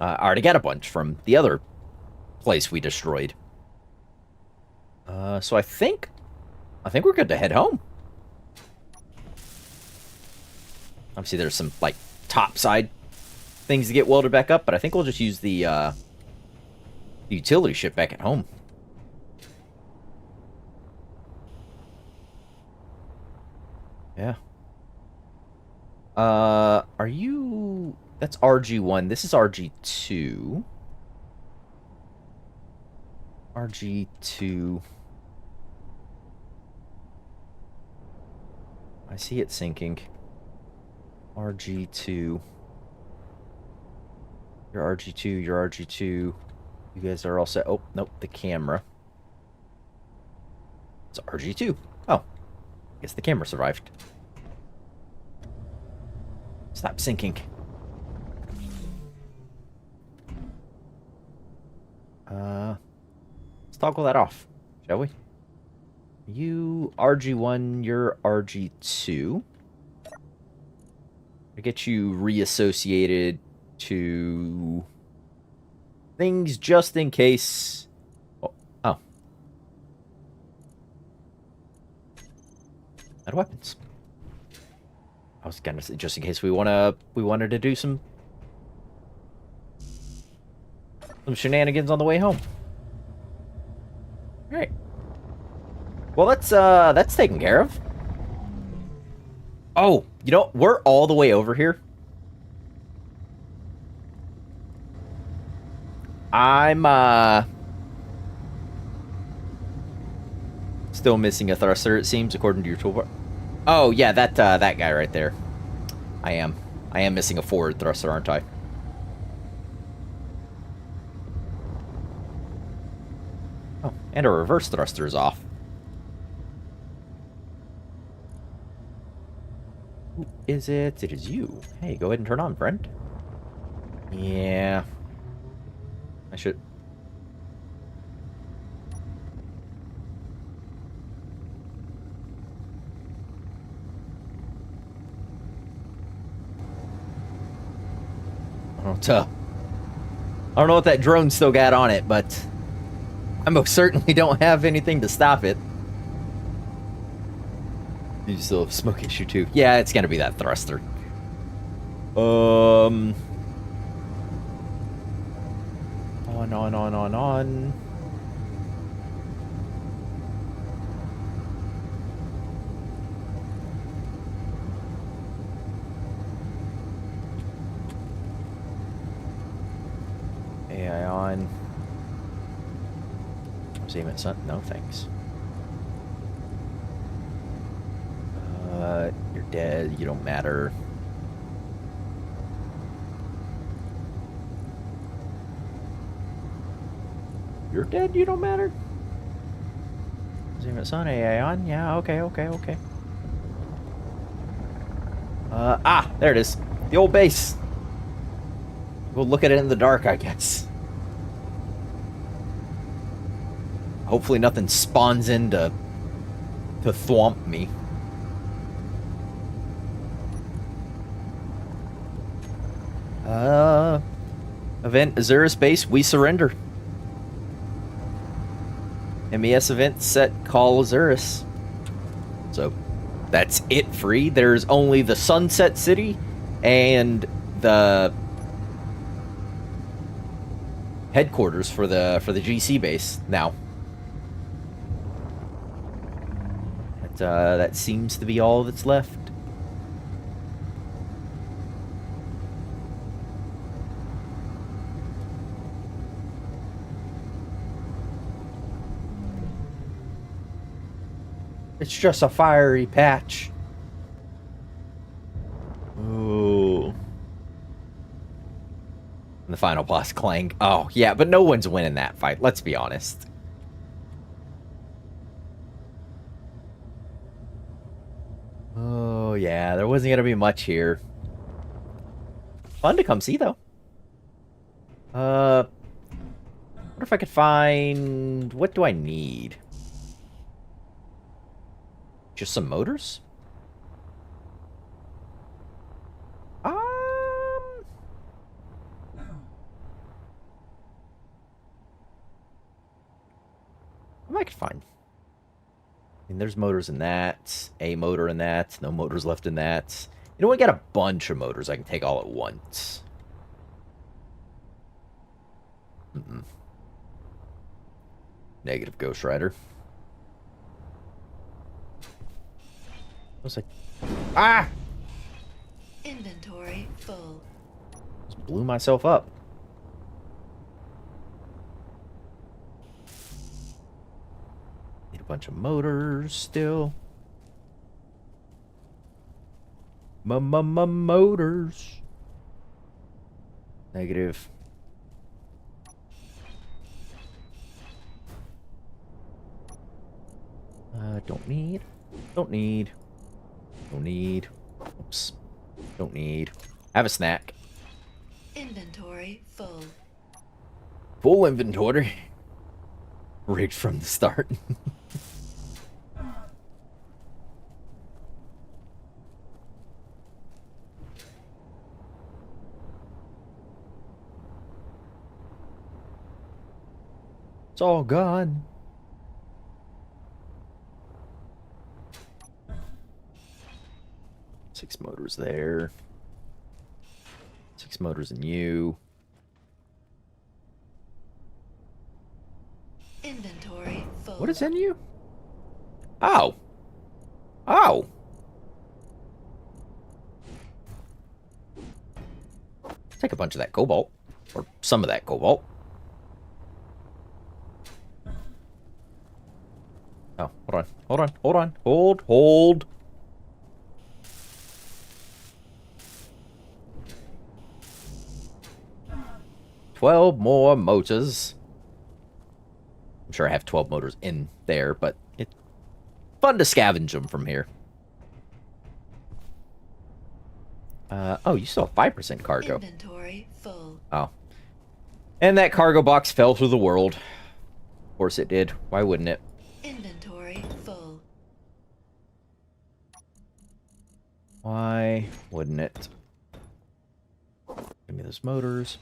I already got a bunch from the other place we destroyed. So I think we're good to head home. Obviously, there's some, like, topside things to get welded back up, but I think we'll just use the utility ship back at home. Yeah. Are you... That's RG1. This is RG2. RG2. I see it sinking. RG2. You're RG2, you're RG2. You guys are all set. Oh, nope, the camera. It's RG2. Oh, I guess the camera survived. Stop sinking. Let's toggle that off, shall we? You RG1, you're RG2. I get you reassociated to things just in case. Oh. Out of weapons. I was gonna say just in case we wanted to do some shenanigans on the way home. All right. Well, that's taken care of. Oh, you know, we're all the way over here. I'm still missing a thruster, it seems, according to your toolbar. Oh yeah, that guy right there. I am missing a forward thruster, aren't I? Oh, and a reverse thruster is off. Who is it? It is you. Hey, go ahead and turn on, friend. Yeah. I should... I don't know what that drone still got on it, but I most certainly don't have anything to stop it. You still have a smoke issue too. Yeah, it's gonna be that thruster. On. Damn it, son. No, thanks. You're dead. You don't matter. You're dead. You don't matter. Damn it, son. AI on? Yeah, okay, okay, okay. There it is. The old base. We'll look at it in the dark, I guess. Hopefully nothing spawns in to thwomp me. Event Azurus base, we surrender. MES event set, call Azurus. So that's it free. There's only the Sunset City and the headquarters for the GC base now. That seems to be all that's left. It's just a fiery patch. Ooh. And the final boss, Clang. Oh, yeah, but no one's winning that fight, let's be honest. Oh, yeah, there wasn't gonna be much here. Fun to come see, though. What if I could find... What do I need? Just some motors? I might find. I mean, there's motors in that. A motor in that. No motors left in that. You know, we got a bunch of motors I can take all at once. Negative Ghost Rider. I was like, ah! Inventory full. Just blew myself up. Need a bunch of motors still. Motors. Negative. Don't need. Don't need. Don't need. Oops. Don't need. Have a snack. Inventory full. Full inventory. Right from the start. It's all gone. Six motors there. Six motors in you. Inventory full. What is in you? Oh. Oh. Take a bunch of that cobalt. Or some of that cobalt. Oh, hold on. Hold on. Hold on. Hold. 12 more motors. I'm sure I have 12 motors in there, but it's fun to scavenge them from here. Oh, you still have 5% cargo. Inventory full. Oh. And that cargo box fell through the world. Of course it did. Why wouldn't it? Inventory full. Why wouldn't it? Give me those motors.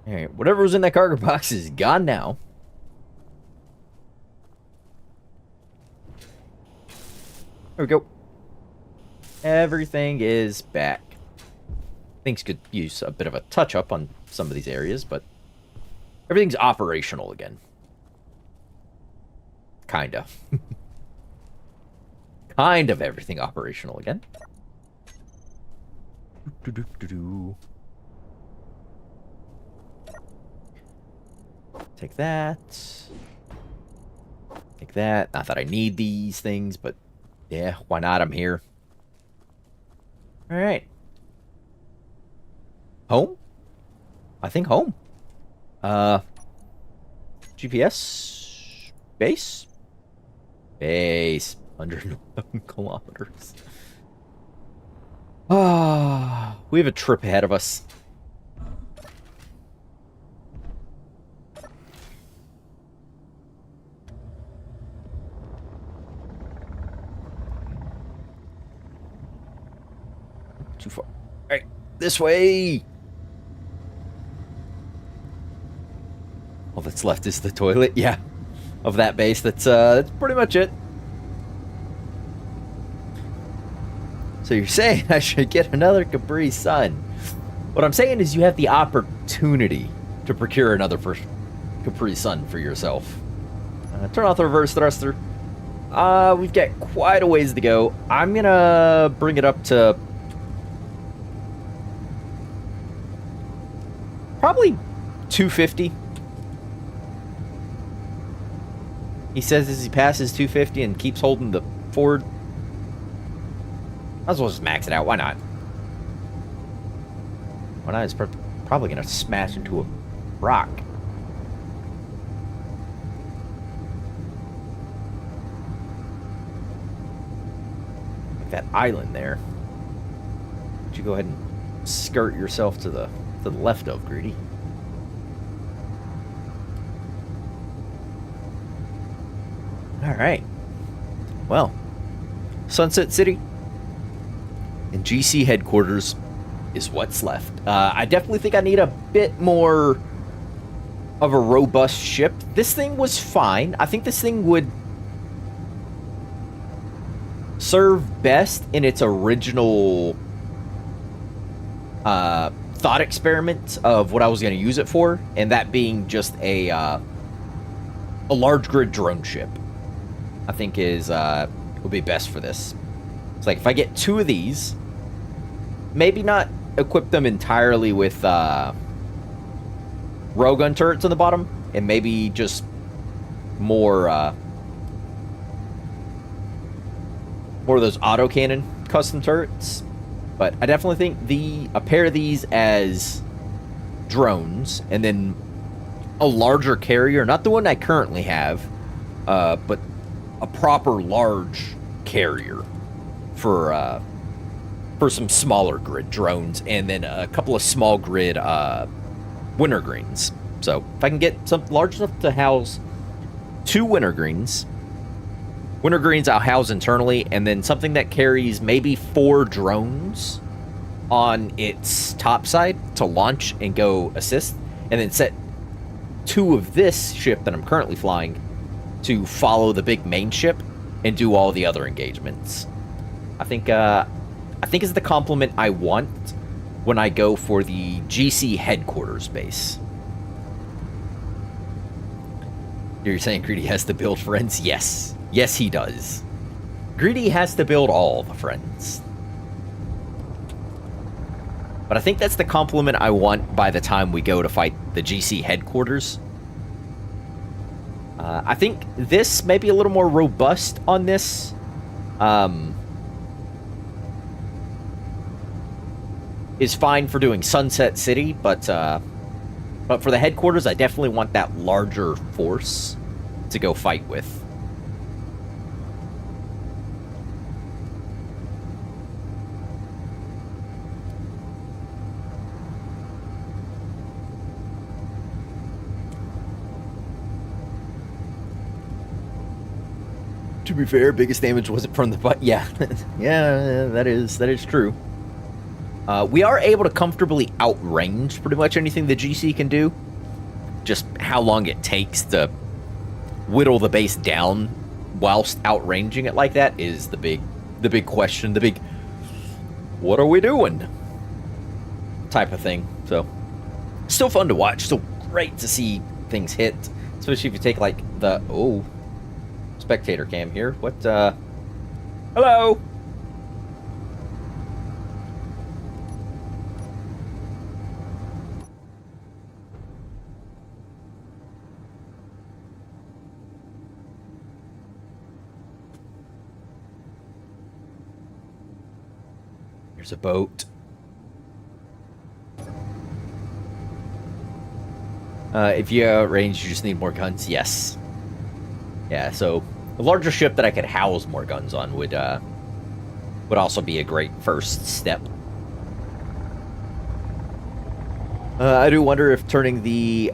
Alright, whatever was in that cargo box is gone now. There we go. Everything is back. Things could use a bit of a touch-up on some of these areas, but everything's operational again. Kinda. Kind of everything operational again. Take that. Take that. Not that I need these things, but yeah, why not? I'm here. All right. Home? I think home. Uh, GPS? Base? Base. 111 kilometers. Ah, we have a trip ahead of us. Too far. All right, this way. All that's left is the toilet. Yeah, of that base. That's pretty much it. So you're saying I should get another Capri Sun? What I'm saying is you have the opportunity to procure another Capri Sun for yourself. Turn off the reverse thruster. We've got quite a ways to go. I'm gonna bring it up to probably 250. He says as he passes 250 and keeps holding the forward. Might as well just max it out. Why not? Why not? It's probably gonna smash into a rock. Like that island there. Would you go ahead and skirt yourself to the left of, Greedy? All right. Well, Sunset City and GC headquarters is what's left. I definitely think I need a bit more of a robust ship. This thing was fine. I think this thing would serve best in its original thought experiment of what I was going to use it for, and that being just a large grid drone ship. I think would be best for this. It's like if I get 2 of these, maybe not equip them entirely with railgun turrets on the bottom, and maybe just more of those autocannon custom turrets. But I definitely think a pair of these as drones, and then a larger carrier, not the one I currently have, but a proper large carrier for some smaller grid drones, and then a couple of small grid wintergreens. So if I can get something large enough to house 2 wintergreens I'll house internally, and then something that carries maybe 4 drones on its top side to launch and go assist, and then set 2 of this ship that I'm currently flying to follow the big main ship and do all the other engagements. I think is the complement I want when I go for the GC headquarters base. You're saying Greedy has to build friends? Yes. Yes, he does. Greedy has to build all the friends. But I think that's the complement I want by the time we go to fight the GC headquarters. I think this may be a little more robust on this. Is fine for doing Sunset City, but for the headquarters, I definitely want that larger force to go fight with. To be fair, biggest damage wasn't from the butt. Yeah, yeah, that is true. We are able to comfortably outrange pretty much anything the GC can do. Just how long it takes to whittle the base down whilst outranging it like that is the big question, the big what are we doing type of thing. So still fun to watch, still great to see things hit, especially if you take like the spectator cam here. What hello. Here's a boat. If you range, you just need more guns. Yes. Yeah. So a larger ship that I could house more guns on would also be a great first step. I do wonder if turning the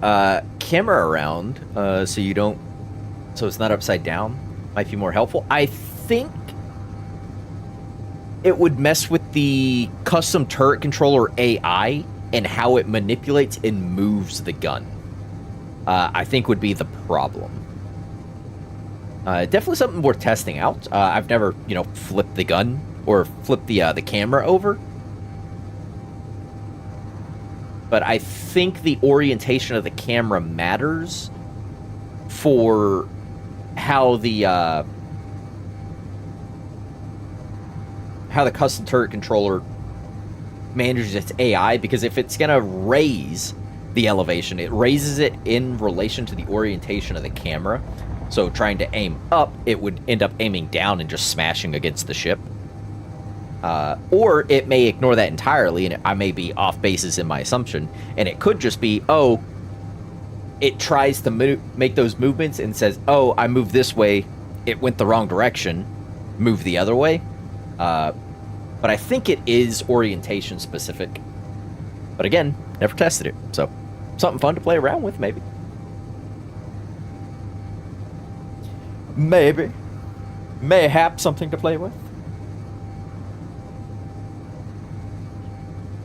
camera around so it's not upside down might be more helpful. I think it would mess with the custom turret controller AI and how it manipulates and moves the gun. I think would be the problem. Definitely something worth testing out. I've never, flipped the gun or flipped the camera over. But I think the orientation of the camera matters for how the custom turret controller manages its AI, because if it's gonna raise the elevation, it raises it in relation to the orientation of the camera. So trying to aim up, it would end up aiming down and just smashing against the ship. Or it may ignore that entirely, and I may be off basis in my assumption, and it could just be, it tries to make those movements and says, I moved this way, it went the wrong direction, move the other way. But I think it is orientation specific. But again, never tested it, so something fun to play around with, maybe. Mayhap something to play with.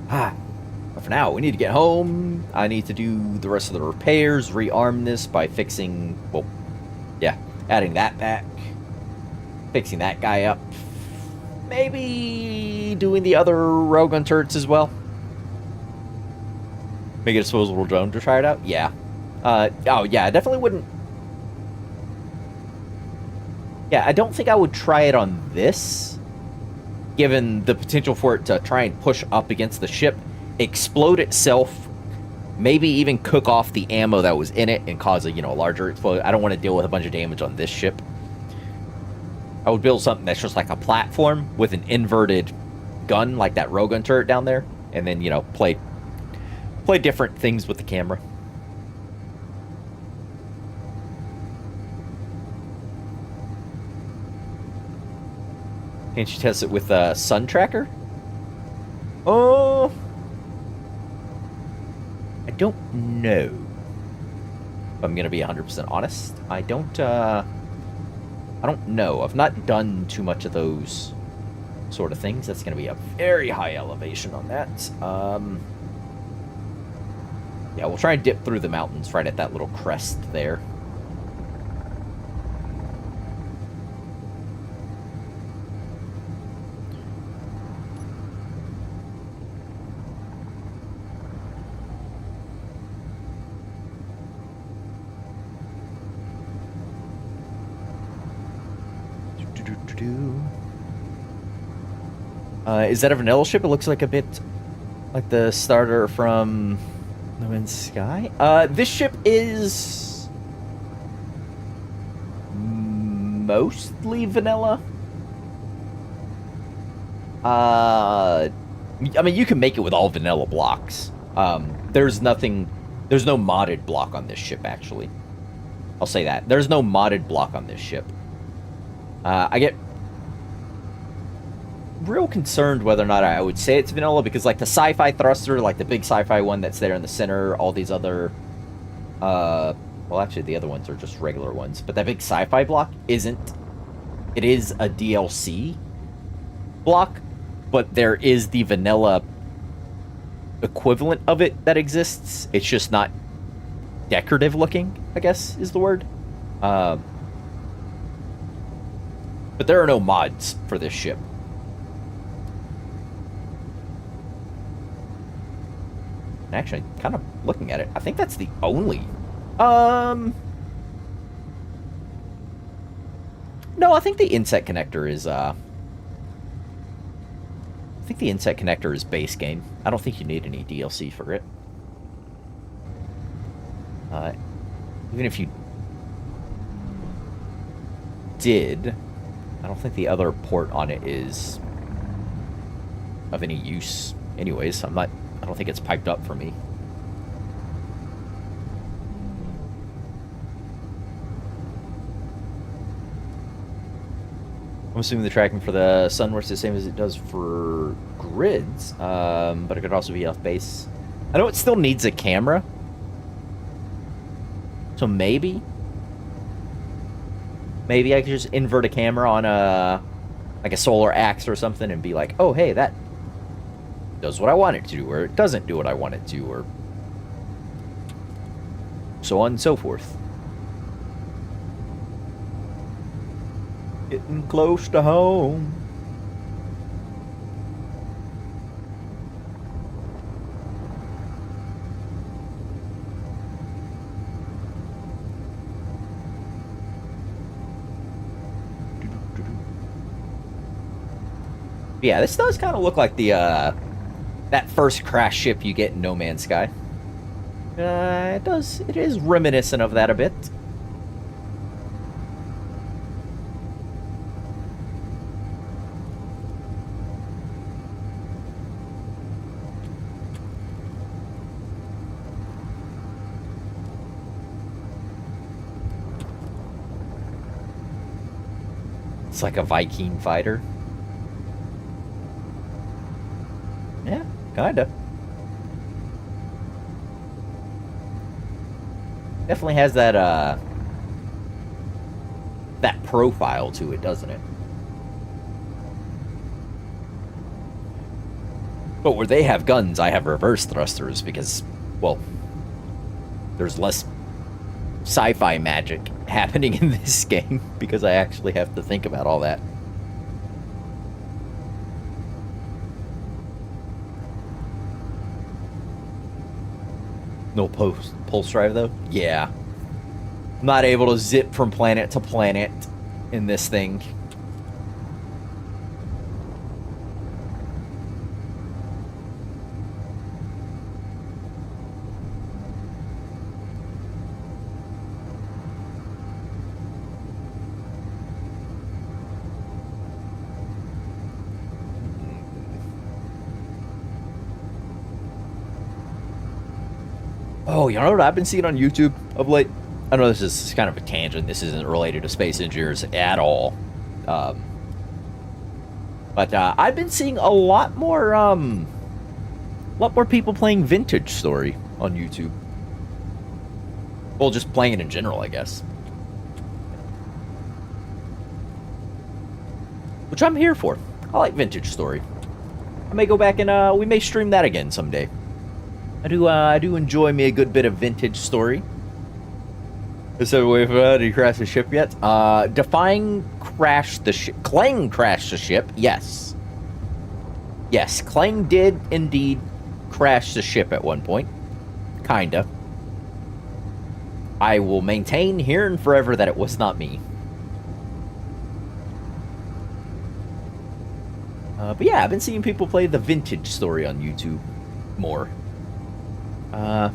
But for now, we need to get home. I need to do the rest of the repairs, rearm this by fixing, adding that back, fixing that guy up, maybe doing the other railgun turrets as well. Make a disposable drone to try it out? Yeah. I definitely wouldn't. Yeah, I don't think I would try it on this, given the potential for it to try and push up against the ship, explode itself, maybe even cook off the ammo that was in it and cause a larger explosion. I don't want to deal with a bunch of damage on this ship. I would build something that's just like a platform with an inverted gun, like that railgun turret down there, and then play different things with the camera. Can't you test it with a sun tracker? Oh, I don't know. If I'm gonna be 100% honest, I don't know. I've not done too much of those sort of things. That's gonna be a very high elevation on that. Yeah, we'll try and dip through the mountains right at that little crest there. Is that a vanilla ship? It looks like a bit like the starter from No Man's Sky. This ship is mostly vanilla. I mean, you can make it with all vanilla blocks. There's no modded block on this ship, actually. I'll say that. There's no modded block on this ship. I get real concerned whether or not I would say it's vanilla, because like the sci-fi thruster, like the big sci-fi one that's there in the center, all these other well, actually the other ones are just regular ones, but that big sci-fi block isn't. It is a DLC block, but there is the vanilla equivalent of it that exists. It's just not decorative looking, I guess is the word. But there are no mods for this ship. Actually, kind of looking at it, I think that's the only... No, I think the inset connector is, I think the inset connector is base game. I don't think you need any DLC for it. Even if you did, I don't think the other port on it is of any use. Anyways, I don't think it's piped up for me. I'm assuming the tracking for the sun works the same as it does for grids, but it could also be off base. I know it still needs a camera, so maybe I could just invert a camera on like a solar axe or something and be like, oh, hey, that does what I want it to do, or it doesn't do what I want it to, or so on and so forth. Getting close to home. Yeah, this does kind of look like the that first crash ship you get in No Man's Sky. It is reminiscent of that a bit. It's like a Viking fighter. Yeah, kinda. Definitely has that that profile to it, doesn't it? But where they have guns, I have reverse thrusters because, well, there's less sci-fi magic happening in this game because I actually have to think about all that. No pulse drive though? Yeah. I'm not able to zip from planet to planet in this thing. Oh, you know what I've been seeing on YouTube of late? I know this is kind of a tangent. This isn't related to Space Engineers at all. But I've been seeing a lot more people playing Vintage Story on YouTube. Well, just playing it in general, I guess. Which I'm here for. I like Vintage Story. I may go back and we may stream that again someday. I do enjoy me a good bit of Vintage Story. So we've did he crash the ship yet? Defying crashed the ship. Clang crashed the ship. Yes. Yes, Clang did indeed crash the ship at one point. Kinda. I will maintain here and forever that it was not me. But yeah, I've been seeing people play the Vintage Story on YouTube more. And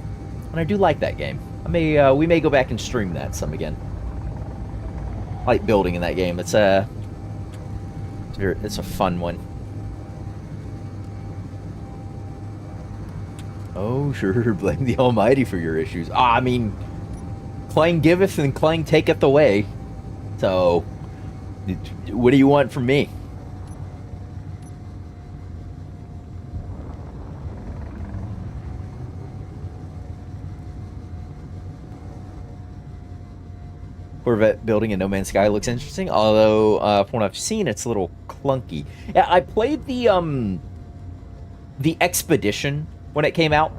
I do like that game. We may go back and stream that some again. I like building in that game. It's a fun one. Oh, sure, blame the Almighty for your issues. I mean, Clang giveth and Clang taketh away. So, what do you want from me? Corvette building in No Man's Sky looks interesting, although from what I've seen, it's a little clunky. Yeah, I played the Expedition when it came out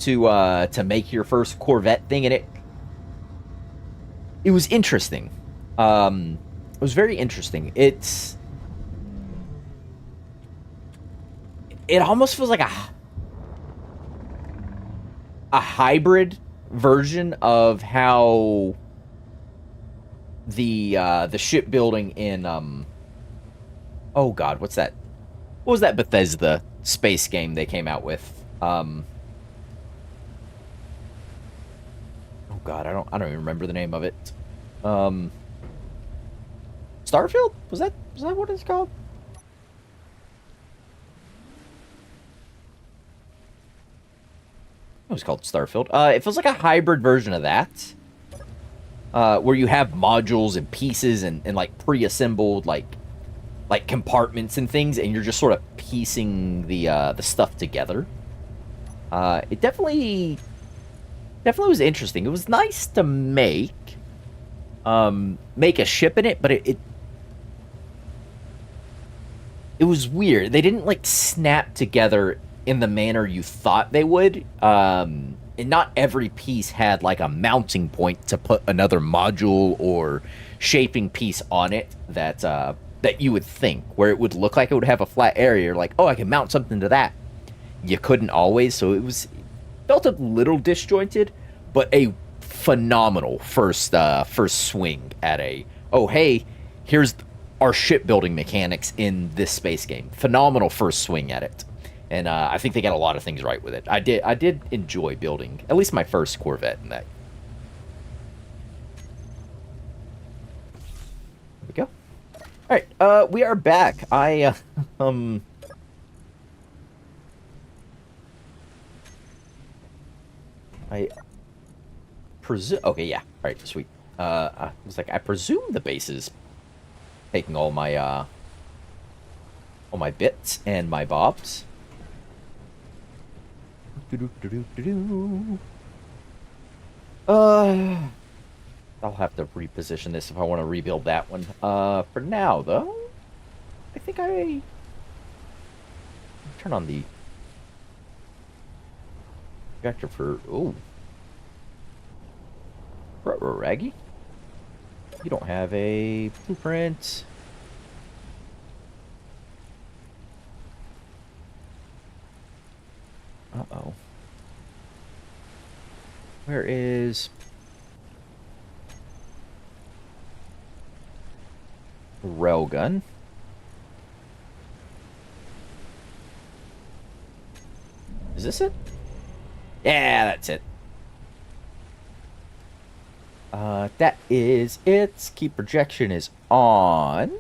to make your first Corvette thing, and it was interesting. It was very interesting. It almost feels like a hybrid version of how the shipbuilding in oh god, what's that? What was that Bethesda space game they came out with? Oh god, I don't even remember the name of it. Starfield? Was that what it's called? It was called Starfield. It feels like a hybrid version of that, where you have modules and pieces and like pre-assembled like compartments and things, and you're just sort of piecing the stuff together. It definitely was interesting. It was nice to make a ship in it, but it was weird. They didn't like snap together in the manner you thought they would. And not every piece had like a mounting point to put another module or shaping piece on it that you would think, where it would look like it would have a flat area. You're like, oh, I can mount something to that. You couldn't always, so felt a little disjointed, but a phenomenal first swing at oh hey, here's our shipbuilding mechanics in this space game. Phenomenal first swing at it, and I think they got a lot of things right with it. I did enjoy building at least my first Corvette in that. There we go. All right, we are back. I presume. Okay, yeah. All right, sweet. I was like, I presume the base is taking all my bits and my bobs. I'll have to reposition this if I want to rebuild that one. For now though, I think I turn on the projector for. Oh, Raggy, you don't have a blueprint. Uh-oh. Where is railgun? Is this it? Yeah, that's it. That is it. Key projection is on.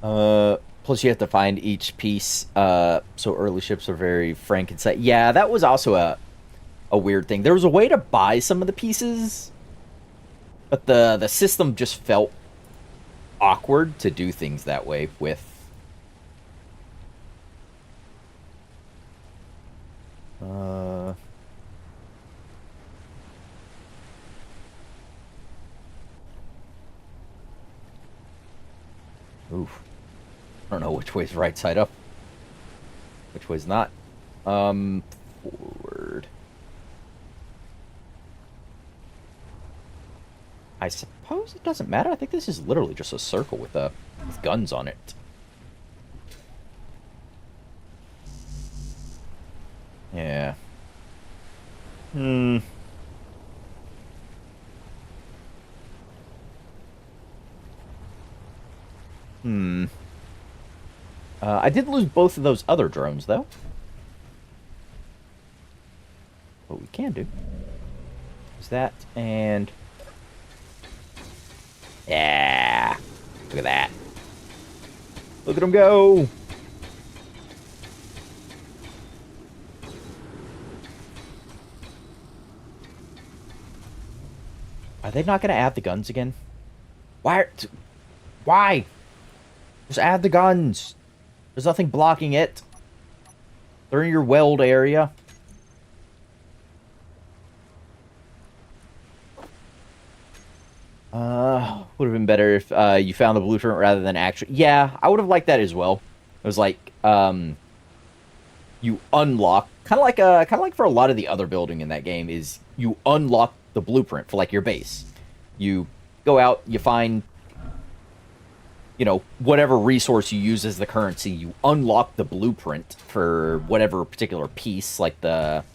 Plus you have to find each piece. So early ships are very Frankenstein. Yeah, that was also a weird thing. There was a way to buy some of the pieces, but the system just felt awkward to do things that way with. Oof. I don't know which way's right side up. Which way's not. Forward. I suppose it doesn't matter. I think this is literally just a circle with guns on it. Yeah. I did lose both of those other drones, though. What we can do is that, and... Yeah! Look at that. Look at them go! Are they not going to add the guns again? Why? Why? Just add the guns. There's nothing blocking it. They're in your weld area. Would have been better if you found the blueprint rather than actually. Yeah, I would have liked that as well. It was like you unlock kind of like for a lot of the other building in that game is you unlock the blueprint for like your base. You go out, you find, you know, whatever resource you use as the currency, you unlock the blueprint for whatever particular piece, like the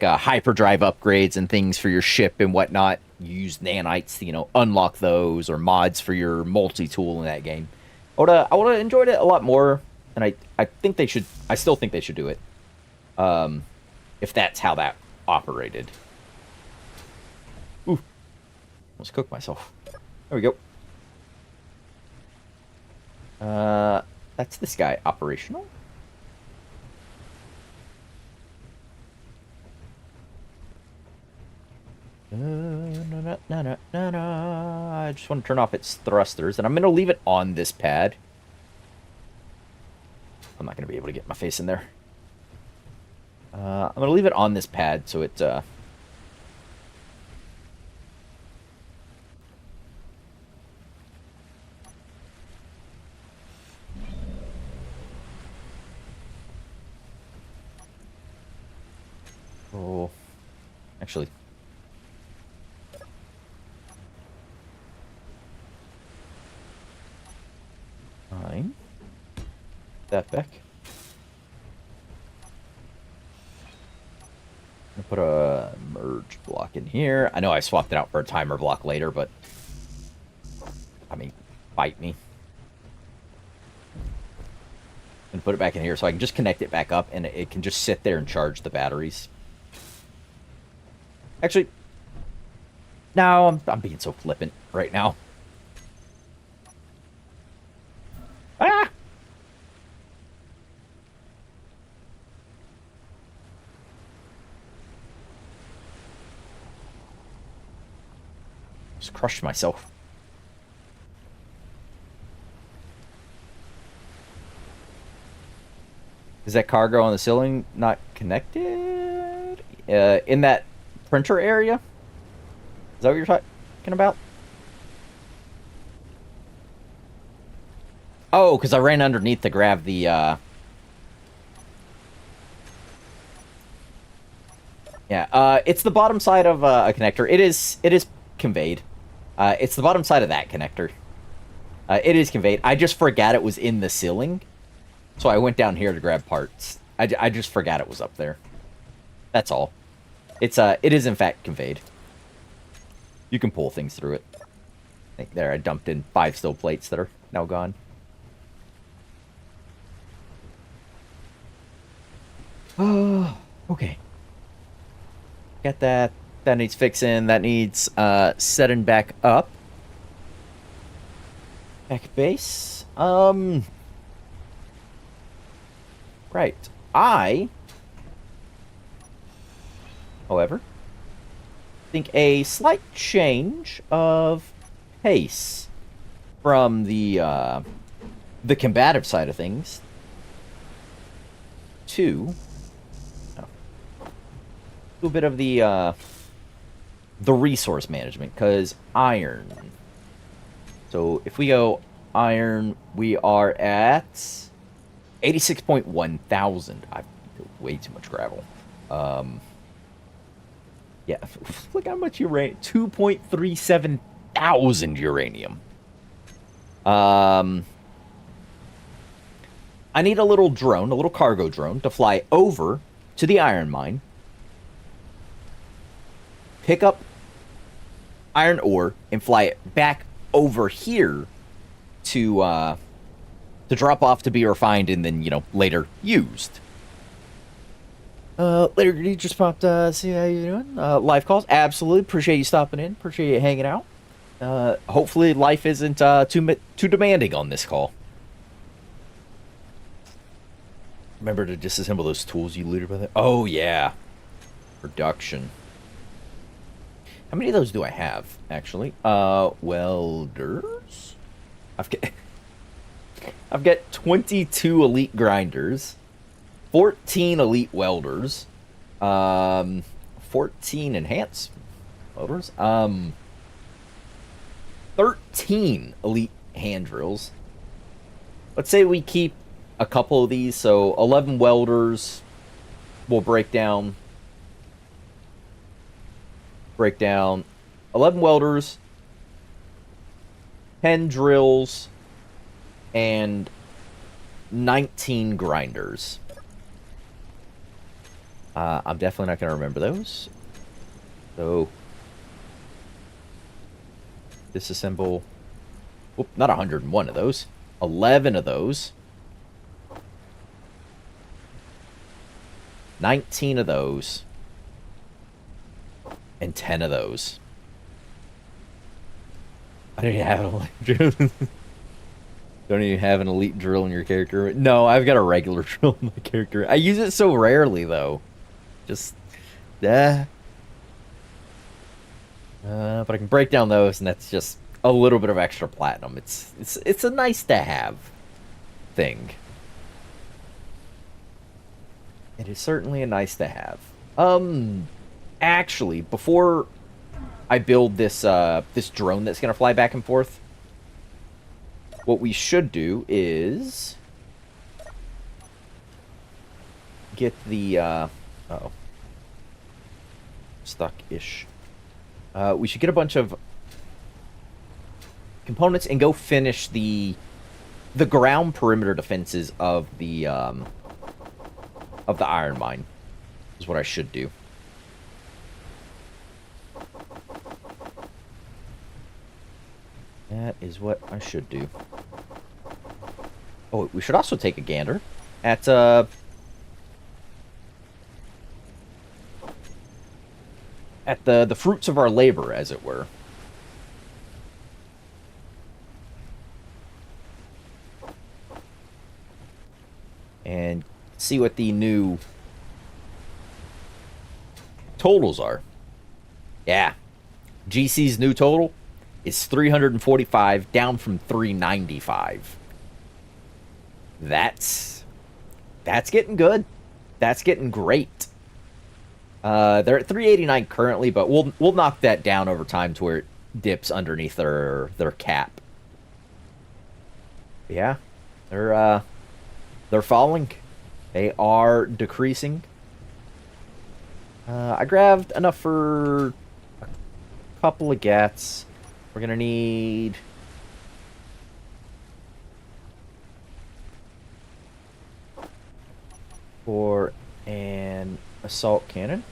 hyperdrive upgrades and things for your ship and whatnot. You use nanites to, you know, unlock those, or mods for your multi-tool in that game. I would have enjoyed it a lot more, and I think they should. I still think they should do it. If that's how that operated. Ooh, almost cooked myself. There we go. That's this guy. Operational? I just want to turn off its thrusters, and I'm going to leave it on this pad. I'm not going to be able to get my face in there. I'm going to leave it on this pad so it... Oh, actually... Fine. That back. I'm gonna put a merge block in here. I know I swapped it out for a timer block later, but... I mean, bite me. And put it back in here so I can just connect it back up and it can just sit there and charge the batteries. Actually, no, I'm being so flippant right now. Ah! Just crushed myself. Is that cargo on the ceiling not connected? In that printer area? Is that what you're talking about? Oh, because I ran underneath to grab the, Yeah, it's the bottom side of a connector. It is conveyed. It's the bottom side of that connector. It is conveyed. I just forgot it was in the ceiling. So I went down here to grab parts. I just forgot it was up there. That's all. It is in fact conveyed. You can pull things through it. There, I dumped in 5 steel plates that are now gone. Oh, okay. Got that. That needs fixing. That needs setting back up. Back base. Right. However, think a slight change of pace from the combative side of things to a little bit of the resource management, because iron. So if we go iron, we are at 86.1 thousand. I've way too much gravel. Yeah, look how much uranium. 2.37 thousand uranium. I need a little drone, a little cargo drone, to fly over to the iron mine, pick up iron ore, and fly it back over here to drop off to be refined and then, later used. Later, you just popped, see how you doing? Live calls? Absolutely. Appreciate you stopping in. Appreciate you hanging out. Hopefully life isn't, too demanding on this call. Remember to disassemble those tools you looted by that? Oh, yeah. Production. How many of those do I have, actually? Welders? I've got 22 elite grinders, 14 elite welders, 14 enhanced welders, 13 elite hand drills. Let's say we keep a couple of these, so 11 welders will break down 11 welders, 10 drills, and 19 grinders. I'm definitely not going to remember those. So, disassemble. Whoop, not 101 of those. 11 of those. 19 of those. And 10 of those. I didn't have it. Don't even have an elite drill in your character. No, I've got a regular drill in my character. I use it so rarely though. Just uh, but I can break down those, and that's just a little bit of extra platinum. It's a nice to have thing. It is certainly a nice to have. Actually, before I build this drone that's gonna fly back and forth, what we should do is get the uh-oh. Stuck-ish. We should get a bunch of components and go finish the ground perimeter defenses of the iron mine. Is what I should do. That is what I should do. Oh, we should also take a gander at the fruits of our labor, as it were. And see what the new totals are. Yeah. GC's new total is 345, down from 395. That's getting good. That's getting great. They're at 389 currently, but we'll knock that down over time to where it dips underneath their cap. Yeah, they're falling. They are decreasing. I grabbed enough for a couple of gats. We're gonna need for an assault cannon.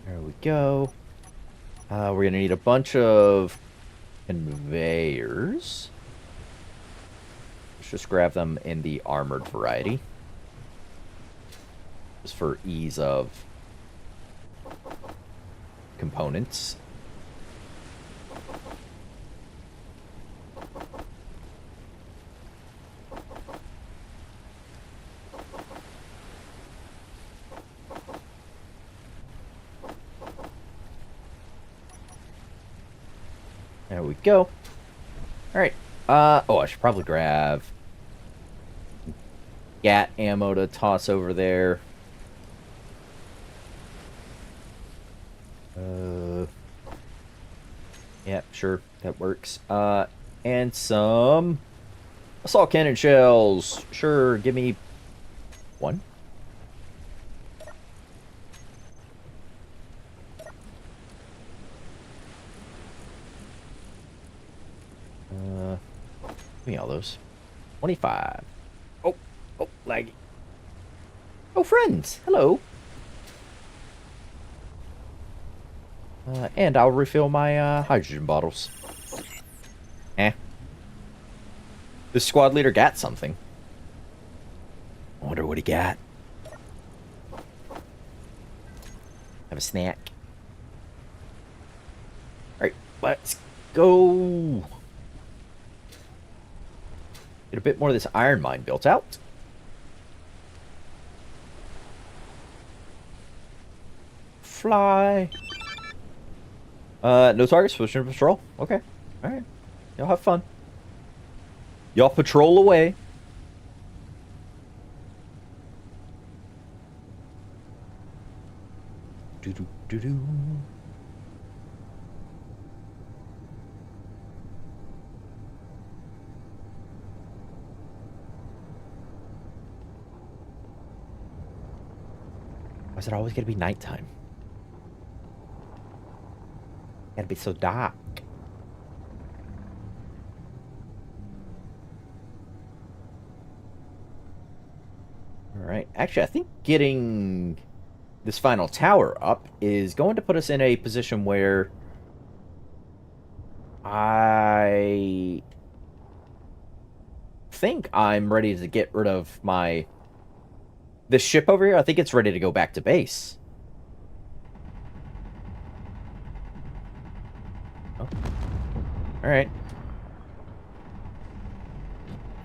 There we go. We're gonna need a bunch of conveyors. Let's just grab them in the armored variety. Just for ease of components. There we go. Alright. Oh, I should probably grab gat ammo to toss over there. Yeah, sure, that works. And some assault cannon shells. Sure, give me one. Give me all those. 25. Oh, laggy. Oh, friends, hello. And I'll refill my hydrogen bottles. Eh. The squad leader got something. I wonder what he got. Have a snack. Alright, let's go. Get a bit more of this iron mine built out. Fly. No targets for patrol. Okay. Alright. Y'all have fun. Y'all patrol away. Do-do-do-do. Why is it always gonna be nighttime? Gotta be so dark. Alright. Actually, I think getting this final tower up is going to put us in a position where I think I'm ready to get rid of my This ship over here, I think it's ready to go back to base. Oh. All right.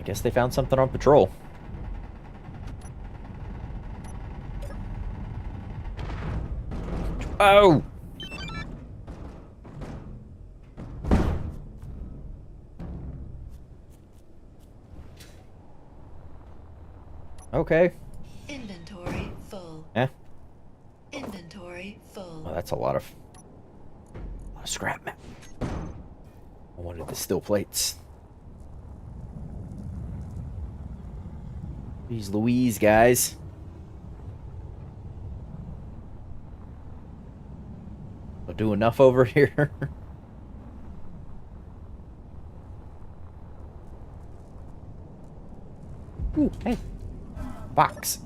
I guess they found something on patrol. Oh! Okay. Inventory full. Eh. Inventory full. Well, that's a lot of scrap, man. I wanted the steel plates. Jeez Louise, guys. I'll do enough over here. Ooh, hey. Box.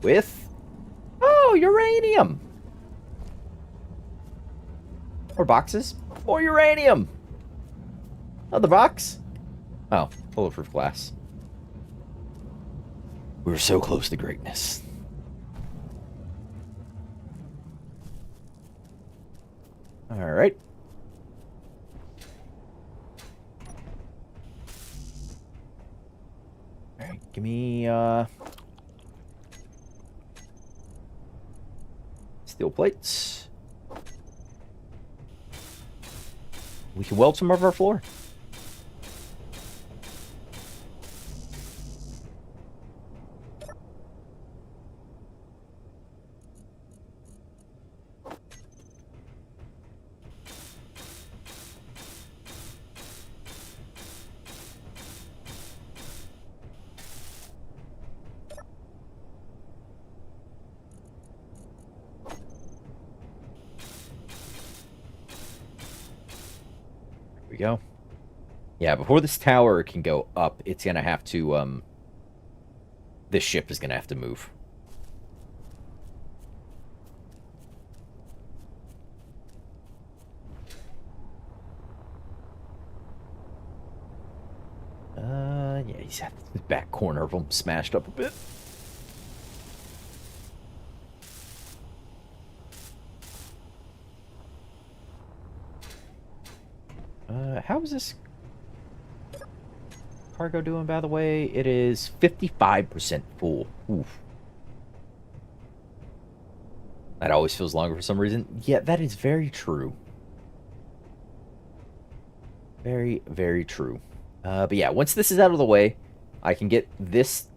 With... Oh, uranium! More boxes. More uranium! Another box. Oh, bulletproof glass. We were so close to greatness. Alright. Alright, give me, steel plates. We can weld some of our floor. There we go. Yeah, before this tower can go up, it's gonna have to, this ship is gonna have to move. Yeah, he's at the back corner of him smashed up a bit. How is this cargo doing, by the way? It is 55% full. Oof. That always feels longer for some reason. Yeah, that is very true. Very, very true. But yeah, once this is out of the way, I can get this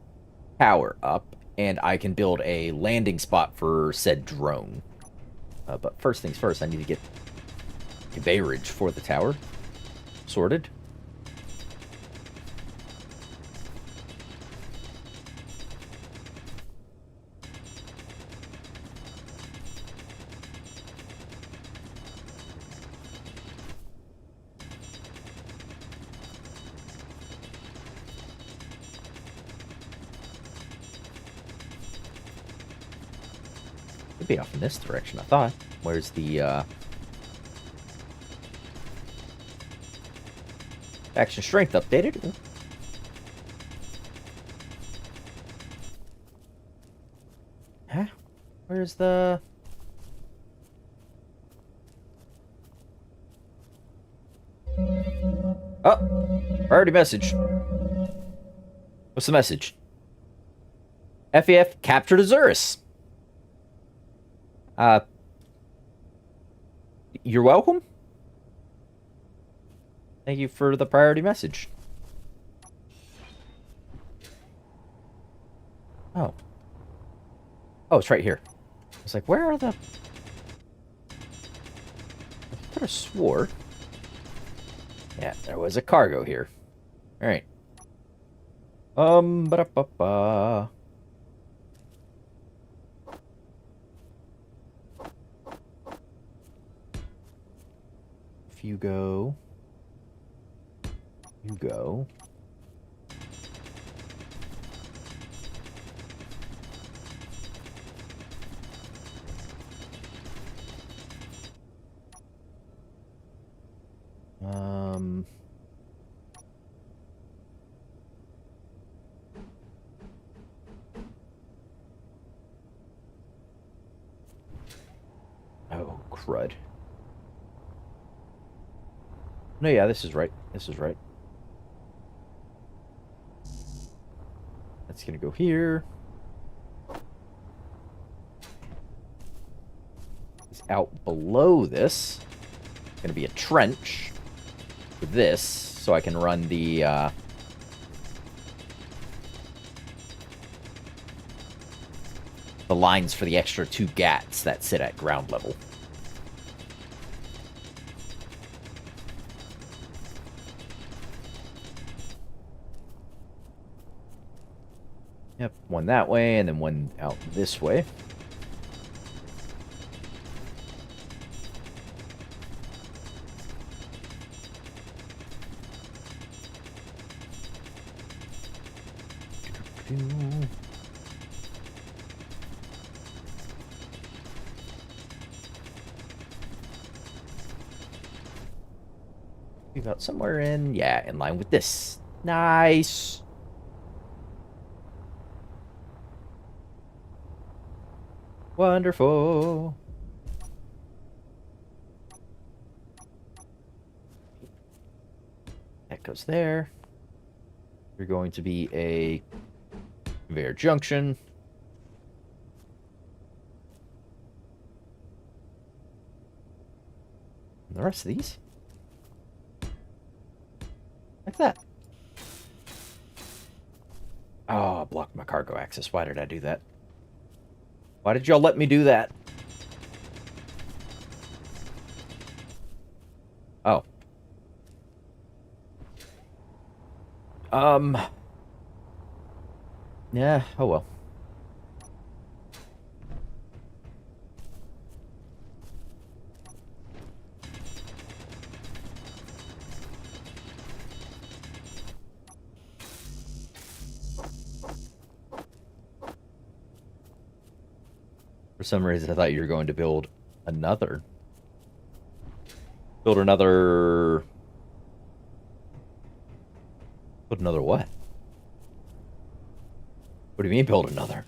tower up, and I can build a landing spot for said drone. But first things first, I need to get conveyorage for the tower sorted. It'd be off in this direction, I thought. Where's the, action strength updated? Ooh. Huh? Where's the... Oh! Priority message. What's the message? FEF captured Azurus. You're welcome. Thank you for the priority message. Oh. Oh, it's right here. I was like, where are the... I could have swore. Yeah, there was a cargo here. Alright. Ba-da-ba-ba. If you go... You go... crud. No, yeah, this is right. This is right. That's gonna go here. It's out below this. Gonna be a trench with this, so I can run the lines for the extra 2 GATs that sit at ground level. Yep, one that way, and then one out this way. About somewhere in, yeah, in line with this. Nice. Wonderful. That goes there. You're going to be a conveyor junction. And the rest of these? Like that. Oh, I blocked my cargo access. Why did I do that? Why did y'all let me do that? Oh. Yeah, oh well. For some reason, I thought you were going to build another. Build another... Build another what? What do you mean build another?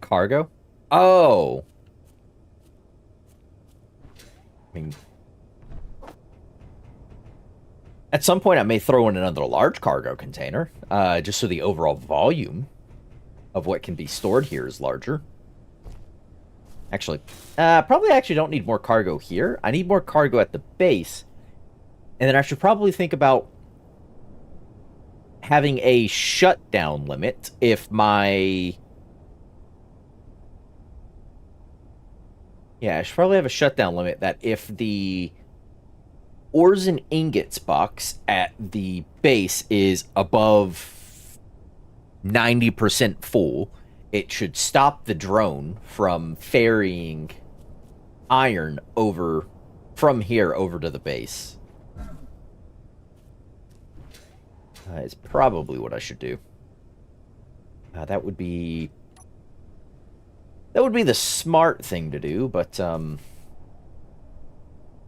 Cargo? Oh! I mean... At some point, I may throw in another large cargo container, just so the overall volume of what can be stored here is larger. Actually, probably actually don't need more cargo here. I need more cargo at the base. And then I should probably think about having a shutdown limit if my... Yeah, I should probably have a shutdown limit that if the ores and ingots box at the base is above 90% full, it should stop the drone from ferrying iron over from here over to the base. Is probably what I should do. That would be the smart thing to do, but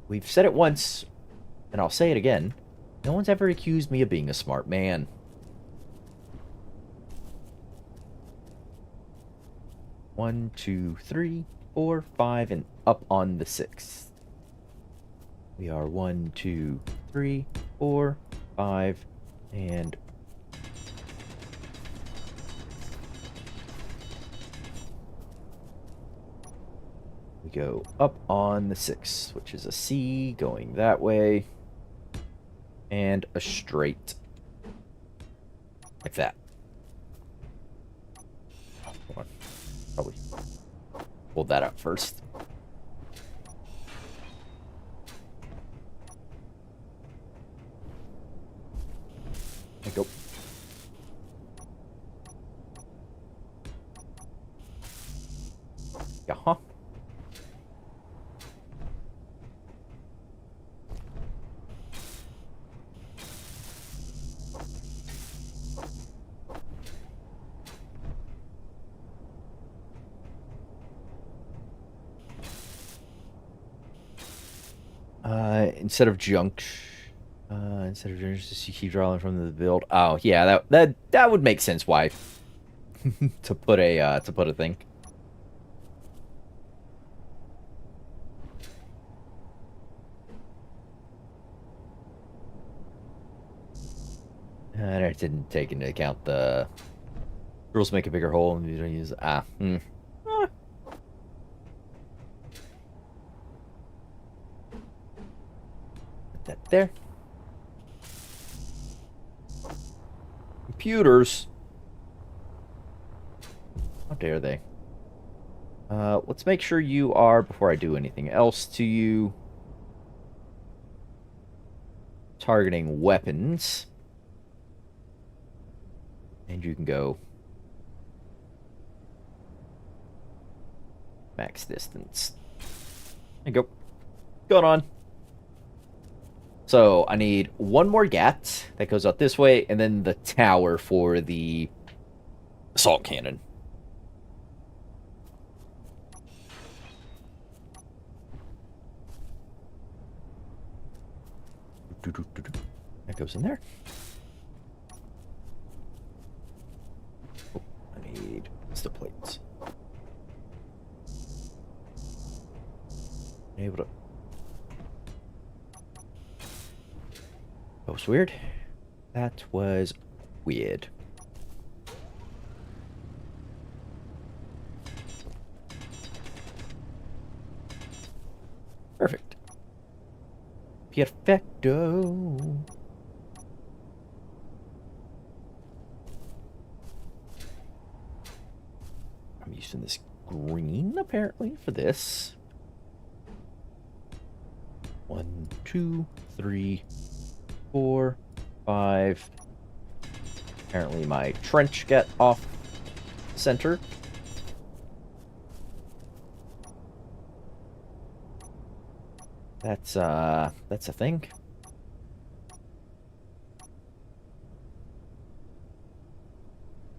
we've said it once, and I'll say it again. No one's ever accused me of being a smart man. One, two, three, 4, 5, and up on the 6th. We are 1, 2, 3, 4, 5, and we go up on the 6th, which is a C going that way, and a straight, like that. Hold on. Probably hold that up first. There you go. Yeah. Instead of junk, just you keep drawing from the build. Oh yeah, that would make sense. Why to put a thing. I didn't take into account the rules make a bigger hole and you don't use Ah. Put that there. Computers. How dare they? Let's make sure you are, before I do anything else to you, targeting weapons. And you can go max distance. There you go. Going on. So I need one more GAT that goes out this way, and then the tower for the assault cannon. That goes in there. Oh, I need the plates. Able to. That was weird. That was weird. Perfect. Perfecto. I'm using this green, apparently, for this. 1, 2, 3, 4, 5. Apparently my trench got off center. That's a thing.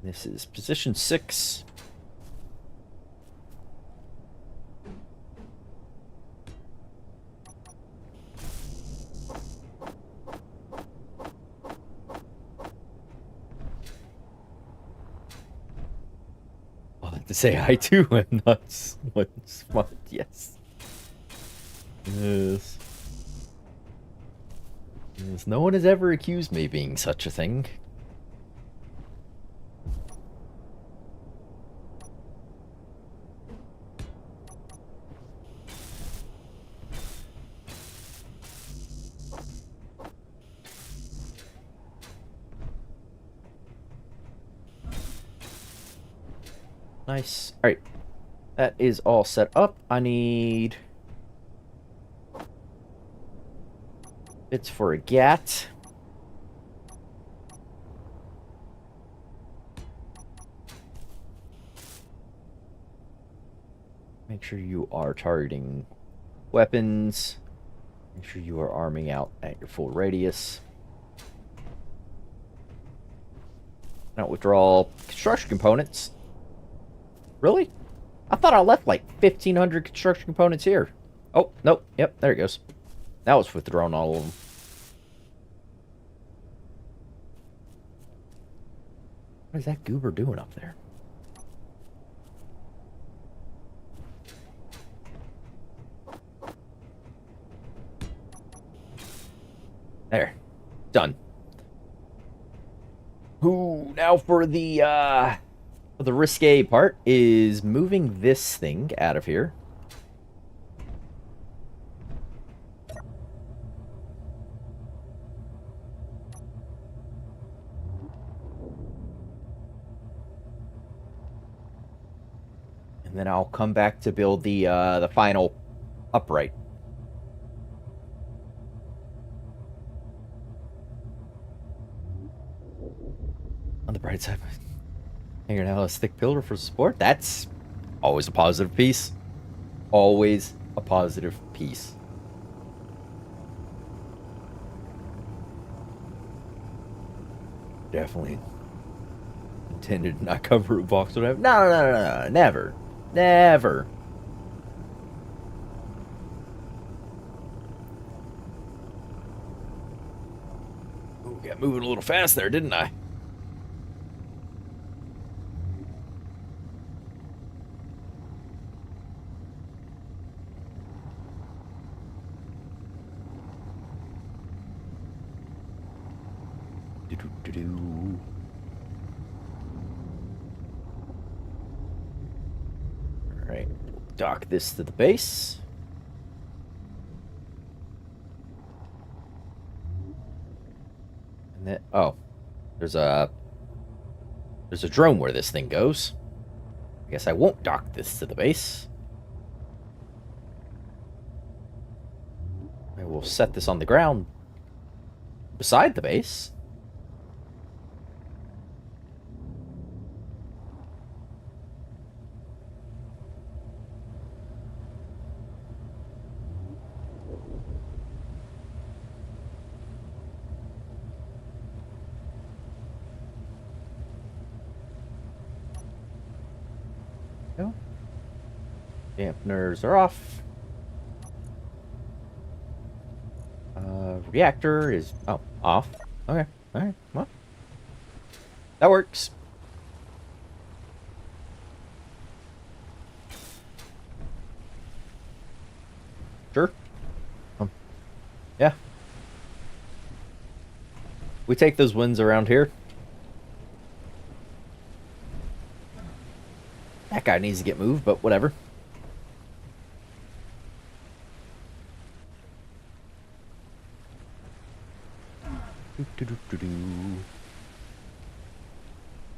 This is position 6. I'll have to say I too am not one smart, yes. Yes. Yes. No one has ever accused me of being such a thing. Nice. Alright. That is all set up. I need bits for a GAT. Make sure you are targeting weapons. Make sure you are arming out at your full radius. Now withdraw construction components. Really? I thought I left like 1,500 construction components here. Oh, nope. Yep, there it goes. That was withdrawn all of them. What is that goober doing up there? There. Done. Ooh, now for the risque part is moving this thing out of here. And then I'll come back to build the final upright. On the bright side, hanging out a thick pillar for support. That's always a positive piece. Always a positive piece. Definitely intended to not cover a box. Whatever. No. Never. Never. Ooh, got moving a little fast there, didn't I? Do-do-do-do. All right, dock this to the base. And then, oh, there's a drone where this thing goes. I guess I won't dock this to the base. I will set this on the ground beside the base. Go. Dampeners are off. Reactor is off. Okay, all right. Well, that works. Sure. Yeah. We take those wins around here. That guy needs to get moved, but whatever.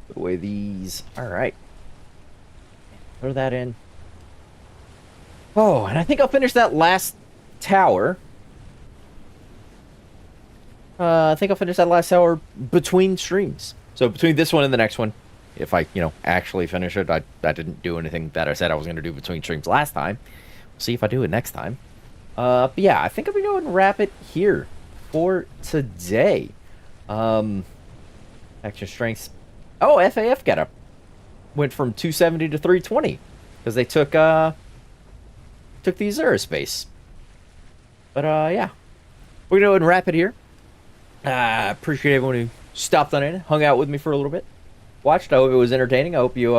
Put away these. All right. Throw that in. Oh, and I think I'll finish that last tower. I think I'll finish that last tower between streams. So between this one and the next one, if I, actually finish it. I didn't do anything that I said I was going to do between streams last time. We'll see if I do it next time. But yeah, I think I'm going to go and wrap it here for today. Action strengths. Oh, FAF went from 270 to 320 because they took the Azura space. But yeah, we're gonna go ahead and wrap it here. Appreciate everyone who stopped on in, hung out with me for a little bit, watched. I hope it was entertaining. I hope you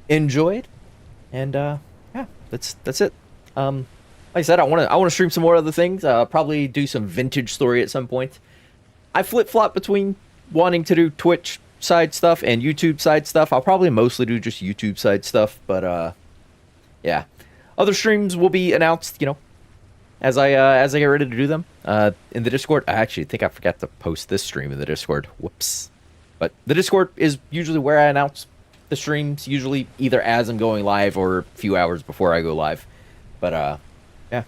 enjoyed. And yeah, that's it. Like I said, I want to stream some more other things. Probably do some vintage story at some point. I flip-flop between wanting to do Twitch side stuff and YouTube side stuff. I'll probably mostly do just YouTube side stuff, but yeah. Other streams will be announced, as I get ready to do them. In the Discord, I actually think I forgot to post this stream in the Discord. Whoops. But the Discord is usually where I announce the streams, usually either as I'm going live or a few hours before I go live. But yeah,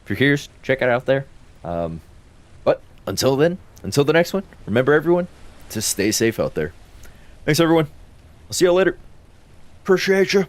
if you're curious, check it out there. But until then, until the next one, remember everyone to stay safe out there. Thanks everyone. I'll see y'all later. Appreciate you.